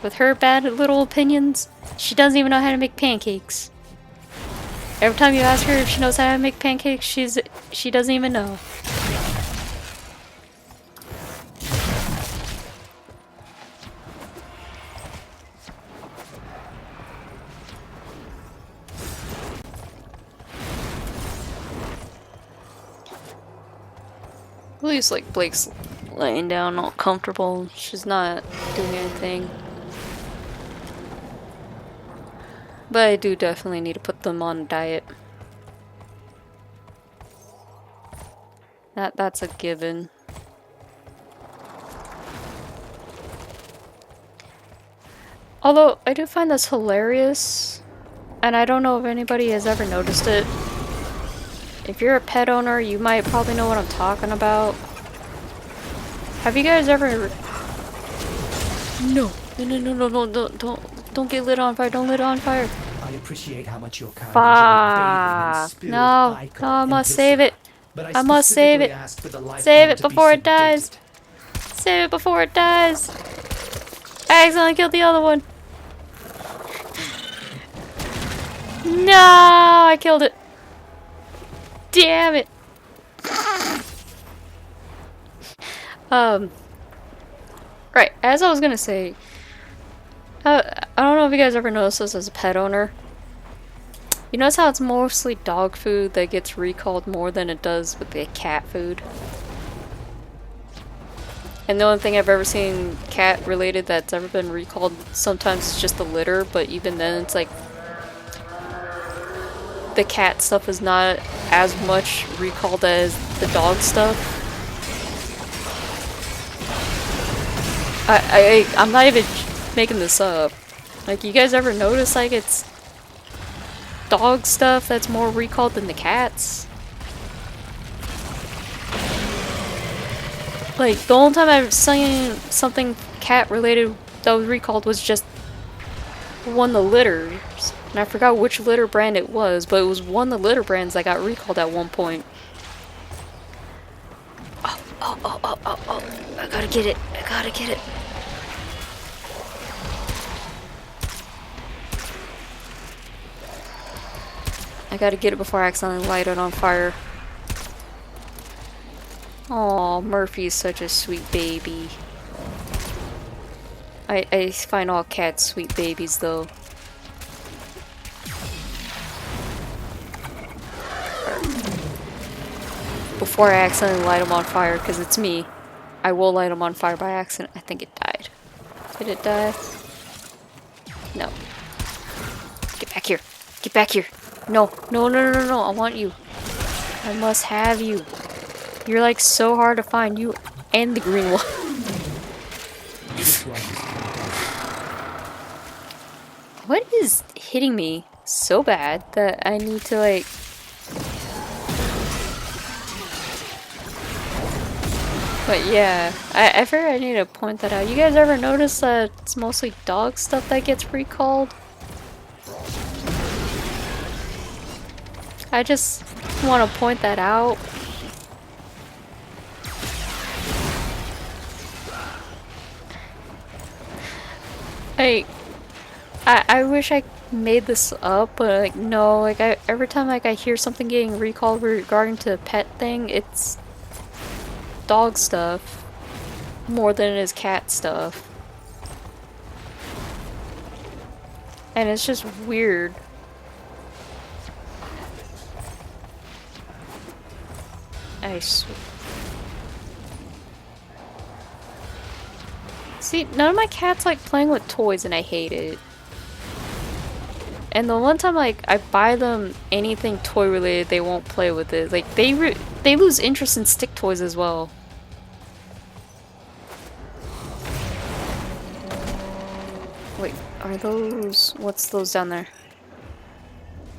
With her bad little opinions, she doesn't even know how to make pancakes. Every time you ask her if she knows how to make pancakes, she doesn't even know. At least like Blake's laying down all comfortable. She's not doing anything. But I do definitely need to put them on a diet. That's a given. Although, I do find this hilarious, and I don't know if anybody has ever noticed it. If you're a pet owner, you might probably know what I'm talking about. Have you guys ever... No, don't get lit on fire, don't lit on fire. I appreciate how much your kind Fuck. No, I must save it. I must save it. Save it before it dies. Save it before it dies. I accidentally killed the other one. No, I killed it. Damn it. Right, as I was gonna say, I don't know if you guys ever noticed this as a pet owner. You notice how it's mostly dog food that gets recalled more than it does with the cat food? And the only thing I've ever seen cat related that's ever been recalled, sometimes it's just the litter, but even then it's like the cat stuff is not as much recalled as the dog stuff. I'm not even making this up. Like, you guys ever notice, like, it's dog stuff that's more recalled than the cats? Like, the only time I've seen something cat-related that was recalled was just one of the litters. And I forgot which litter brand it was, but it was one of the litter brands that got recalled at one point. Oh. I gotta get it. I gotta get it. I gotta get it before I accidentally light it on fire. Aw, Murphy's such a sweet baby. I find all cats sweet babies, though. Before I accidentally light them on fire, because it's me. I will light them on fire by accident. I think it died. Did it die? No. Get back here. Get back here. No. No. I want you. I must have you. You're like so hard to find. You and the green one. What is hitting me so bad that I need to like... But yeah, I figure I need to point that out. You guys ever notice that it's mostly dog stuff that gets recalled? I just want to point that out. I wish I made this up, but like no, like every time like I hear something getting recalled regarding to a pet thing, it's dog stuff more than it is cat stuff. And it's just weird. See, none of my cats like playing with toys and I hate it. And the one time like I buy them anything toy related, they won't play with it. Like they lose interest in stick toys as well. Wait, are those... what's those down there?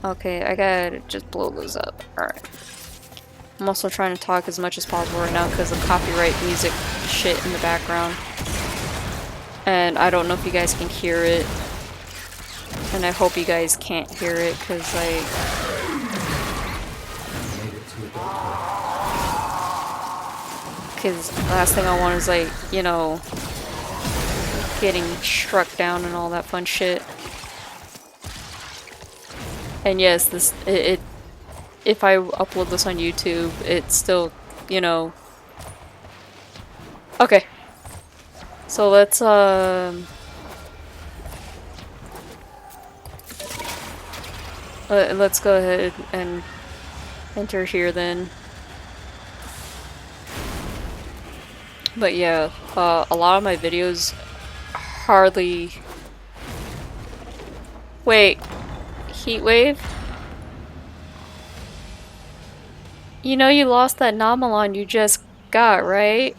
Okay, I gotta just blow those up. Alright. I'm also trying to talk as much as possible right now because of copyright music shit in the background. And I don't know if you guys can hear it. And I hope you guys can't hear it because like... because the last thing I want is like, you know, getting struck down and all that fun shit. And yes, this if I upload this on YouTube, it's still, you know. Okay. So let's let's go ahead and enter here then. But yeah, a lot of my videos hardly... Wait, heat wave? You know you lost that Nomalon you just got, right?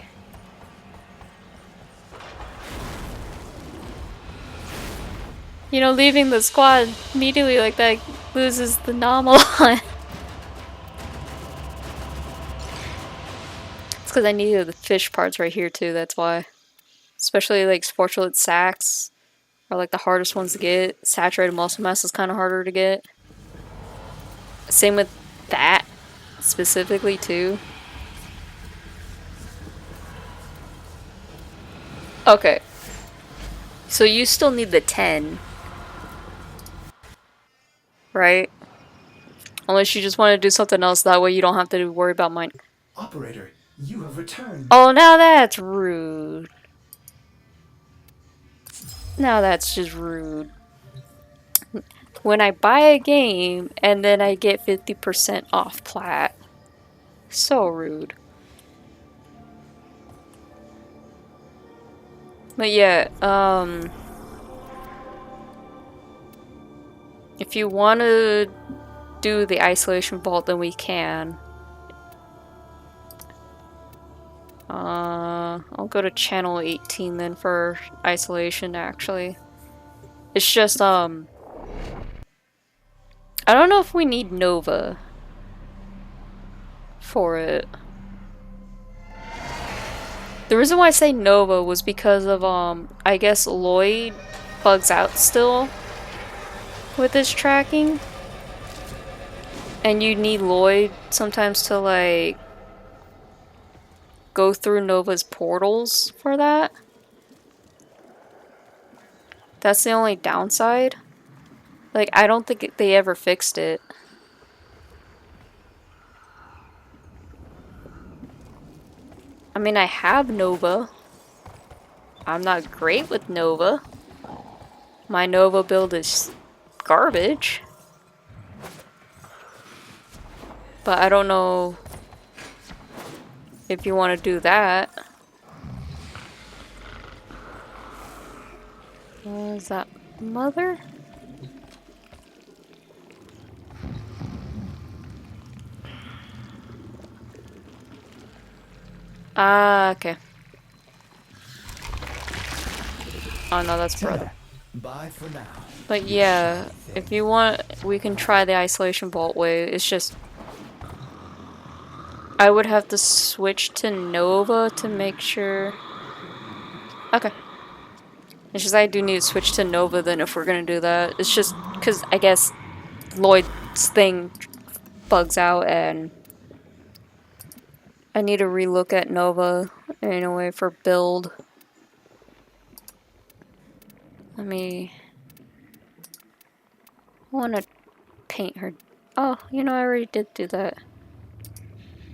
You know, leaving the squad immediately like that loses the Nomalon. It's because I needed the fish parts right here too, that's why. Especially like sporulate sacs are like the hardest ones to get. Saturated muscle mass is kind of harder to get. Same with that specifically too. Okay. So you still need the 10. Right? Unless you just want to do something else, that way you don't have to worry about mine. Operator, you have returned. Oh, now that's rude. Now that's just rude. When I buy a game and then I get 50% off plat. So rude. But yeah, if you want to do the isolation vault, then we can. I'll go to channel 18 then for isolation, actually. It's just, I don't know if we need Nova for it. The reason why I say Nova was because of, I guess Lloyd bugs out still with his tracking. And you need Lloyd sometimes to, like, go through Nova's portals for that. That's the only downside. Like, I don't think they ever fixed it. I mean, I have Nova. I'm not great with Nova. My Nova build is garbage. But I don't know if you want to do that. Is that Mother? Ah, okay. Oh no, that's brother. Bye for now. But yeah, if you want, we can try the isolation vault way. It's just I would have to switch to Nova to make sure. Okay. It's just I do need to switch to Nova then if we're gonna do that. It's just because I guess Lloyd's thing bugs out and I need to relook at Nova in a way for build. Let me. I want to paint her. Oh, you know, I already did do that.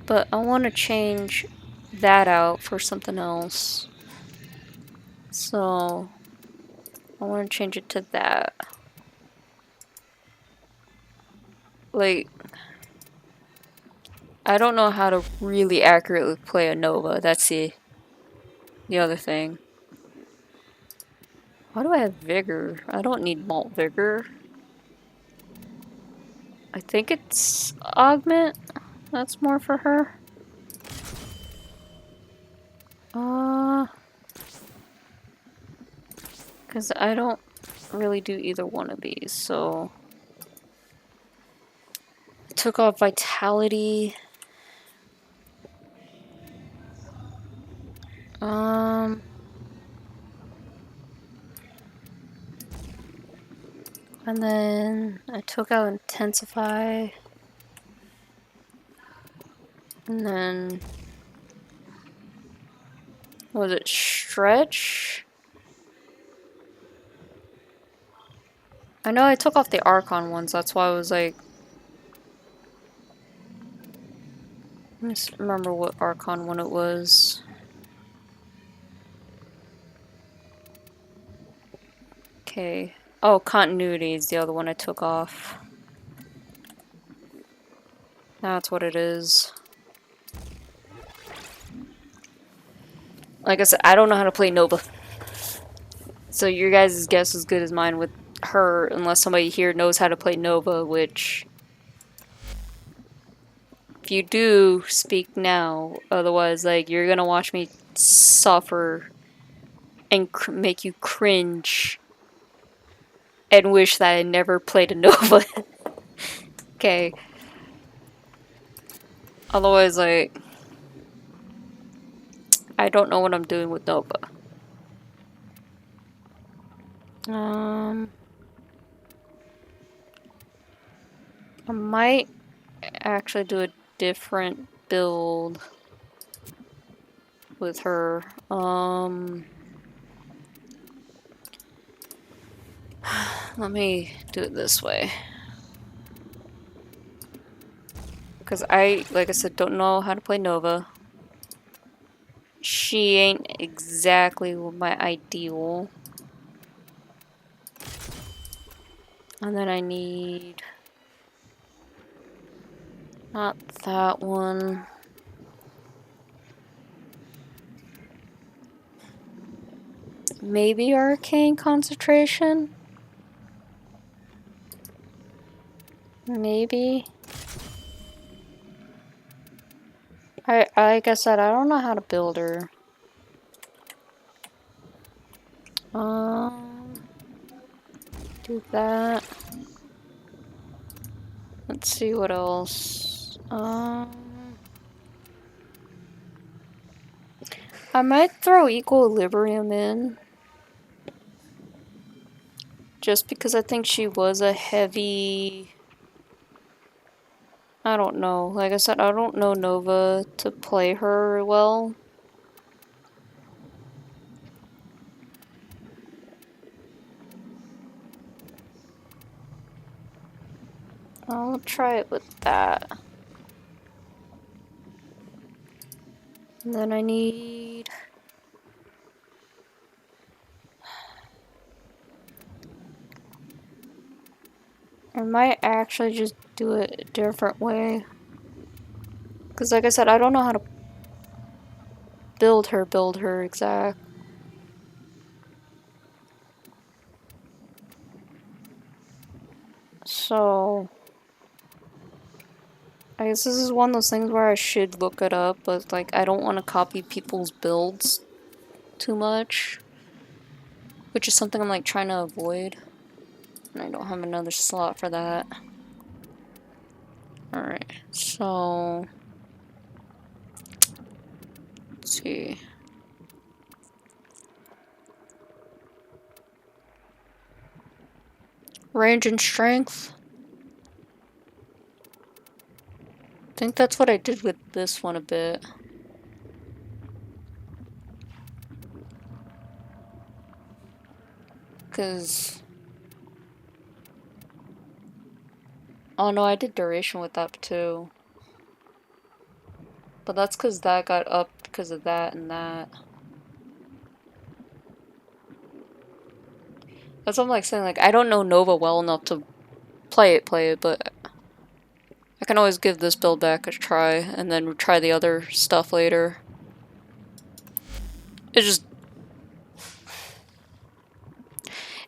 But I want to change that out for something else. So I want to change it to that. Like, I don't know how to really accurately play a Nova. That's the other thing. Why do I have Vigor? I don't need Malt Vigor. I think it's Augment. That's more for her. Because I don't really do either one of these, so. I took off Vitality. And then I took out Intensify. And then was it Stretch? I know I took off the Archon ones, that's why I was like... Let me just remember what Archon one it was. Okay. Oh, Continuity is the other one I took off. That's what it is. Like I said, I don't know how to play Nova. So your guys' guess is as good as mine with her, unless somebody here knows how to play Nova, which... If you do, speak now. Otherwise, like, you're gonna watch me suffer and make you cringe and wish that I never played a Nova. Okay. Otherwise, like... I don't know what I'm doing with Nova. I might actually do a different build with her. Let me do it this way. Because I, like I said, don't know how to play Nova. She ain't exactly my ideal. And then I need... Not that one. Maybe Arcane Concentration? Maybe. Like I said, I don't know how to build her. Do that. Let's see what else. I might throw equilibrium in. Just because I think she was a heavy... I don't know. Like I said, I don't know Nova to play her well. I'll try it with that. And then I need... I might actually just do it a different way. Because like I said, I don't know how to build her exact. So... I guess this is one of those things where I should look it up, but like I don't want to copy people's builds too much. Which is something I'm like trying to avoid. And I don't have another slot for that. Alright, so... Let's see. Range and strength. I think that's what I did with this one a bit. Because... Oh no, I did duration with that too. But that's because that got upped because of that and that. That's what I'm like saying, like I don't know Nova well enough to play it, but I can always give this build back a try and then try the other stuff later. It's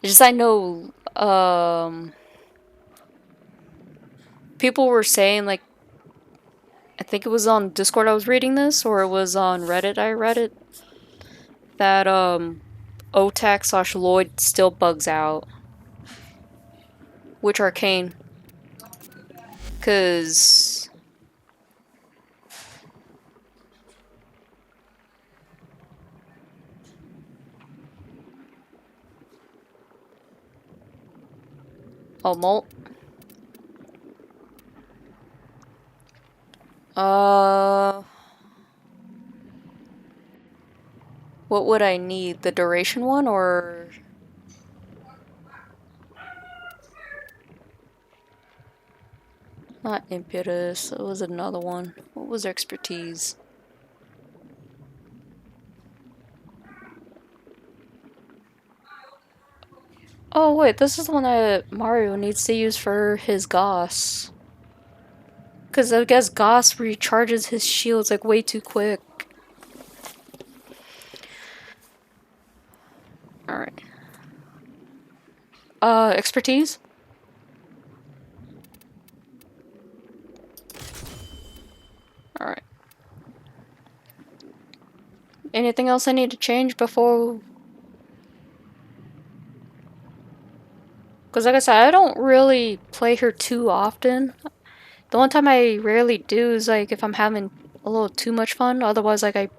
just I know people were saying, like, I think it was on Discord I was reading this, or it was on Reddit I read it, that Otak / Lloyd still bugs out. Which Arcane? Cause oh, Molt. What would I need? The duration one or... Not impetus, it was another one. What was expertise? Oh wait, this is the one that Mario needs to use for his Goss. Because I guess Goss recharges his shields like way too quick. Alright. Expertise? Alright. Anything else I need to change before... Because like I said, I don't really play her too often. The one time I rarely do is like if I'm having a little too much fun. Otherwise, like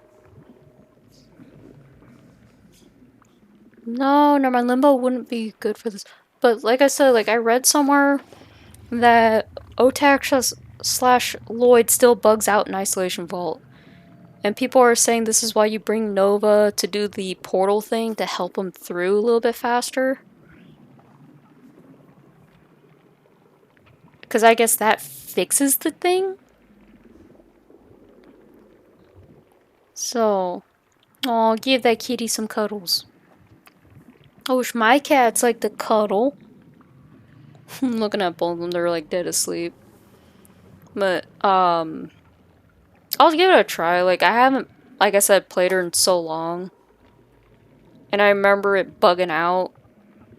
No, my Limbo wouldn't be good for this. But like I said, like I read somewhere that Otak / Lloyd still bugs out in Isolation Vault. And people are saying this is why you bring Nova to do the portal thing to help him through a little bit faster. Because I guess that fixes the thing. So, oh, give that kitty some cuddles. I wish my cats like to cuddle. I'm looking at both of them, they're like dead asleep. But, I'll give it a try. Like, I haven't, like I said, played her in so long. And I remember it bugging out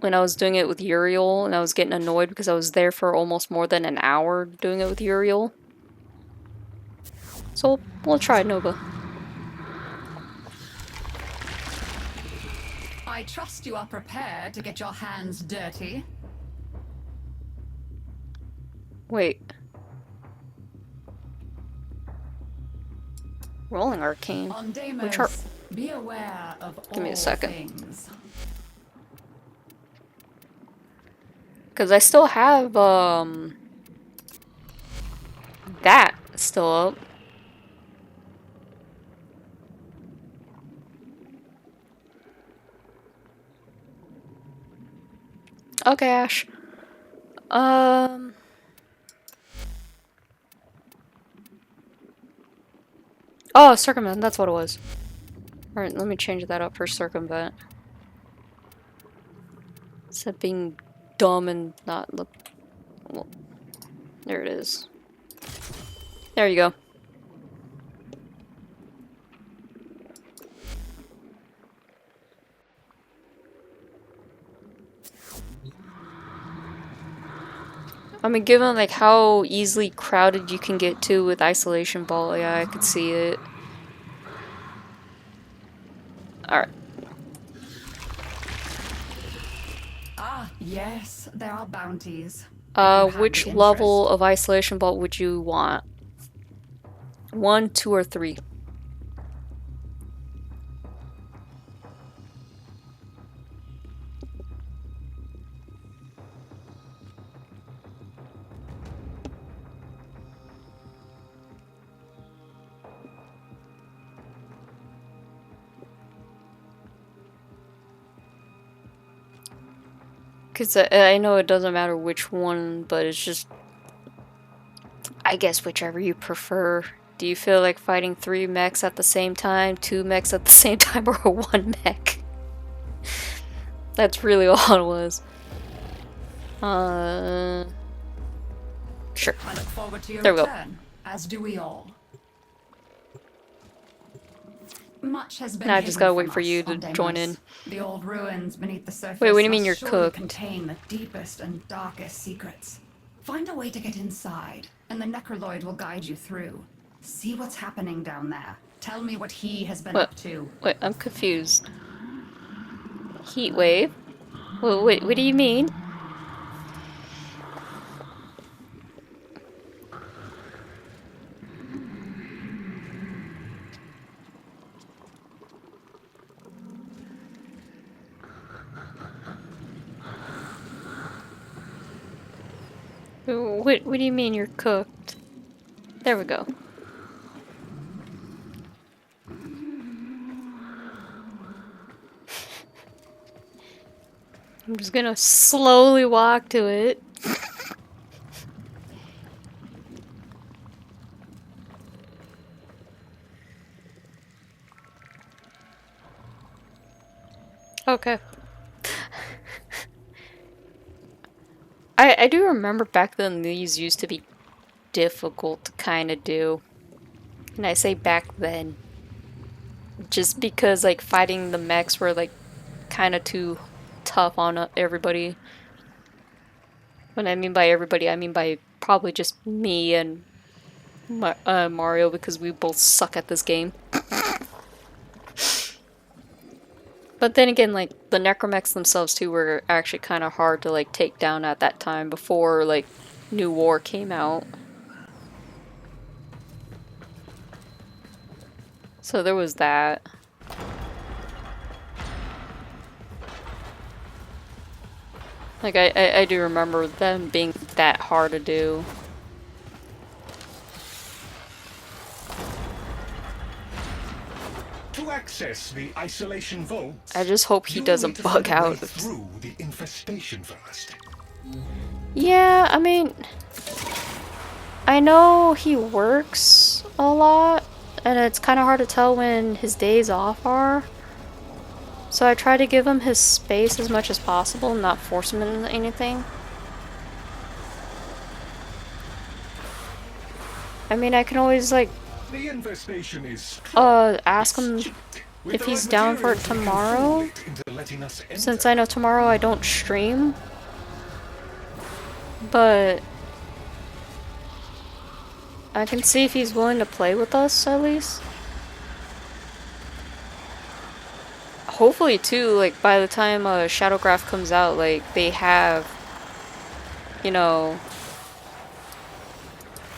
when I was doing it with Uriel, and I was getting annoyed because I was there for almost more than an hour doing it with Uriel. So So we'll try Nova. I trust you are prepared to get your hands dirty. Wait. Rolling Arcane. On Which are... Deimos, be aware of all Give me a second. things. Because I still have, that still up. Okay, Ash. Oh, Circumvent, that's what it was. Alright, let me change that up for Circumvent. Instead of being dumb and not look... Well, there it is. There you go. I mean, given like how easily crowded you can get to with Isolation Ball, yeah, I could see it. Alright. Ah, yes, there are bounties. Which level of Isolation Ball would you want? 1, 2, or 3? Because I know it doesn't matter which one, but it's just... I guess whichever you prefer. Do you feel like fighting 3 mechs at the same time, 2 mechs at the same time, or 1 mech? That's really all it was. Sure. I look forward to your There we go. return, as do we all. Much has been Now I just hidden gotta wait from for us you on to Deimos. join in. The old ruins beneath the surface Wait, what do you mean must you're surely cooked? contain the deepest and darkest secrets. Find a way to get inside, and the Necroloid will guide you through. See what's happening down there. Tell me what he has been up to. Wait, I'm confused. Heat wave? Wait, what do you mean? What do you mean you're cooked? There we go. I'm just gonna slowly walk to it. Okay. I do remember back then these used to be difficult to kind of do. And I say back then. Just because like fighting the mechs were like kind of too tough on everybody. When I mean by everybody, I mean by probably just me and Mario, because we both suck at this game. But then again, like, the Necromechs themselves too were actually kind of hard to like take down at that time before like New War came out. So there was that. Like, I do remember them being that hard to do. To access the isolation vaults, I just hope he you'll doesn't need to bug find a way out. through the infestation first. Yeah, I mean, I know he works a lot, and it's kind of hard to tell when his days off are. So I try to give him his space as much as possible and not force him into anything. I mean, I can always, like, The infestation is ask him with if the he's right down for it materials, we can tomorrow. fool it into letting us enter. Since I know tomorrow I don't stream. But I can see if he's willing to play with us, at least. Hopefully, too, like, by the time Shadowgraph comes out, like, they have, you know,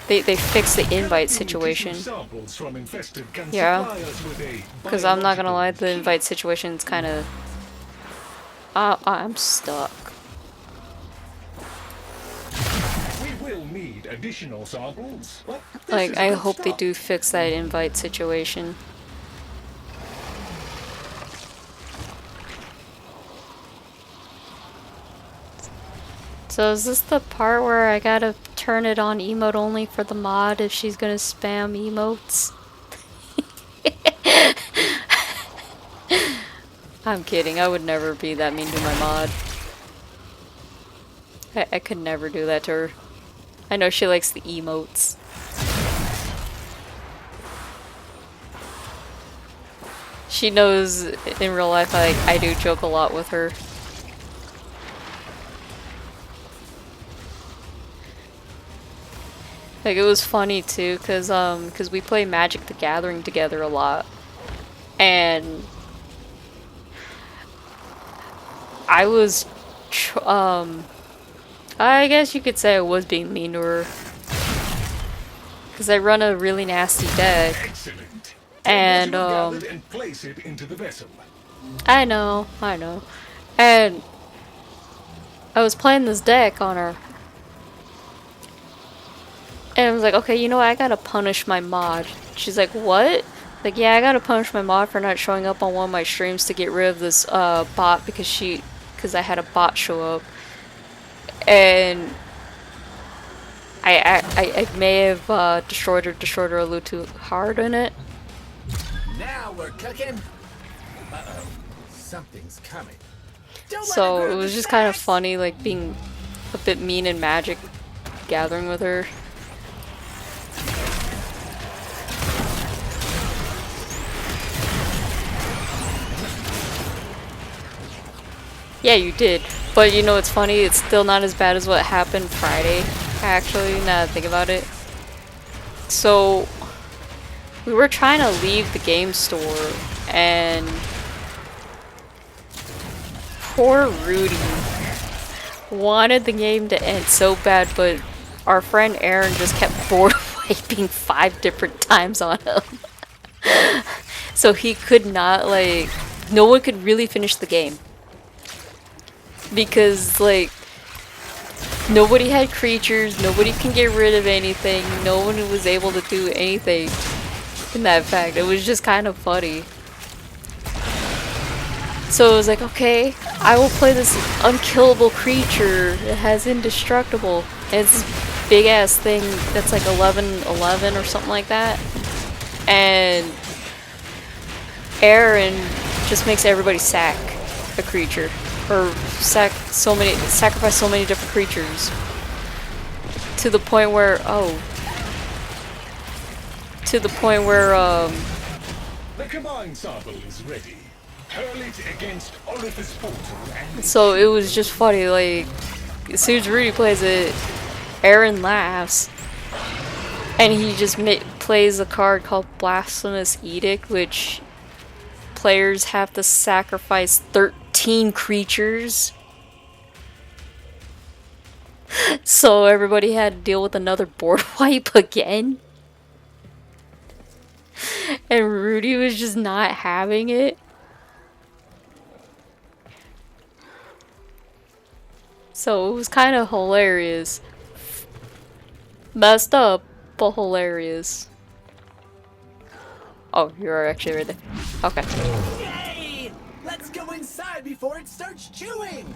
they fix the invite situation. Yeah, because I'm not gonna lie, the invite situation's kind of... I'm stuck. We will need additional samples. Like, I hope they do fix that invite situation. So is this the part where I gotta turn it on emote only for the mod if she's gonna spam emotes? I'm kidding, I would never be that mean to my mod. I could never do that to her. I know she likes the emotes. She knows in real life I do joke a lot with her. Like, it was funny too, cause we play Magic the Gathering together a lot, and I was, I guess you could say I was being mean to her, cause I run a really nasty deck. Excellent. And Place it into the vessel. I know, and I was playing this deck on her. And I was like, okay, you know what? I gotta punish my mod. She's like, what? Like, yeah, I gotta punish my mod for not showing up on one of my streams to get rid of this bot because I had a bot show up. And I may have destroyed her a little too hard in it. Now we're cooking. Uh-oh. Something's coming. So it was just kind of funny, like, being a bit mean in Magic Gathering with her. Yeah, you did. But you know what's funny? It's still not as bad as what happened Friday, actually, now that I think about it. So, we were trying to leave the game store, and poor Rudy wanted the game to end so bad, but our friend Aaron just kept board wiping 5 different times on him. So he could not, like, no one could really finish the game. Because, like, nobody had creatures, nobody can get rid of anything, no one was able to do anything in that fact. It was just kind of funny. So it was like, okay, I will play this unkillable creature. It has indestructible. And it's this big ass thing that's like 11/11 or something like that. And Aaron just makes everybody sack a creature. Or sacrifice so many different creatures. To the point where, The combined sample is ready. Hurl it against Orifice Portal and... So it was just funny, like, as soon as Rudy plays it, Aaron laughs. And he just plays a card called Blasphemous Edict, which players have to sacrifice 13 creatures. So everybody had to deal with another board wipe again. And Rudy was just not having it. So it was kind of hilarious. Messed up, but hilarious. Oh, you're actually right there. Okay. Yay! Let's go inside before it starts chewing.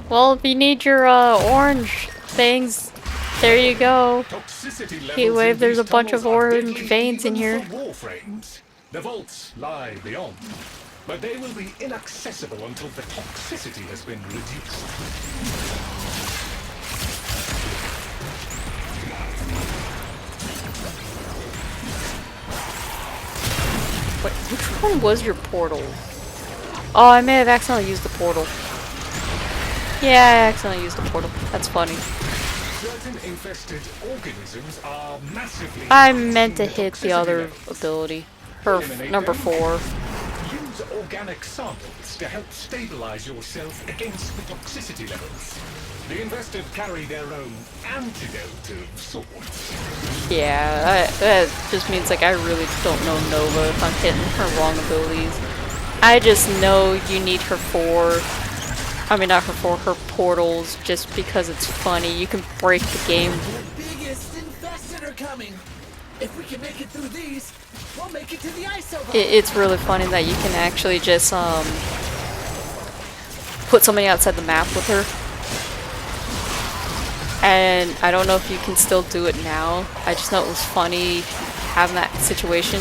Well, if you need your orange things, there you go. Heatwave, there's a bunch of orange veins in here. The vaults lie beyond, but they will be inaccessible until the toxicity has been reduced. Wait, which one was your portal? Oh, I may have accidentally used the portal. Yeah, I accidentally used the portal. That's funny. Certain infested organisms are massively I meant to increasing hit the toxicity other levels. ability. Her Eliminate number them. 4. Use organic samples to help stabilize yourself against the toxicity levels. The invested carry their own antidote of sorts. Yeah, that just means like I really don't know Nova if I'm hitting her wrong abilities. I just know you need her for, I mean not her for, her portals just because it's funny. You can break the game. The biggest infested are coming. If we can make it through these, we'll make it to the isobo. It's really funny that you can actually just put somebody outside the map with her. And I don't know if you can still do it now. I just know it was funny having that situation.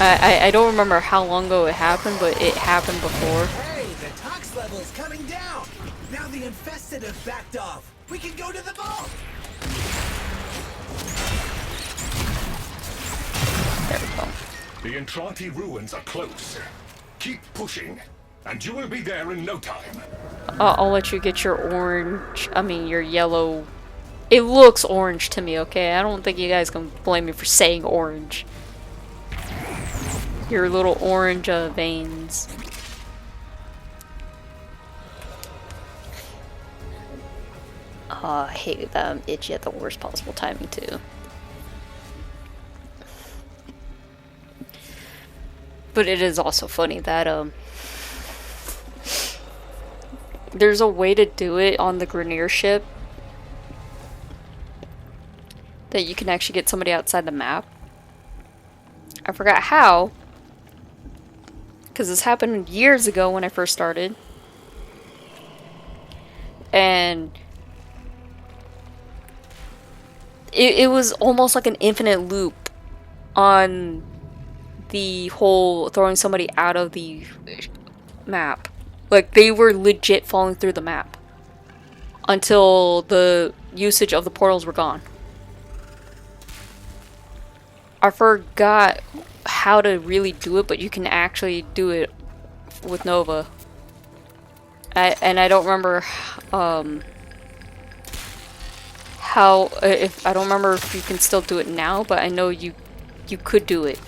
I don't remember how long ago it happened, but it happened before. Hey, the tox level is coming down. Now the infested have backed off. We can go to the vault. There we go. The Entranti ruins are close. Keep pushing, and you will be there in no time. I'll let you get your orange, I mean your yellow. It looks orange to me, okay? I don't think you guys can blame me for saying orange. Your little orange veins. I hate that I'm itchy at the worst possible timing too. But it is also funny that there's a way to do it on the Grenier ship that you can actually get somebody outside the map. I forgot how, because this happened years ago when I first started, and it was almost like an infinite loop on the whole throwing somebody out of the map. Like, they were legit falling through the map until the usage of the portals were gone. I forgot how to really do it, but you can actually do it with Nova. And I don't remember how, if I don't remember if you can still do it now, but I know you could do it.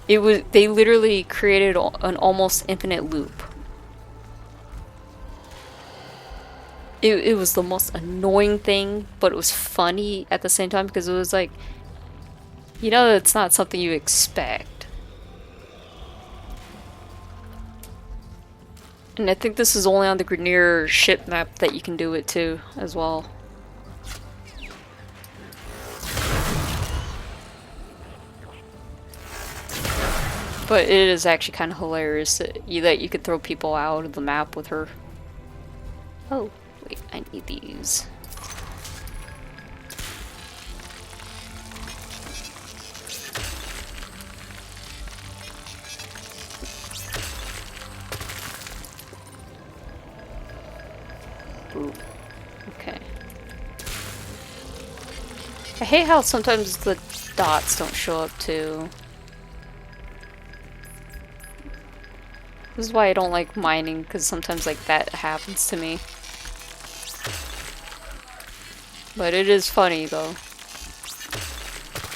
They literally created an almost infinite loop. It was the most annoying thing, but it was funny at the same time because it was like, you know, it's not something you expect. And I think this is only on the Grenier ship map that you can do it too, as well. But it is actually kind of hilarious that you could throw people out of the map with her. Oh, wait, I need these. Ooh, okay. I hate how sometimes the dots don't show up too. This is why I don't like mining, because sometimes like that happens to me. But it is funny though.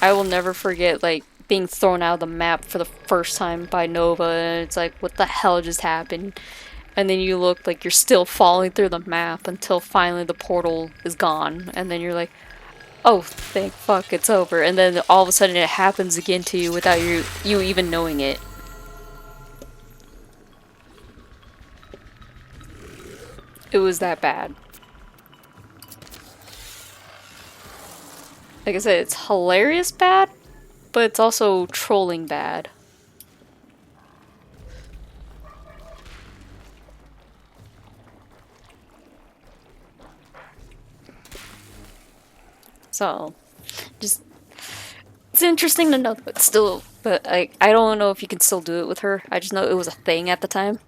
I will never forget like being thrown out of the map for the first time by Nova, and it's like, what the hell just happened? And then you look like you're still falling through the map until finally the portal is gone, and then you're like, oh, thank fuck, it's over. And then all of a sudden it happens again to you without you even knowing it. It was that bad. Like I said, it's hilarious bad, but it's also trolling bad. So, just, it's interesting to know, but still, but I don't know if you can still do it with her. I just know it was a thing at the time.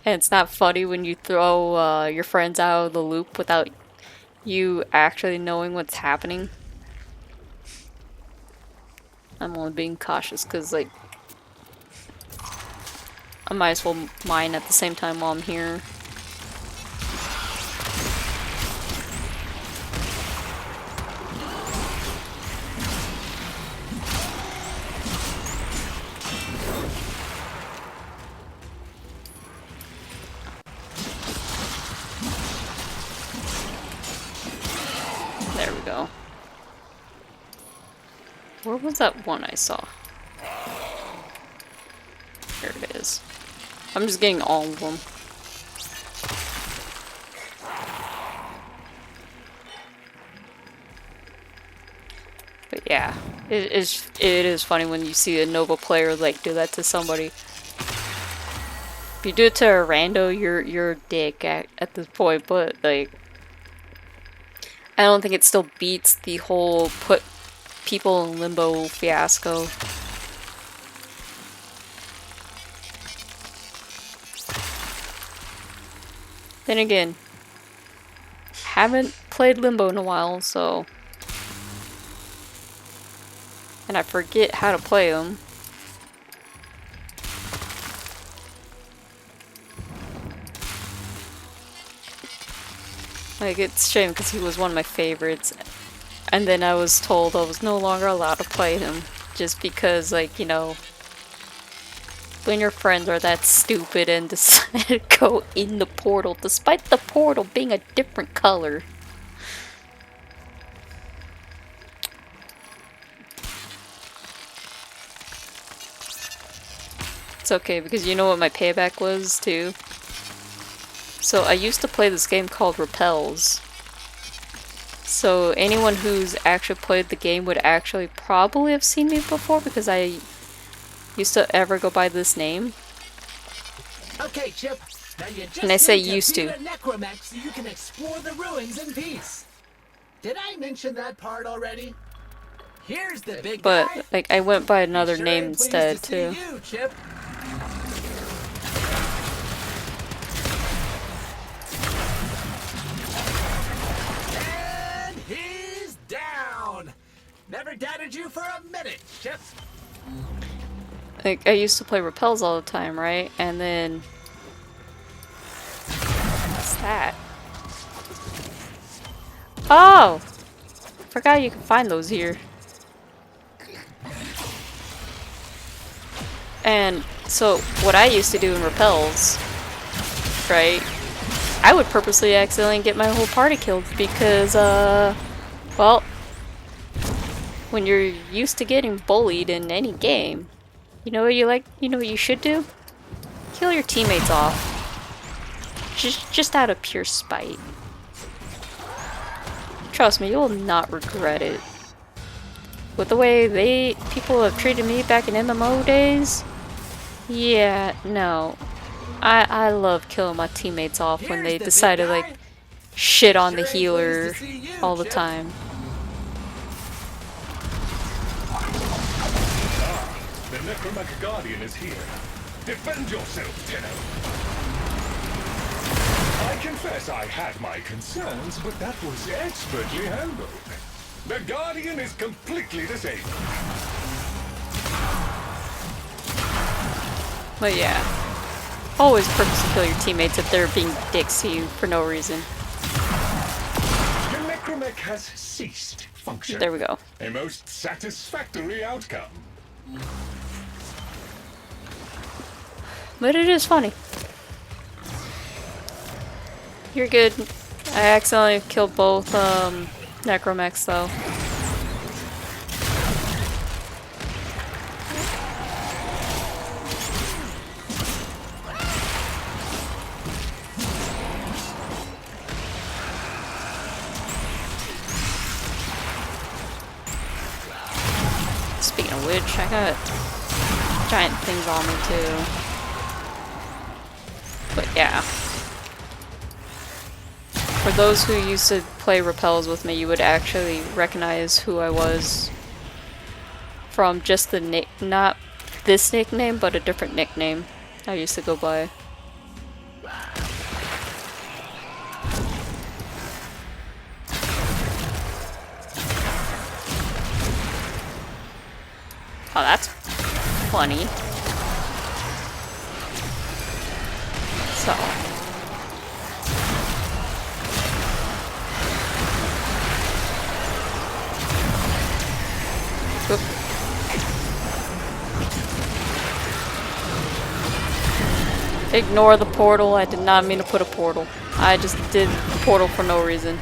And it's not funny when you throw your friends out of the loop without you actually knowing what's happening. I'm only being cautious because, like, I might as well mine at the same time while I'm here. There we go. Where was that one I saw? Here it is. I'm just getting all of them. But yeah, it is funny when you see a Nova player like do that to somebody. If you do it to a rando, you're a dick at this point. But like, I don't think it still beats the whole put people in limbo fiasco. Then again, haven't played Limbo in a while, so... And I forget how to play them. Like, it's a shame because he was one of my favorites. And then I was told I was no longer allowed to play him. Just because, like, you know... when your friends are that stupid and decide to go in the portal, despite the portal being a different color. It's okay, because you know what my payback was, too? So I used to play this game called Repels. So anyone who's actually played the game would actually probably have seen me before, because I used to ever go by this name. Okay, Chip. Now you just And I say need used to. beat a necromech so you can explore the ruins in peace. Did I mention that part already? Here's the big But guy. like I went by another Sure name am pleased instead to too. see you, Chip. And he's down. Never doubted you for a minute, Chip. Like I used to play Repels all the time, right? And then what's that? Oh! Forgot you can find those here. And so what I used to do in Repels, right? I would purposely accidentally get my whole party killed because well, when you're used to getting bullied in any game, you know what you should do? Kill your teammates off. Just out of pure spite. Trust me, you will not regret it. With the way people have treated me back in MMO days, yeah, no. I love killing my teammates off when they decide to like shit on the healer all the time. The Necromancer Guardian is here. Defend yourself, Tenno. I confess I had my concerns, but that was expertly handled. The Guardian is completely disabled. But yeah, always purposely kill your teammates if they're being dicks to you for no reason. The Necromech has ceased function. There we go. A most satisfactory outcome. But it is funny. You're good. I accidentally killed both necromechs though. Speaking of which, I got giant things on me too. But yeah. For those who used to play Repels with me, you would actually recognize who I was from just the not this nickname, but a different nickname I used to go by. Oh, that's funny. Oop. Ignore the portal. I did not mean to put a portal. I just did the portal for no reason.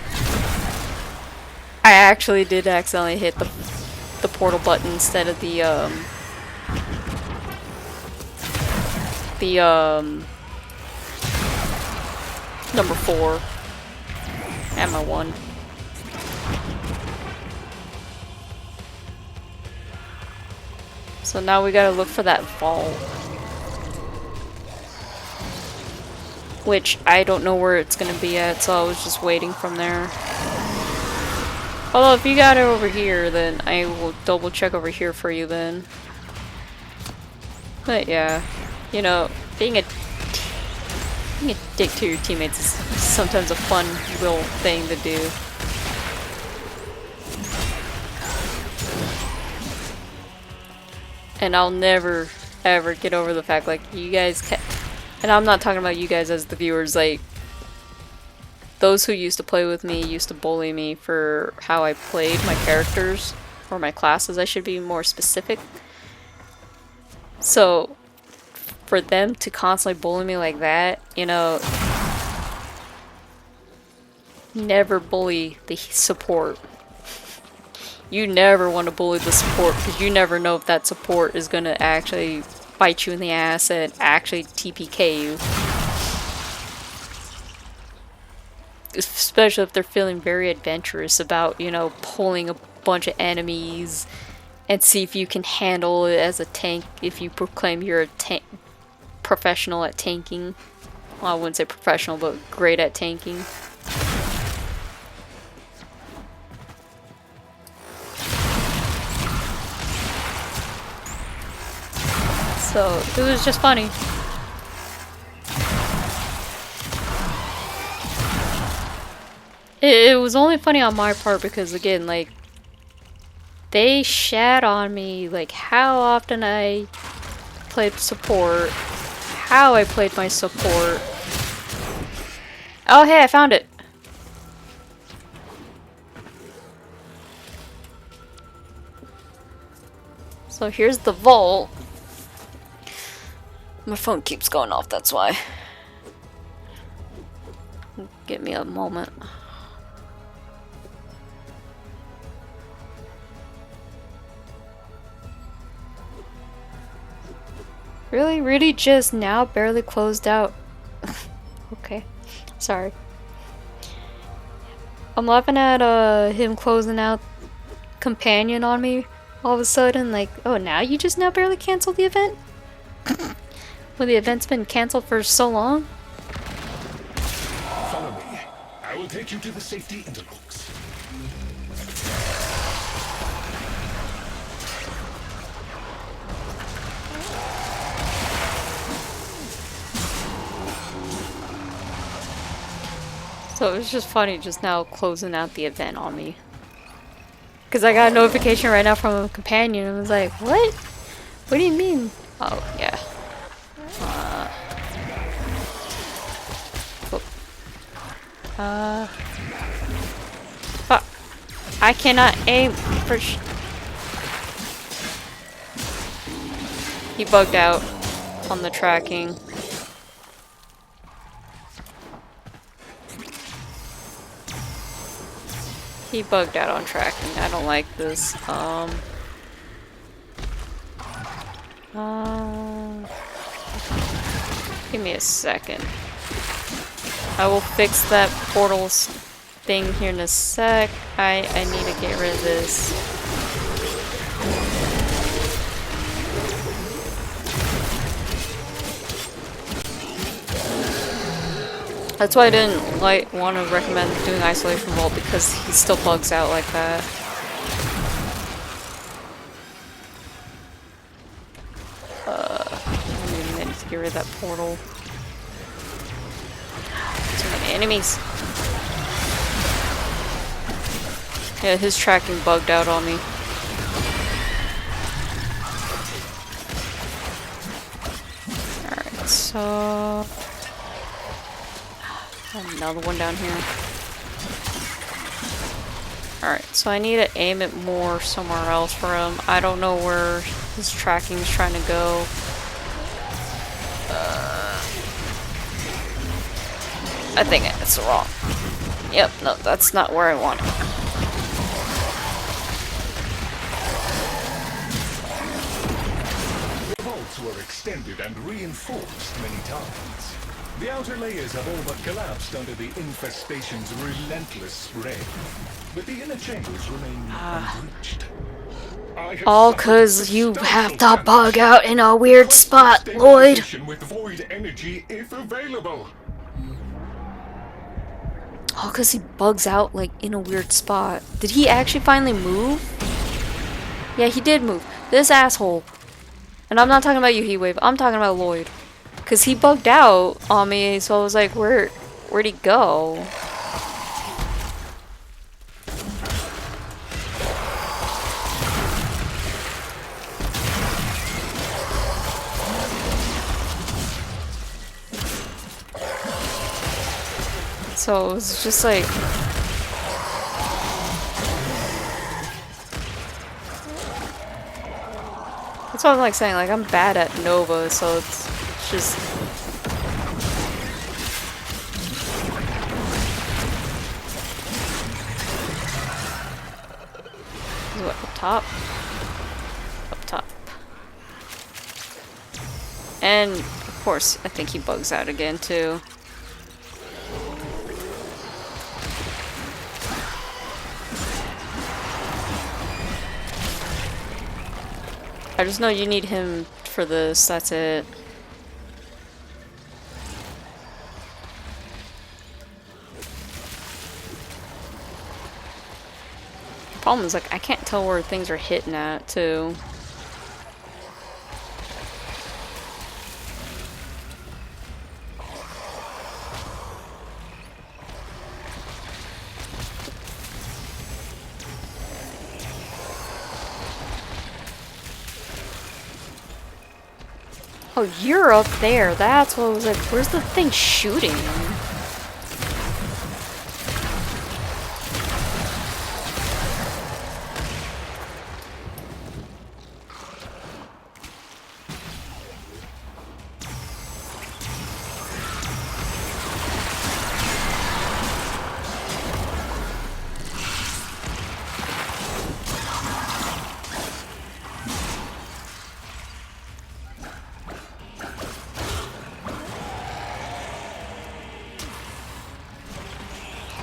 I actually did accidentally hit the portal button instead of the number 4 and my 1. So now we gotta look for that vault. Which I don't know where it's gonna be at, so I was just waiting from there. Although if you got it over here, then I will double check over here for you then. But yeah, you know, being a dick to your teammates is sometimes a fun little thing to do. And I'll never ever get over the fact, like, you guys and I'm not talking about you guys as the viewers, like, those who used to play with me used to bully me for how I played my characters, or my classes, I should be more specific. So, for them to constantly bully me like that, you know, never bully the support. You never want to bully the support, because you never know if that support is going to actually bite you in the ass and actually TPK you. Especially if they're feeling very adventurous about, you know, pulling a bunch of enemies and see if you can handle it as a tank if you proclaim you're a professional at tanking. Well, I wouldn't say professional, but great at tanking. So, it was just funny. It was only funny on my part because, again, like, they shat on me, like, how often I played support, how I played my support. Oh, hey, I found it! So here's the vault. My phone keeps going off, that's why. Give me a moment. Really? Really just now barely closed out? Okay. Sorry. I'm laughing at him closing out companion on me all of a sudden, like, oh, now you just now barely canceled the event? Well, the event's been canceled for so long? Follow me. I will take you to the safety interlocks. So it was just funny just now closing out the event on me. Because I got a notification right now from a companion and I was like, what? What do you mean? Oh, yeah. Fuck. I cannot aim for He bugged out on the tracking. He bugged out on tracking. I don't like this. Give me a second. I will fix that portals thing here in a sec. I need to get rid of this. That's why I didn't want to recommend doing Isolation Vault, because he still bugs out like that. I need a minute to get rid of that portal. Too many enemies. Yeah, his tracking bugged out on me. Alright, so... another one down here. Alright, so I need to aim it more somewhere else for him. I don't know where his tracking is trying to go. I think it's wrong. Yep, no, that's not where I want it. The vaults were extended and reinforced many times. The outer layers have all but collapsed under the infestation's relentless spread. But the inner chambers remain unbreached. I have All suffered 'cause you substantial have to damage. bug out in a weird spot, Lloyd. Stabilization with void energy if available. All 'cause he bugs out, like, in a weird spot. Did he actually finally move? Yeah, he did move. This asshole. And I'm not talking about you, Heatwave. I'm talking about Lloyd. 'Cause he bugged out on me, so I was like, where'd he go? So it was just like... That's what I'm like saying, like I'm bad at Nova, so it's just... What, up top? Up top. And, of course, I think he bugs out again, too. I just know you need him for this, that's it. The problem is, like, I can't tell where things are hitting at, too. Oh, you're up there. That's what I was like. Where's the thing shooting?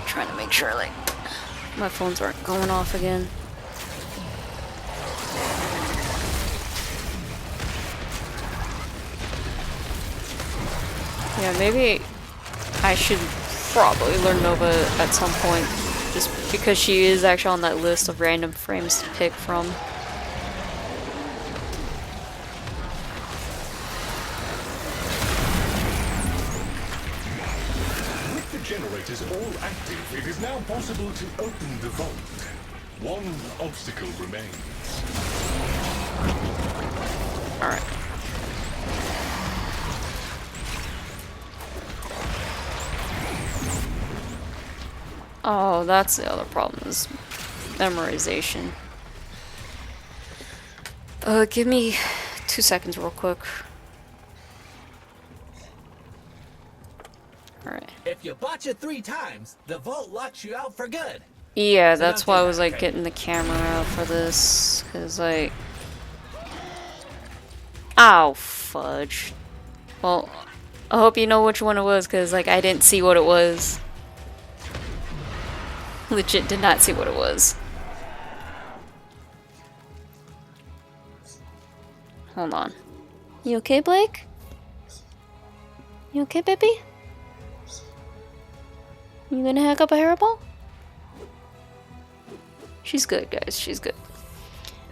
Trying to make sure, like, my phones aren't going off again. Yeah, maybe I should probably learn Nova at some point, just because she is actually on that list of random frames to pick from. Generators all active, it is now possible to open the vault. One obstacle remains. Alright. Oh, that's the other problem, is memorization. Give me 2 seconds real quick. Alright. If you botch it 3 times, the vault locks you out for good. Yeah, So that's don't why do I was that, like okay? getting the camera out for this, cause like, ow, fudge. Well, I hope you know which one it was, cause like I didn't see what it was. Legit did not see what it was. Hold on. You okay, Blake? You okay, baby? You gonna hack up a hairball? She's good, guys. She's good.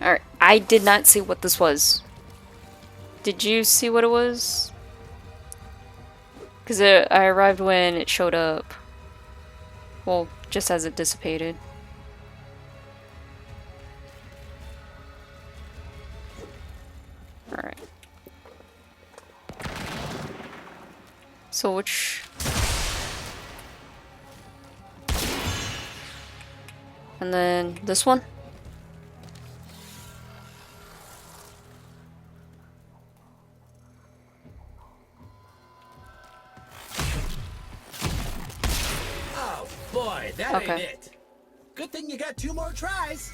Alright. I did not see what this was. Did you see what it was? Because I arrived when it showed up. Well, just as it dissipated. Alright. So which... And then this one. Oh boy, that Okay. ain't it. Good thing you got 2 more tries.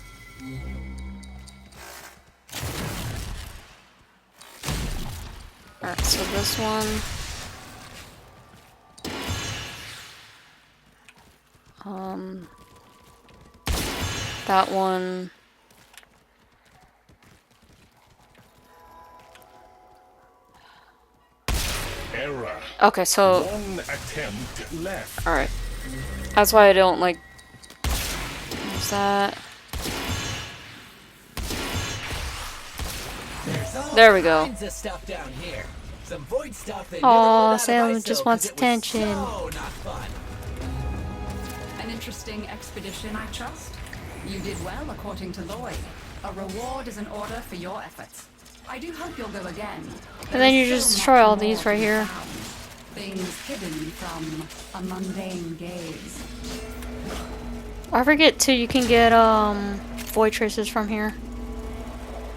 Alright, so this one. That one. Error. Okay, so. One attempt left. Alright. That's why I don't like. There's that. There's all There we go. kinds of stuff down here. Some void stuff that Aw, never rolled out Sam of ISO just 'cause wants it was attention. So not fun. An interesting expedition, I trust. You did well, according to Lloyd. A reward is an order for your efforts. I do hope you'll go again. And then you just destroy all these right here. Things hidden from a mundane gaze. I forget too, you can get void traces from here.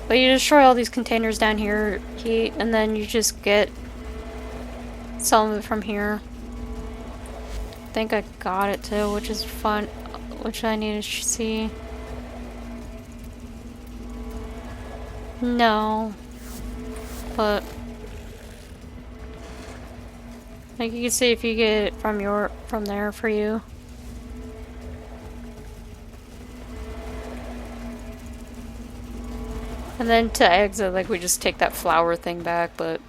But you destroy all these containers down here, and then you just get some of it from here. I think I got it too, which is fun, which I need to see. No. But like you can see if you get it from there for you. And then to exit, like, we just take that flower thing back, but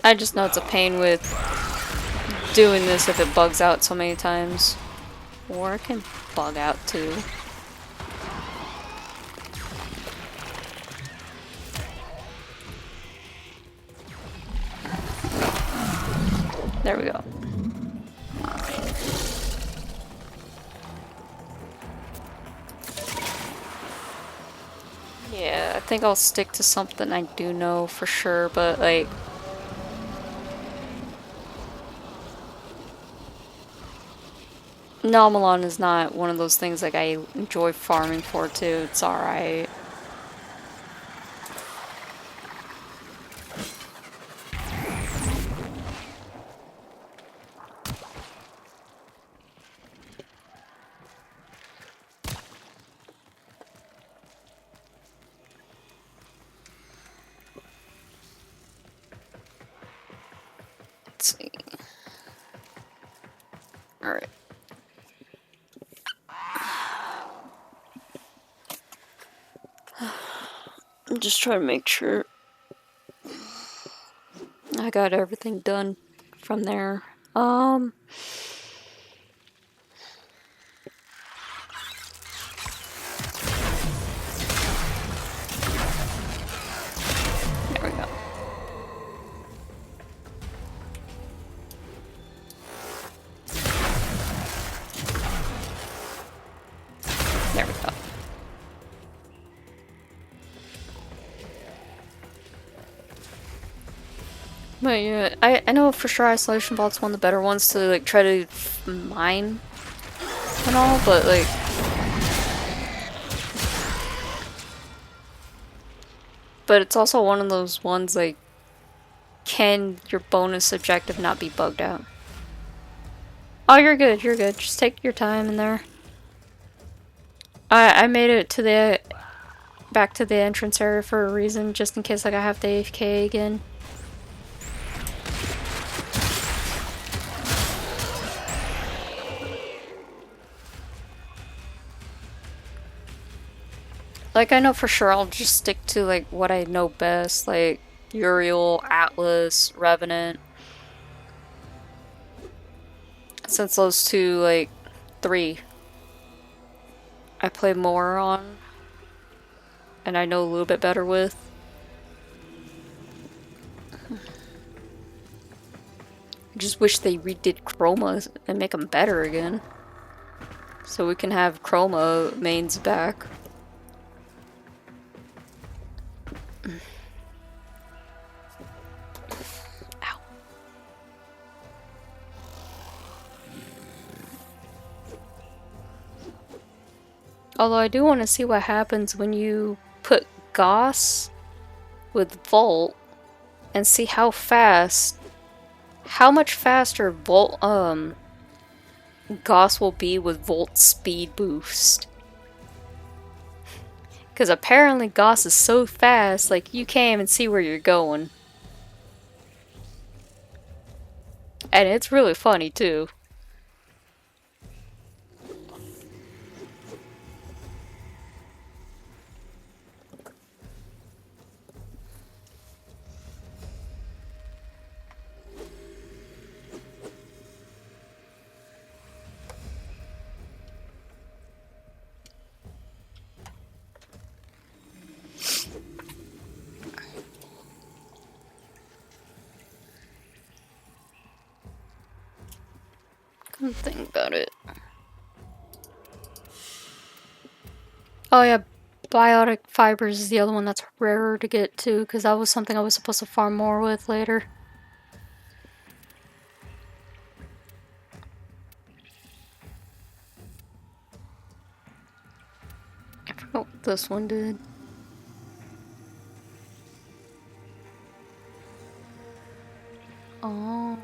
I just know it's a pain with doing this if it bugs out so many times. Or it can bug out too. There we go. Yeah, I think I'll stick to something I do know for sure, but like... Nomalon is not one of those things like I enjoy farming for too, it's alright. Let's see. Alright. I'm just trying to make sure I got everything done from there. There we go. There we go. But yeah, I know for sure Isolation Vault's one of the better ones to like try to mine and all, but like it's also one of those ones like, can your bonus objective not be bugged out? Oh, you're good, you're good. Just take your time in there. I made it to the back to the entrance area for a reason, just in case like I have to AFK again. Like, I know for sure I'll just stick to, like, what I know best, like, Uriel, Atlas, Revenant. Since those two, like, 3 I play more on, and I know a little bit better with. I just wish they redid Chroma and make them better again. So we can have Chroma mains back. Ow. Although I do want to see what happens when you put Goss with Volt and see how much faster Goss will be with Volt's speed boost. Because apparently Goss is so fast, like, you can't even see where you're going. And it's really funny, too. Come think about it. Oh yeah, biotic fibers is the other one that's rarer to get to, because that was something I was supposed to farm more with later. I forgot what this one did. Oh.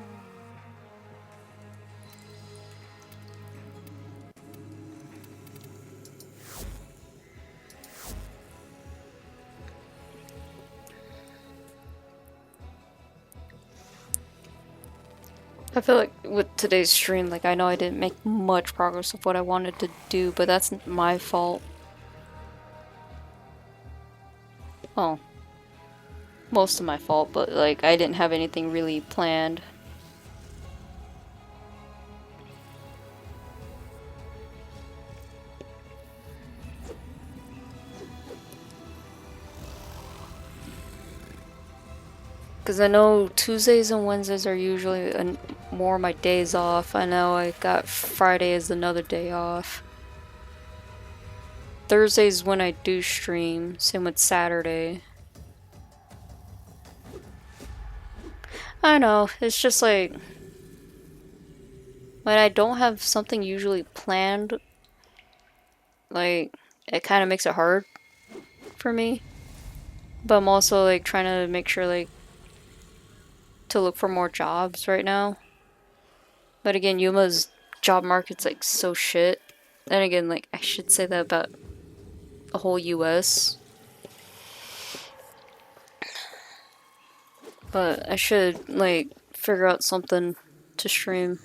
I feel like with today's stream, like, I know I didn't make much progress of what I wanted to do, but that's my fault. Well, most of my fault, but like, I didn't have anything really planned. Because I know Tuesdays and Wednesdays are usually more my days off. I know I got Friday as another day off. Thursdays when I do stream. Same with Saturday. I know, it's just like, when I don't have something usually planned, like, it kind of makes it hard for me. But I'm also like trying to make sure, like, to look for more jobs right now. But again, Yuma's job market's like so shit. Then again, like, I should say that about the whole US. But I should, like, figure out something to stream.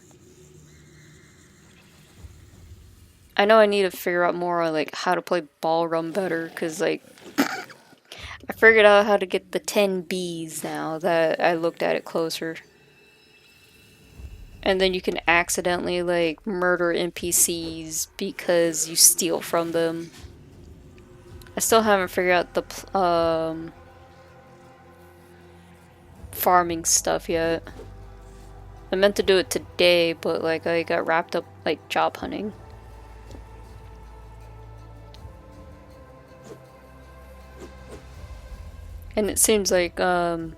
I know I need to figure out more on, like, how to play ballroom better, because, like, I figured out how to get the 10 Bs now that I looked at it closer. And then you can accidentally, like, murder NPCs because you steal from them. I still haven't figured out the farming stuff yet. I meant to do it today, but like I got wrapped up like job hunting. And it seems like the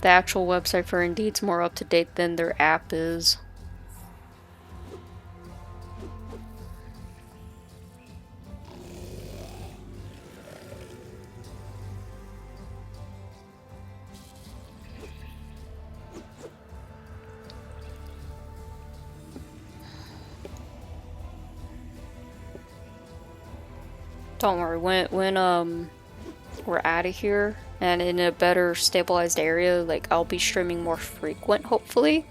actual website for Indeed's more up to date than their app is. Don't worry, when we're out of here and in a better stabilized area, like, I'll be streaming more frequent, hopefully.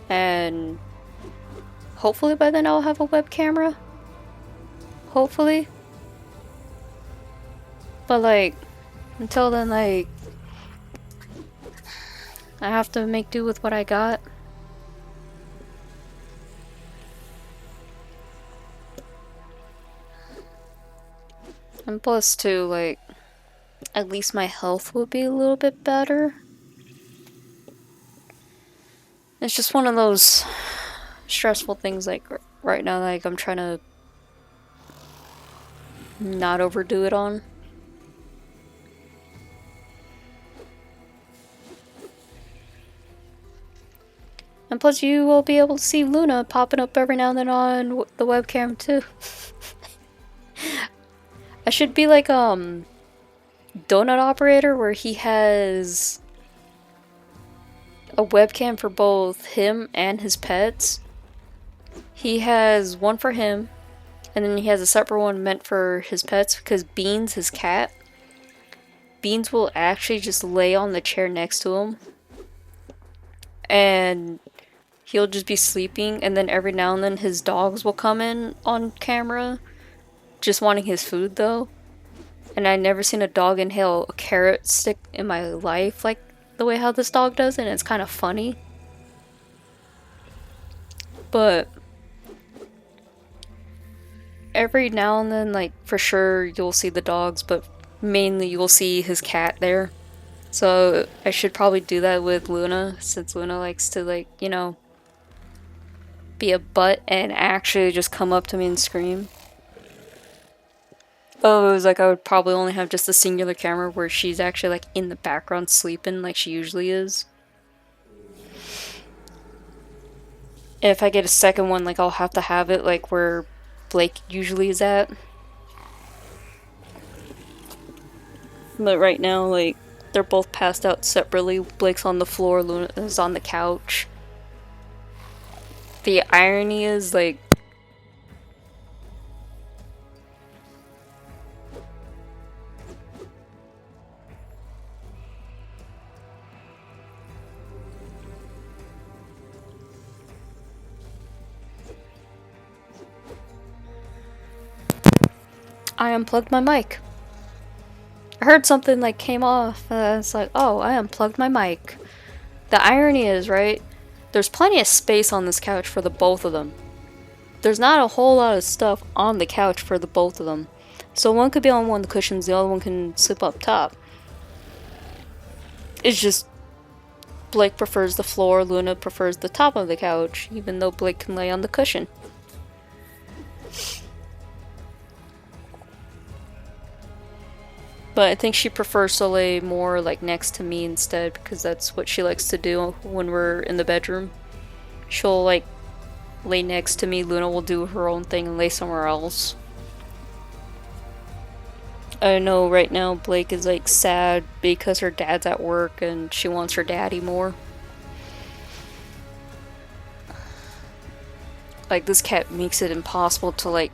And hopefully by then I'll have a web camera. Hopefully. But like, until then, like, I have to make do with what I got. And plus too, like, at least my health will be a little bit better. It's just one of those stressful things, like, right now, like, I'm trying to not overdo it on. And plus you will be able to see Luna popping up every now and then on the webcam too. I should be like Donut Operator, where he has a webcam for both him and his pets. He has one for him, and then he has a separate one meant for his pets, because Beans, his cat, Beans will actually just lay on the chair next to him, and he'll just be sleeping, and then every now and then his dogs will come in on camera, just wanting his food though. And I never seen a dog inhale a carrot stick in my life like the way how this dog does it, and it's kind of funny. But every now and then, like, for sure you'll see the dogs, but mainly you'll see his cat there. So I should probably do that with Luna, since Luna likes to, like, you know, be a butt and actually just come up to me and scream. Oh, it was like I would probably only have just a singular camera where she's actually like in the background sleeping like she usually is. If I get a second one, like I'll have to have it like where Blake usually is at. But right now, like, they're both passed out separately. Blake's on the floor, Luna's on the couch. The irony is, like, I unplugged my mic. I heard something like came off. It's like, oh, I unplugged my mic. The irony is, right? There's plenty of space on this couch for the both of them. There's not a whole lot of stuff on the couch for the both of them. So one could be on one of the cushions, the other one can sleep up top. It's just Blake prefers the floor, Luna prefers the top of the couch, even though Blake can lay on the cushion. But I think she prefers to lay more like next to me instead, because that's what she likes to do when we're in the bedroom. She'll like lay next to me, Luna will do her own thing and lay somewhere else. I know right now Blake is like sad because her dad's at work and she wants her daddy more. Like, this cat makes it impossible to like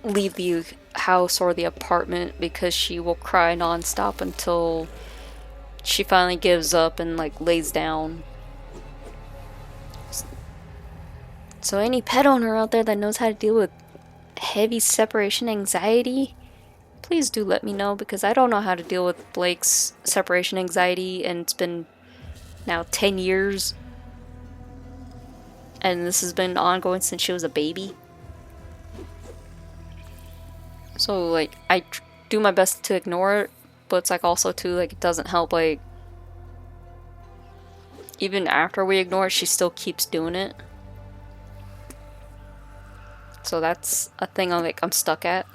leave the house or the apartment because she will cry non-stop until she finally gives up and like lays down. So any pet owner out there that knows how to deal with heavy separation anxiety, please do let me know, because I don't know how to deal with Blake's separation anxiety, and it's been now 10 years. And this has been ongoing since she was a baby. So, like, I do my best to ignore it, but it's, like, also, too, like, it doesn't help, like, even after we ignore it, she still keeps doing it. So that's a thing I'm stuck at.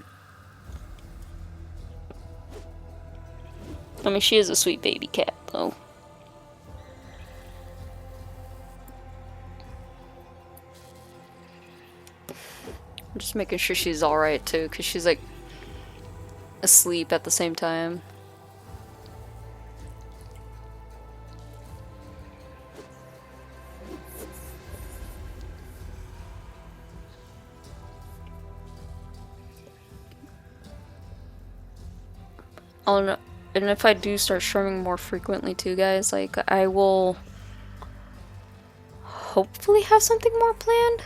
I mean, she is a sweet baby cat, though. I'm just making sure she's alright, too, because she's, like, asleep at the same time. Oh no. And if I do start streaming more frequently too, guys, like, I will hopefully have something more planned.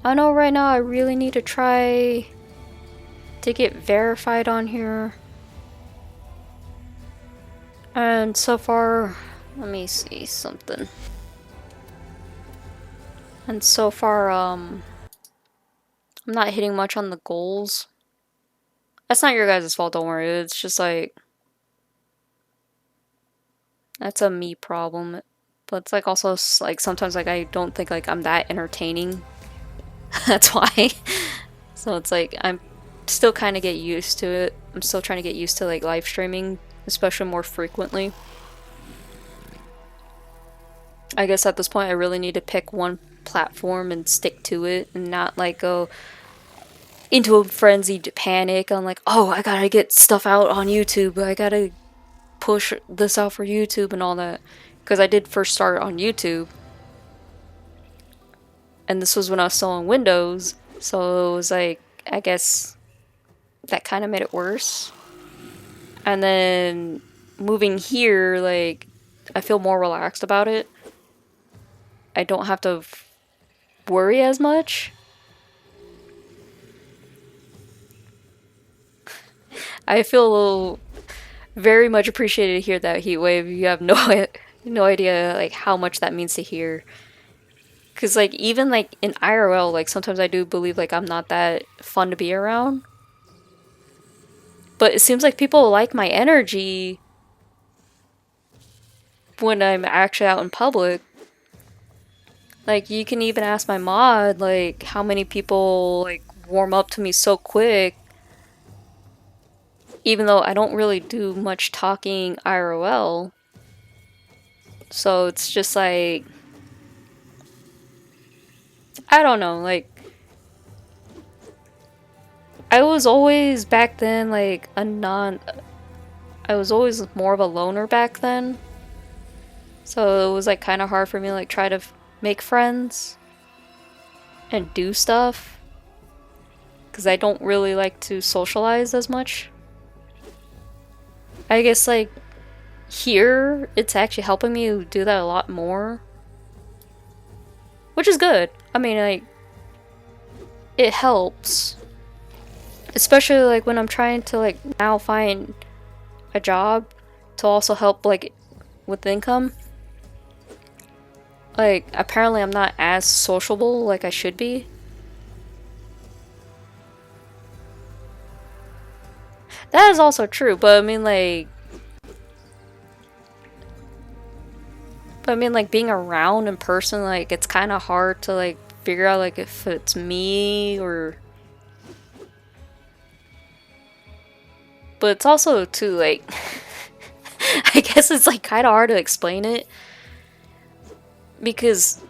I know right now I really need to try to get verified on here. And so far, let me see something. And so far, I'm not hitting much on the goals. That's not your guys' fault, don't worry. It's just like, that's a me problem. But it's like also like sometimes like I don't think like I'm that entertaining. That's why. So it's like I'm still kind of get used to it. I'm still trying to get used to like live streaming, especially more frequently. I guess at this point I really need to pick one platform and stick to it and not like go into a frenzied panic on like, oh, I gotta get stuff out on YouTube, I gotta push this out for YouTube and all that. Because I did first start on YouTube. And this was when I was still on Windows. So it was like, I guess that kind of made it worse. And then moving here, like, I feel more relaxed about it. I don't have to worry as much. I feel very much appreciated to hear that, Heatwave. You have no idea like how much that means to hear. Cause like even like in IRL, like sometimes I do believe like I'm not that fun to be around. But it seems like people like my energy when I'm actually out in public. Like you can even ask my mod like how many people like warm up to me so quick. Even though I don't really do much talking IRL. So it's just like, I don't know, like, I was always back then like I was always more of a loner back then. So it was like kind of hard for me to like try to make friends and do stuff. Because I don't really like to socialize as much. I guess like here it's actually helping me do that a lot more, which is good. I mean, like, it helps, especially like when I'm trying to like now find a job to also help like with income. Like apparently I'm not as sociable like I should be. That is also true, but I mean like being around in person, like it's kind of hard to like figure out like if it's me or. But it's also too like I guess it's like kind of hard to explain it because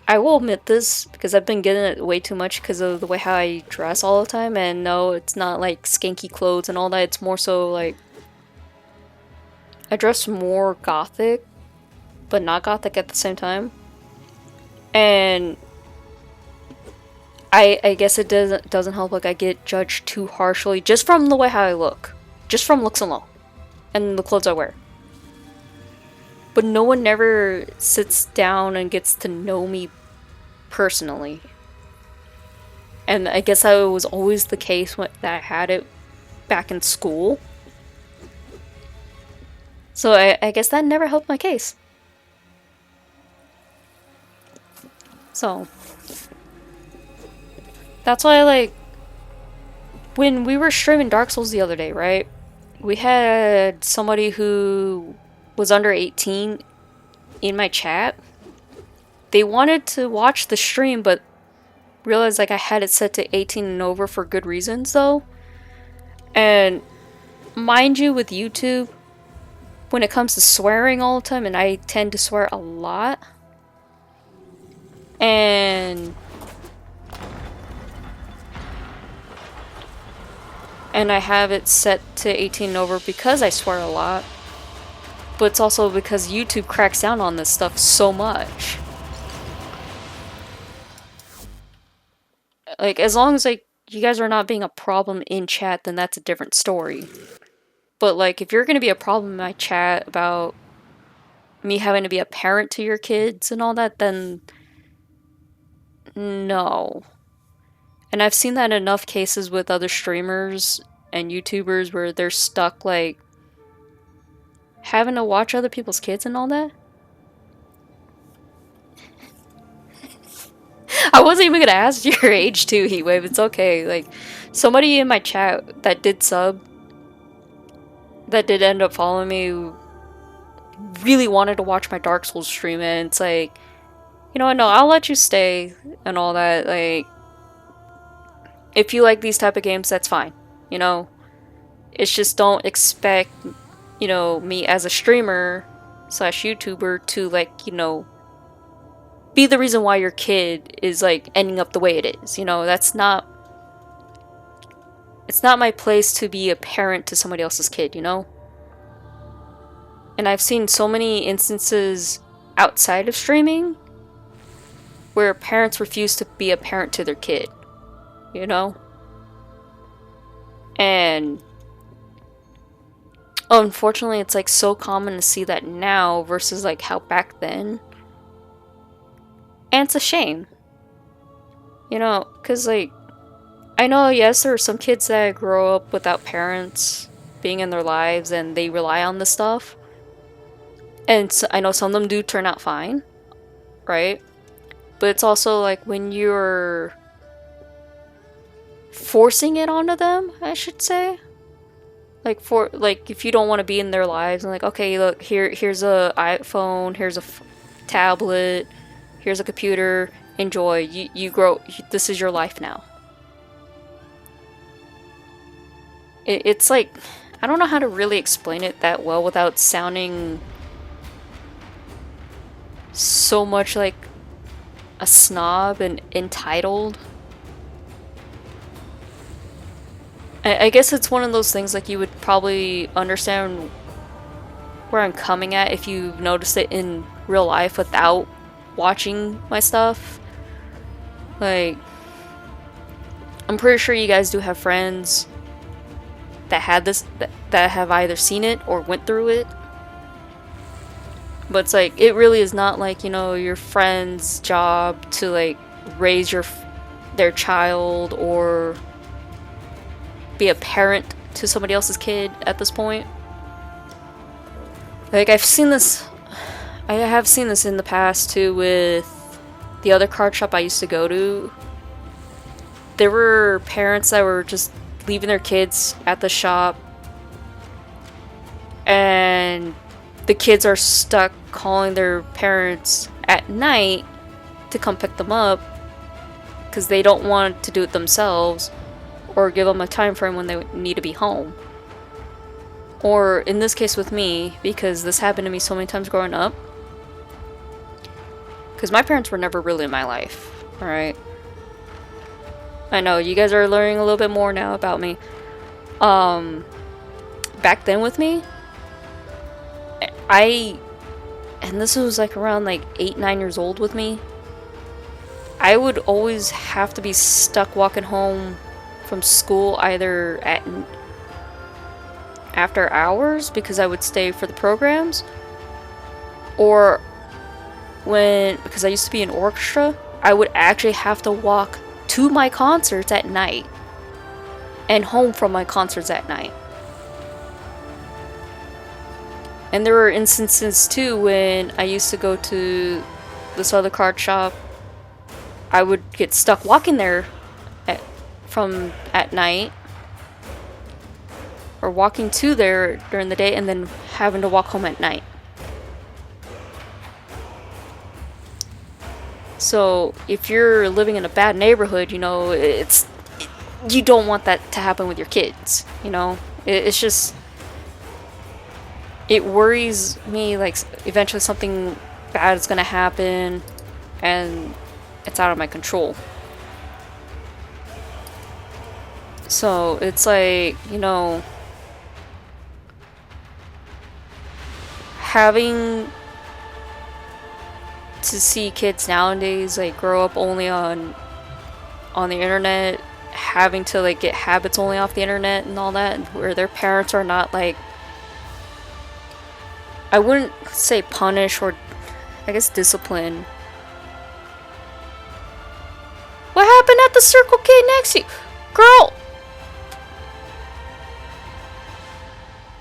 I will admit this because I've been getting it way too much because of the way how I dress all the time. And no, it's not like skanky clothes and all that. It's more so like I dress more gothic, but not gothic at the same time. And I guess it doesn't help like I get judged too harshly just from the way how I look, just from looks alone, and the clothes I wear. But no one never sits down and gets to know me personally. And I guess that was always the case that I had it back in school. So I guess that never helped my case. So that's why like when we were streaming Dark Souls the other day, right? We had somebody who was under 18 in my chat. They wanted to watch the stream, but realized like I had it set to 18 and over for good reasons though. And mind you, with YouTube, when it comes to swearing all the time, and I tend to swear a lot, and I have it set to 18 and over because I swear a lot. But it's also because YouTube cracks down on this stuff so much. Like, as long as, like, you guys are not being a problem in chat, then that's a different story. But, like, if you're gonna be a problem in my chat about me having to be a parent to your kids and all that, then no. And I've seen that in enough cases with other streamers and YouTubers where they're stuck, like, having to watch other people's kids and all that. I wasn't even gonna ask your age too, Heatwave. It's okay. Like, somebody in my chat that did sub, that did end up following me, really wanted to watch my Dark Souls stream, and it's like, you know what, no, I'll let you stay and all that. Like, if you like these type of games, that's fine. You know? It's just don't expect, you know, me as a streamer slash YouTuber to, like, you know, be the reason why your kid is, like, ending up the way it is. You know, it's not my place to be a parent to somebody else's kid, you know? And I've seen so many instances outside of streaming where parents refuse to be a parent to their kid, you know? And unfortunately, it's like so common to see that now versus like how back then. And it's a shame, you know, because like, I know, yes, there are some kids that grow up without parents being in their lives and they rely on this stuff. And so, I know some of them do turn out fine, right? But it's also like when you're forcing it onto them, I should say. Like if you don't want to be in their lives and like, okay, look, here's a iPhone, here's a tablet, here's a computer, enjoy. You grow, this is your life now. It's like, I don't know how to really explain it that well without sounding so much like a snob and entitled. I guess it's one of those things like you would probably understand where I'm coming at if you noticed it in real life without watching my stuff. Like, I'm pretty sure you guys do have friends that had this, that have either seen it or went through it. But it's like, it really is not like, you know, your friend's job to like raise their child or be a parent to somebody else's kid at this point. Like, I have seen this in the past too with the other card shop I used to go to. There were parents that were just leaving their kids at the shop and the kids are stuck calling their parents at night to come pick them up because they don't want to do it themselves or give them a time frame when they need to be home. Or in this case with me, because this happened to me so many times growing up, because my parents were never really in my life, alright? I know, you guys are learning a little bit more now about me. Back then with me, and this was like around like 8-9 years old with me, I would always have to be stuck walking home from school either after hours because I would stay for the programs, or because I used to be in orchestra, I would actually have to walk to my concerts at night and home from my concerts at night. And there were instances too when I used to go to this other card shop, I would get stuck walking there at night, or walking to there during the day and then having to walk home at night. So if you're living in a bad neighborhood, you know, you don't want that to happen with your kids, you know? It's just, it worries me like eventually something bad is gonna happen and it's out of my control. So it's like, you know, having to see kids nowadays like grow up only on the internet, having to like get habits only off the internet and all that, where their parents are not like, I wouldn't say punish, or I guess discipline. What happened at the Circle K next to you? Girl!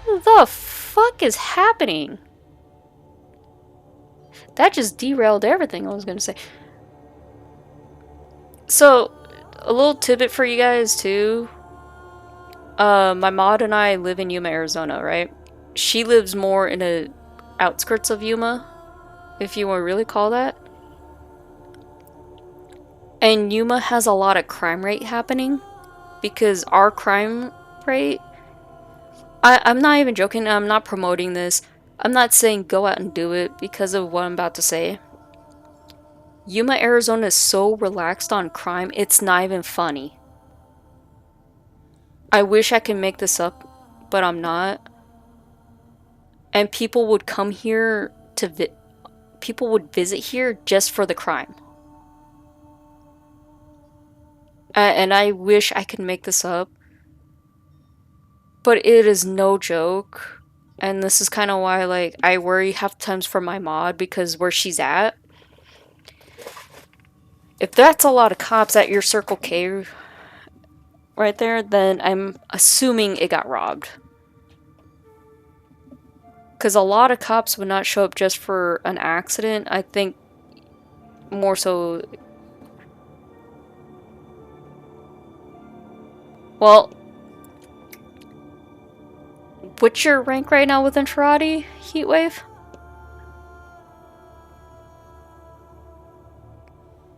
What the fuck is happening? That just derailed everything I was gonna say. So, a little tidbit for you guys too. My mod and I live in Yuma, Arizona, right? She lives more in the outskirts of Yuma, if you want to really call that. And Yuma has a lot of crime rate happening because our crime rate, I'm not even joking, I'm not promoting this. I'm not saying go out and do it because of what I'm about to say. Yuma, Arizona is so relaxed on crime, it's not even funny. I wish I could make this up, but I'm not. And people would come here to people would visit here just for the crime. And I wish I could make this up, but it is no joke. And this is kind of why, like, I worry half the times for my mod, because where she's at, if that's a lot of cops at your Circle K right there, then I'm assuming it got robbed. Because a lot of cops would not show up just for an accident. I think more so... Well... What's your rank right now with Entrati, Heatwave?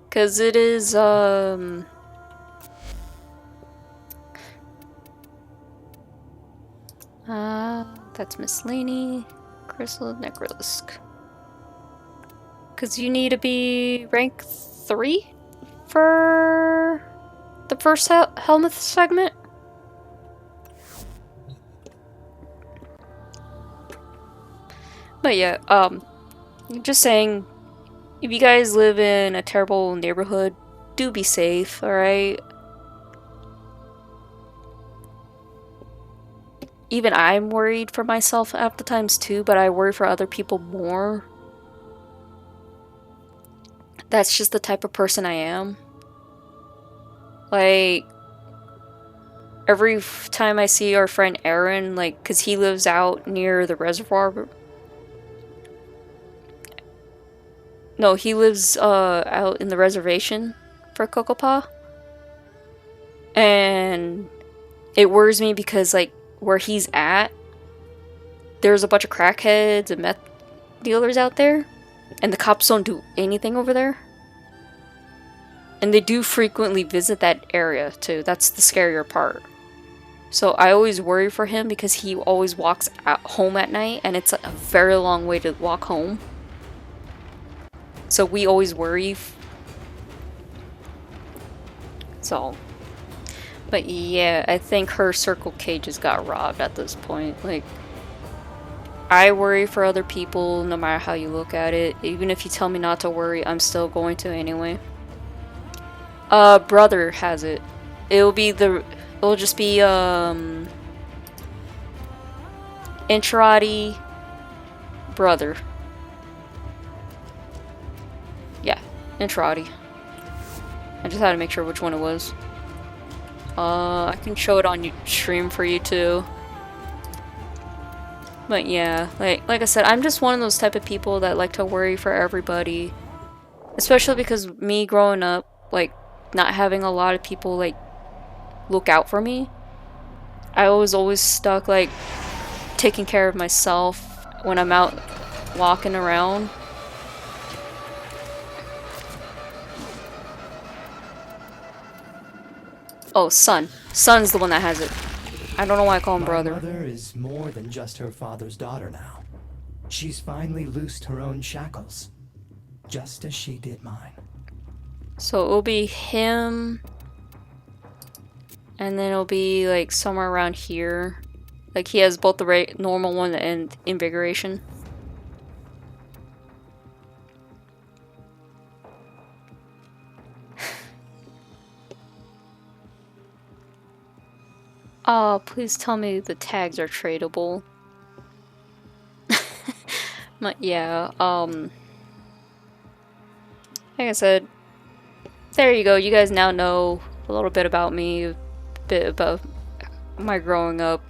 Because it is, that's Miss Laney, Crystal, Necrolisk. Because you need to be rank 3 for the first helmet segment? But yeah, just saying, if you guys live in a terrible neighborhood, do be safe, alright? Even I'm worried for myself at the times too, but I worry for other people more. That's just the type of person I am. Like, every time I see our friend Aaron, like, because he lives out near the reservoir. No, he lives out in the reservation for Kokopah. And it worries me because, like, where he's at, there's a bunch of crackheads and meth dealers out there. And the cops don't do anything over there. And they do frequently visit that area, too. That's the scarier part. So I always worry for him because he always walks home at night. And it's a very long way to walk home. So we always worry. So. But yeah, I think her Circle K just got robbed at this point. Like, I worry for other people no matter how you look at it. Even if you tell me not to worry, I'm still going to anyway. Brother has it. It'll just be, Entrati, brother. Yeah, Entrati. I just had to make sure which one it was. I can show it on stream for you too. But yeah, like I said, I'm just one of those type of people that like to worry for everybody. Especially because me growing up, like, not having a lot of people, like, look out for me. I was always stuck, like, taking care of myself when I'm out walking around. Oh, son. Son's the one that has it. I don't know why I call him brother. My mother is more than just her father's daughter now. She's finally loosed her own shackles, just as she did mine. So it'll be him, and then it'll be like somewhere around here. Like he has both the normal one and invigoration. Oh, please tell me the tags are tradable. But yeah, like I said, there you go. You guys now know a little bit about me, a bit about my growing up.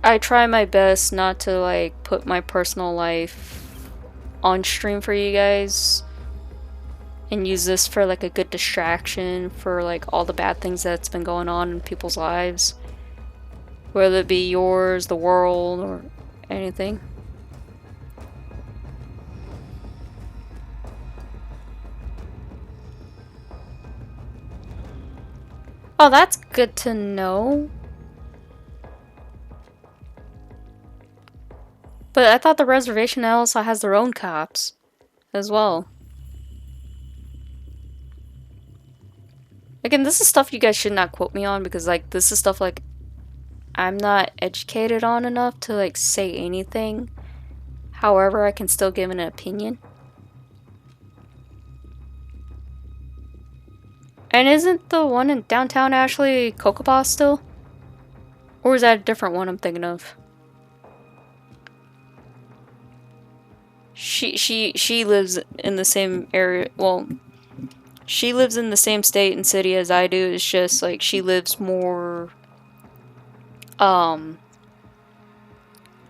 I try my best not to like put my personal life on stream for you guys and use this for like a good distraction for like all the bad things that's been going on in people's lives, whether it be yours, the world, or anything. Oh, that's good to know. But I thought the reservation also has their own cops as well. Again, this is stuff you guys should not quote me on because, like, this is stuff, like, I'm not educated on enough to, like, say anything. However, I can still give an opinion. And isn't the one in downtown Ashley Kokopah still? Or is that a different one I'm thinking of? She lives in the same area. Well, she lives in the same state and city as I do. It's just like she lives more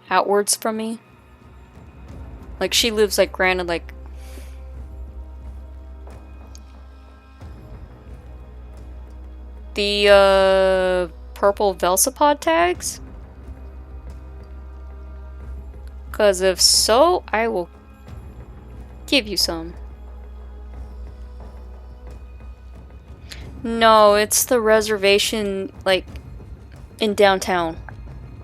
outwards from me. Like she lives like granted like the purple Velsipod tags? Cause if so, I will give you some. No, it's the reservation, like, in downtown.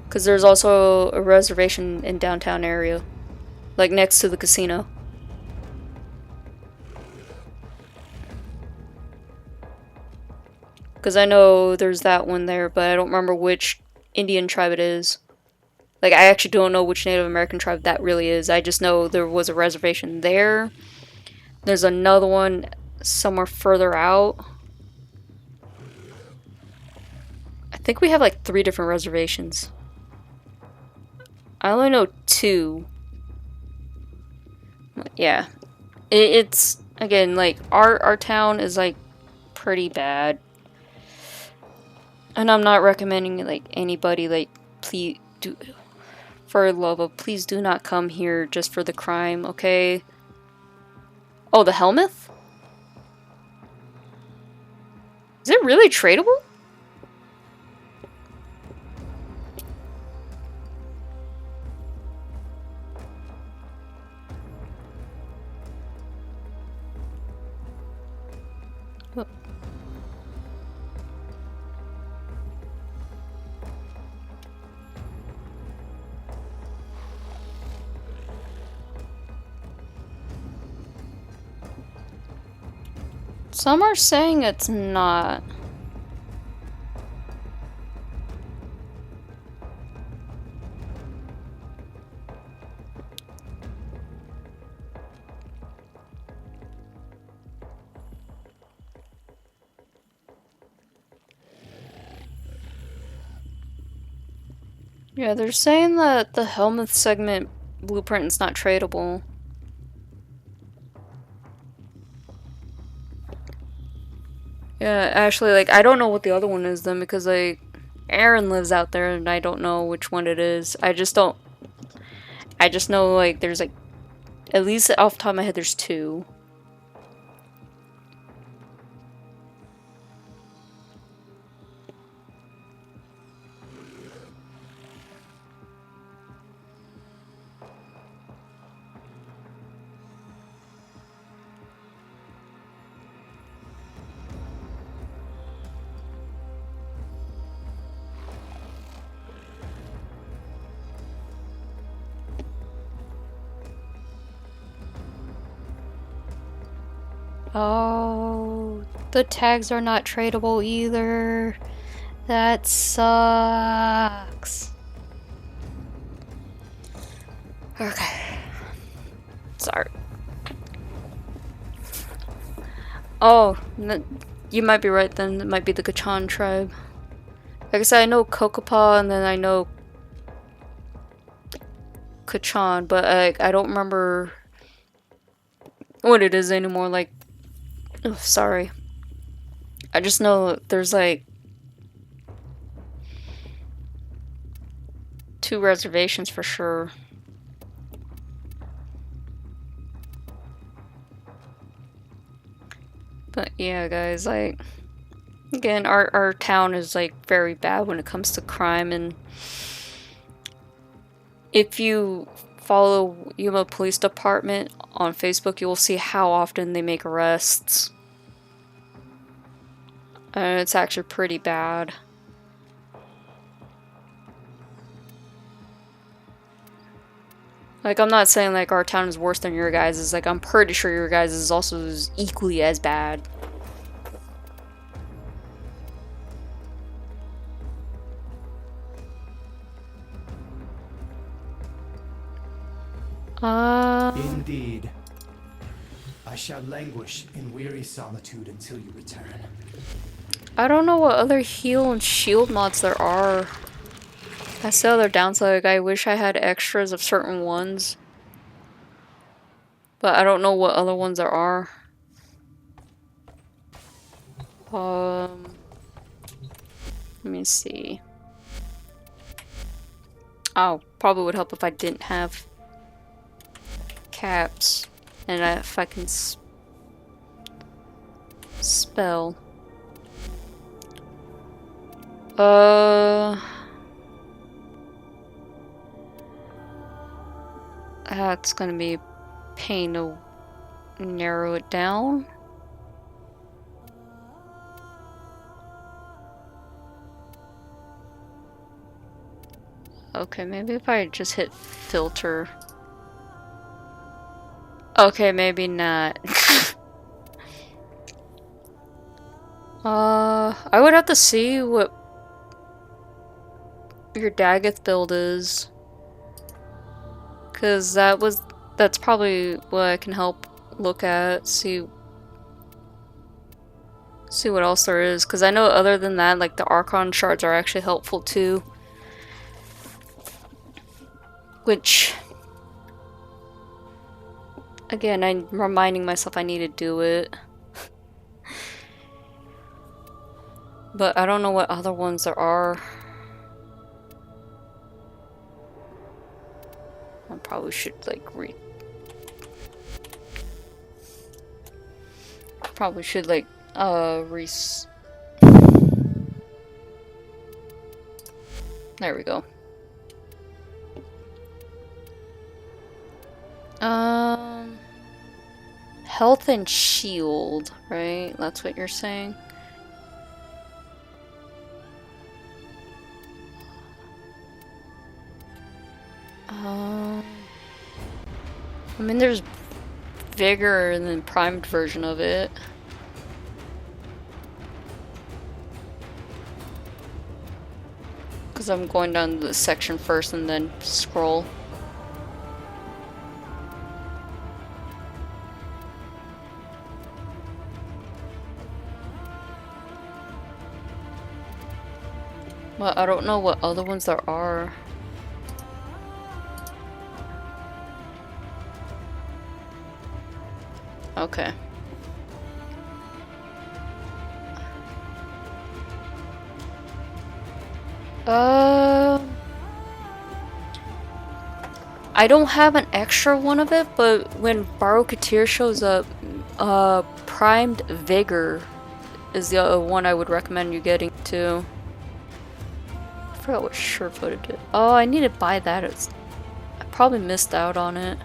Because there's also a reservation in downtown area. Like, next to the casino. Because I know there's that one there, but I don't remember which Indian tribe it is. Like, I actually don't know which Native American tribe that really is. I just know there was a reservation there. There's another one somewhere further out. I think we have like 3 different reservations. I only know 2. Yeah. It's, again, like, our town is, like, pretty bad. And I'm not recommending, like, anybody, like, please do... For love of, please do not come here just for the crime, okay? Oh, the Helmuth? Is it really tradable? Oh. Some are saying it's not. Yeah, they're saying that the Helmuth segment blueprint is not tradable. Yeah, actually, like, I don't know what the other one is then because, like, Aaron lives out there and I don't know which one it is. I just know, like, there's, like, at least off the top of my head, there's 2. Oh, the tags are not tradable either. That sucks. Okay. Sorry. Oh, you might be right then. It might be the Kachan tribe. Like I said, I know Kokopah and then I know Kachan, but I don't remember what it is anymore. Like, oh, sorry. I just know there's like 2 reservations for sure. But yeah, guys, like, again, our town is like very bad when it comes to crime, and if you follow Yuma Police Department on Facebook, you will see how often they make arrests. And it's actually pretty bad. Like, I'm not saying like our town is worse than your guys'. Like, I'm pretty sure your guys' is also equally as bad. Indeed. I shall languish in weary solitude until you return. I don't know what other heal and shield mods there are. That's the other downside. Like, I wish I had extras of certain ones. But I don't know what other ones there are. Let me see. Oh, probably would help if I didn't have caps. And if I can spell. That's gonna be a pain to narrow it down. Okay, maybe if I just hit filter. Okay, maybe not. I would have to see what your Daggett build is. Cause that's probably what I can help look at, see what else there is. Cause I know other than that, like the Archon shards are actually helpful too. Which, again, I'm reminding myself I need to do it. But I don't know what other ones there are. I probably should like there we go. Health and shield, right? That's what you're saying? I mean, there's vigor and then primed version of it. Because I'm going down the section first and then scroll. Well, I don't know what other ones there are. Okay. I don't have an extra one of it, but when Barokatir shows up, Primed Vigor is the one I would recommend you getting too. I forgot what Surefooted did. Oh, I need to buy that. I probably missed out on it.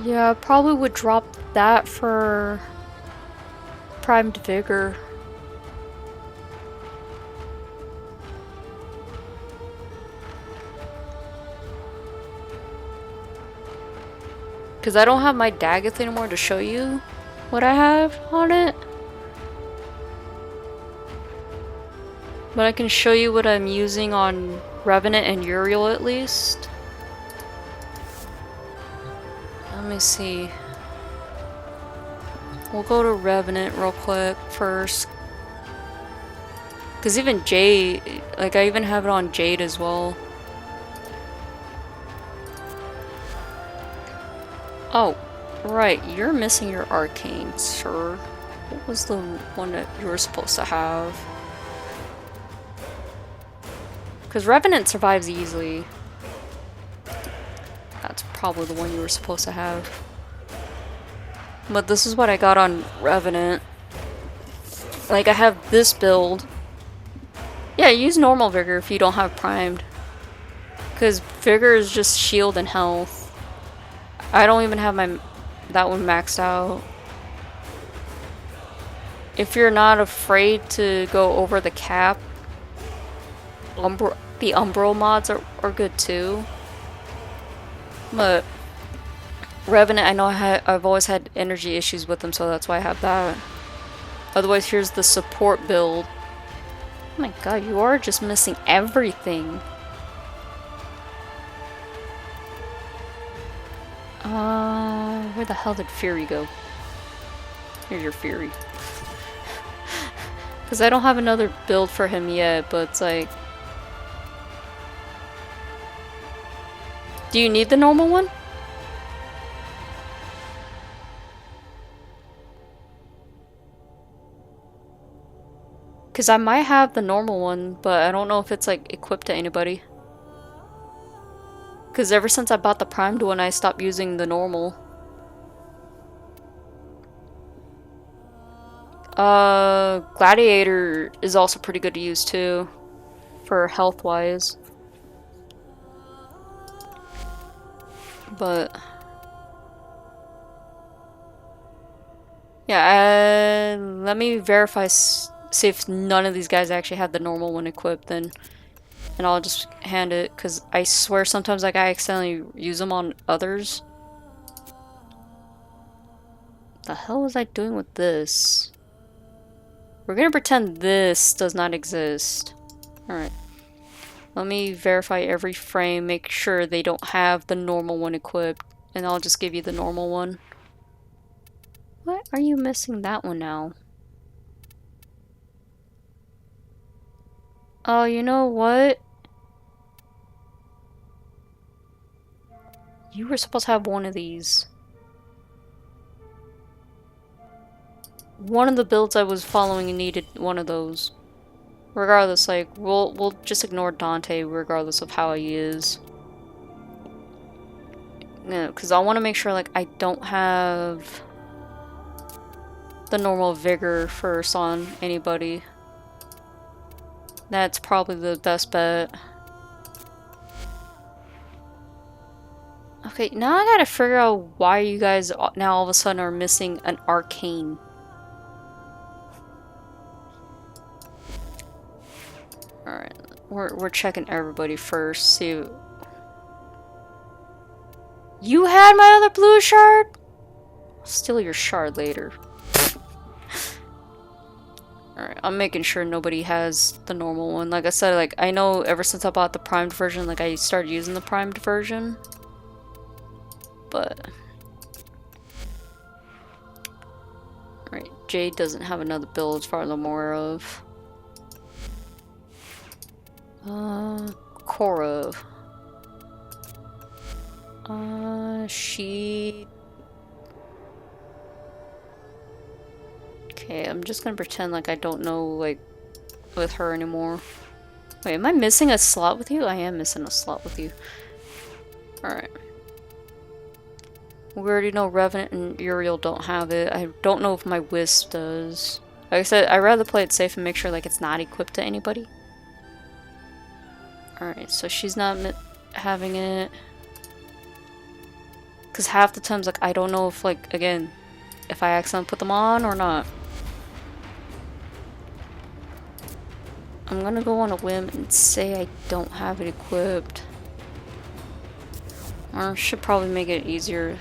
Yeah, I probably would drop that for Primed Vigor. Because I don't have my Daggett anymore to show you what I have on it. But I can show you what I'm using on Revenant and Uriel at least. Let me see. We'll go to Revenant real quick first. Because even Jade, like I even have it on Jade as well. Oh, right, you're missing your Arcane, sir. What was the one that you were supposed to have? Because Revenant survives easily. That's probably the one you were supposed to have. But this is what I got on Revenant. Like, I have this build. Yeah, use normal Vigor if you don't have Primed. Because Vigor is just shield and health. I don't even have that one maxed out. if you're not afraid to go over the cap, the Umbral mods are good too. But Revenant, I know I've always had energy issues with them, so that's why I have that. Otherwise, here's the support build. Oh my god, you are just missing everything. Where the hell did Fury go? Here's your Fury. Because I don't have another build for him yet, but it's like... Do you need the normal one? Because I might have the normal one, but I don't know if it's like equipped to anybody. Because ever since I bought the primed one, I stopped using the normal. Gladiator is also pretty good to use too, for health-wise. But yeah, let me verify, see if none of these guys actually have the normal one equipped then. And I'll just hand it, because I swear sometimes like I accidentally use them on others. The hell was I doing with this? We're gonna pretend this does not exist. Alright. Let me verify every frame, make sure they don't have the normal one equipped, and I'll just give you the normal one. What are you missing that one now? Oh, you know what? You were supposed to have one of these. One of the builds I was following needed one of those. Regardless, like, we'll just ignore Dante regardless of how he is. Yeah, because I want to make sure, like, I don't have the normal vigor first on anybody. That's probably the best bet. Okay, now I gotta figure out why you guys now all of a sudden are missing an arcane. Alright, we're checking everybody first. See, you had my other blue shard? I'll steal your shard later. Alright, I'm making sure nobody has the normal one. Like I said, like I know ever since I bought the primed version, like I started using the primed version. But alright, Jade doesn't have another build as far as I'm aware of. Cora. She... Okay, I'm just gonna pretend like I don't know, like, with her anymore. Wait, am I missing a slot with you? I am missing a slot with you. Alright. We already know Revenant and Uriel don't have it. I don't know if my Wisp does. Like I said, I'd rather play it safe and make sure, like, it's not equipped to anybody. Alright, so she's not having it. Because half the times, like, I don't know if, like, again, if I accidentally put them on or not. I'm gonna go on a whim and say I don't have it equipped. Or I should probably make it easier.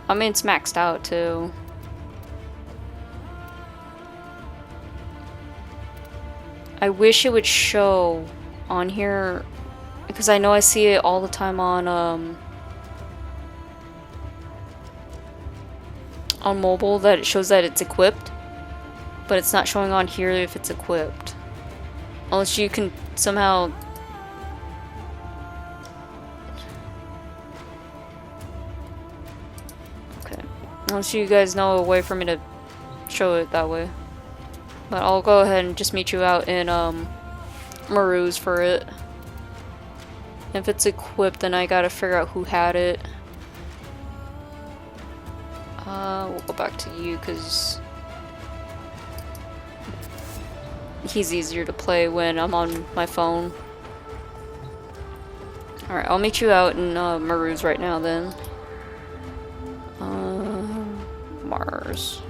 I mean, it's maxed out too. I wish it would show on here, because I know I see it all the time on mobile, that it shows that it's equipped, but it's not showing on here if it's equipped. Unless you can somehow... Okay. Unless you guys know a way for me to show it that way. But I'll go ahead and just meet you out in Maru's for it. If it's equipped, then I gotta figure out who had it. We'll go back to you because he's easier to play when I'm on my phone. Alright, I'll meet you out in Maru's right now then. Mars.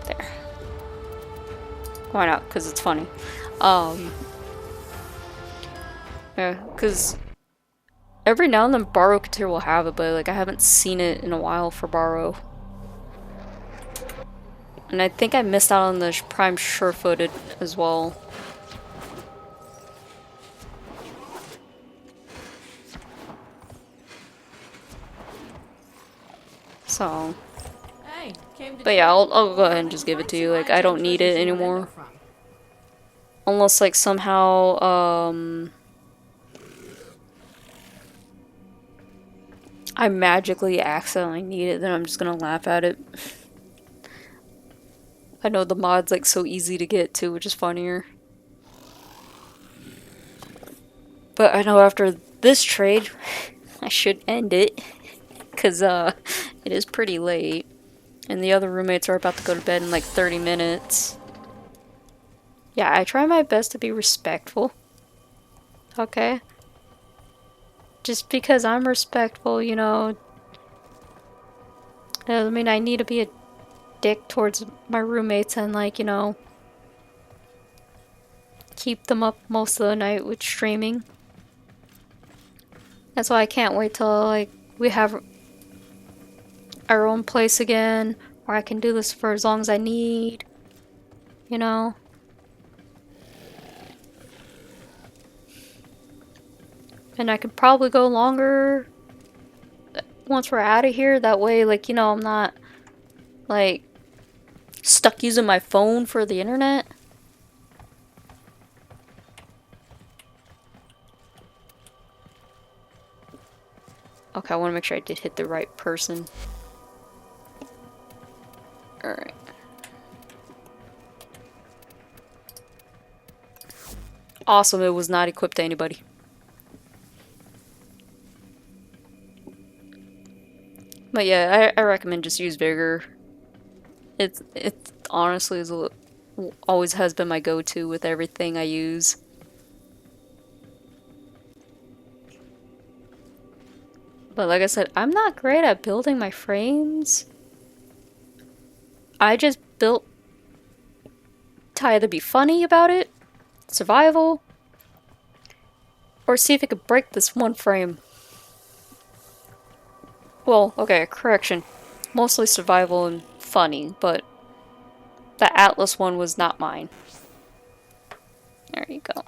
There. Why not? Because it's funny. Yeah, because every now and then Borrow Katir will have it, but like I haven't seen it in a while for Borrow. And I think I missed out on the Prime Sure-Footed as well. So, Hey, but yeah, I'll go ahead and just give it to you. Like, I don't need it anymore. Unless, like, somehow, I magically accidentally need it, then I'm just gonna laugh at it. I know the mod's, like, so easy to get to, which is funnier. But I know after this trade, I should end it. Because, it is pretty late. And the other roommates are about to go to bed in like 30 minutes. Yeah, I try my best to be respectful. Okay? Just because I'm respectful, you know, doesn't mean I need to be a dick towards my roommates and, like, you know, keep them up most of the night with streaming. That's why I can't wait till, like, we have our own place again, where I can do this for as long as I need, you know? And I could probably go longer once we're out of here, that way, like, you know, I'm not, like, stuck using my phone for the internet. Okay, I want to make sure I did hit the right person. Alright. Awesome, it was not equipped to anybody. But yeah, I recommend just use Vigor. It honestly is always has been my go-to with everything I use. But like I said, I'm not great at building my frames. I just built to either be funny about it, survival, or see if it could break this one frame. Well, okay, correction. Mostly survival and funny, but the Atlas one was not mine. There you go.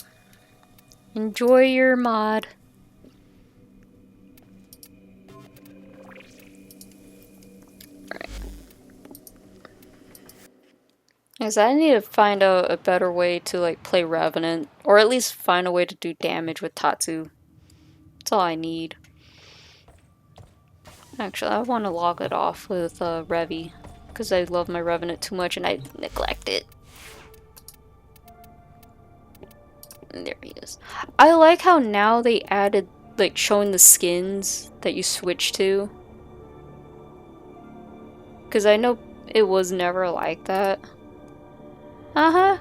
Enjoy your mod. Alright. Because I need to find a better way to, like, play Revenant, or at least find a way to do damage with Tatsu. That's all I need. Actually, I want to log it off with Revi, because I love my Revenant too much and I neglect it. And there he is. I like how now they added, like, showing the skins that you switch to. Because I know it was never like that. Uh-huh.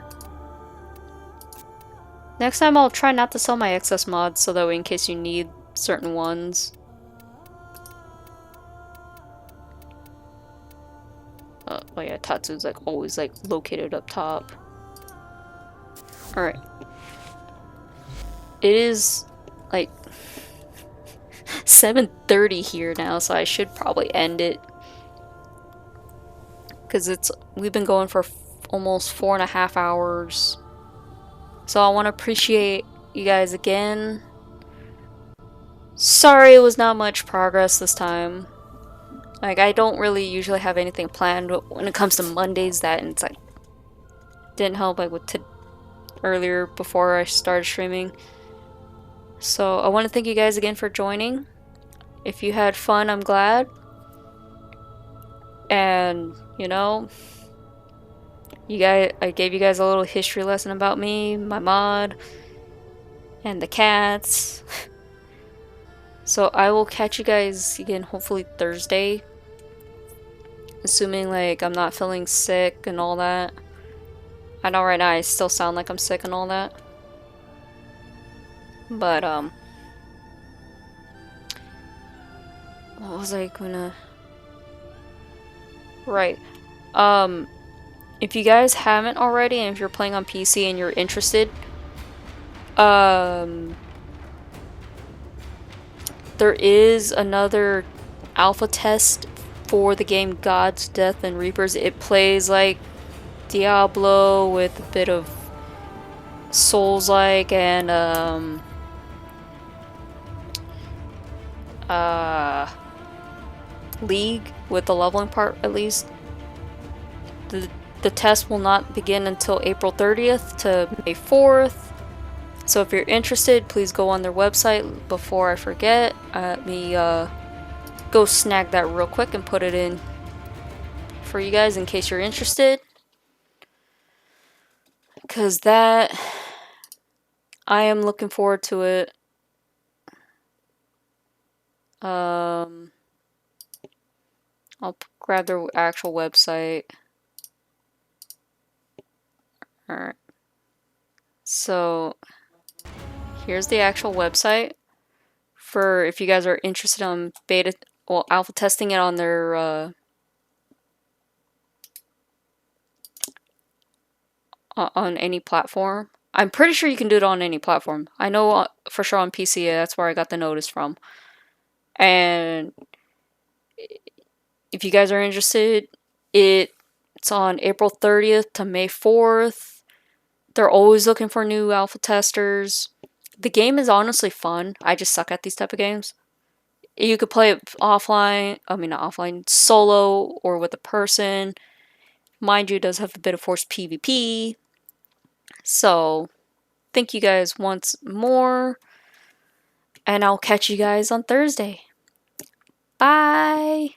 Next time I'll try not to sell my excess mods so that way in case you need certain ones. Oh yeah, Tatsu's like always like located up top. Alright. It is like 7:30 here now, so I should probably end it. Because we've been going for almost 4.5 hours. So I want to appreciate you guys again. Sorry it was not much progress this time. Like, I don't really usually have anything planned when it comes to Mondays that, and it's like, didn't help like with earlier before I started streaming. So I want to thank you guys again for joining. If you had fun, I'm glad. And, you know, I gave you guys a little history lesson about me, my mod, and the cats. So I will catch you guys again hopefully Thursday. Assuming like I'm not feeling sick and all that. I know right now I still sound like I'm sick and all that. But what was I gonna... Right. If you guys haven't already, and if you're playing on PC and you're interested, there is another alpha test for the game Gods, Death, and Reapers. It plays like Diablo with a bit of Souls-like and League with the leveling part at least. The test will not begin until April 30th to May 4th. So if you're interested, please go on their website before I forget. Let me go snag that real quick and put it in for you guys in case you're interested. Because that, I am looking forward to it. I'll grab their actual website. Alright. So, here's the actual website for if you guys are interested on beta, well, alpha testing it on their on any platform. I'm pretty sure you can do it on any platform. I know for sure on PC, that's where I got the notice from. And if you guys are interested, it's on April 30th to May 4th. They're always looking for new alpha testers. The game is honestly fun. I just suck at these type of games. You could play it offline, I mean not offline, solo or with a person. Mind you, it does have a bit of forced PvP. So, thank you guys once more. And I'll catch you guys on Thursday. Bye!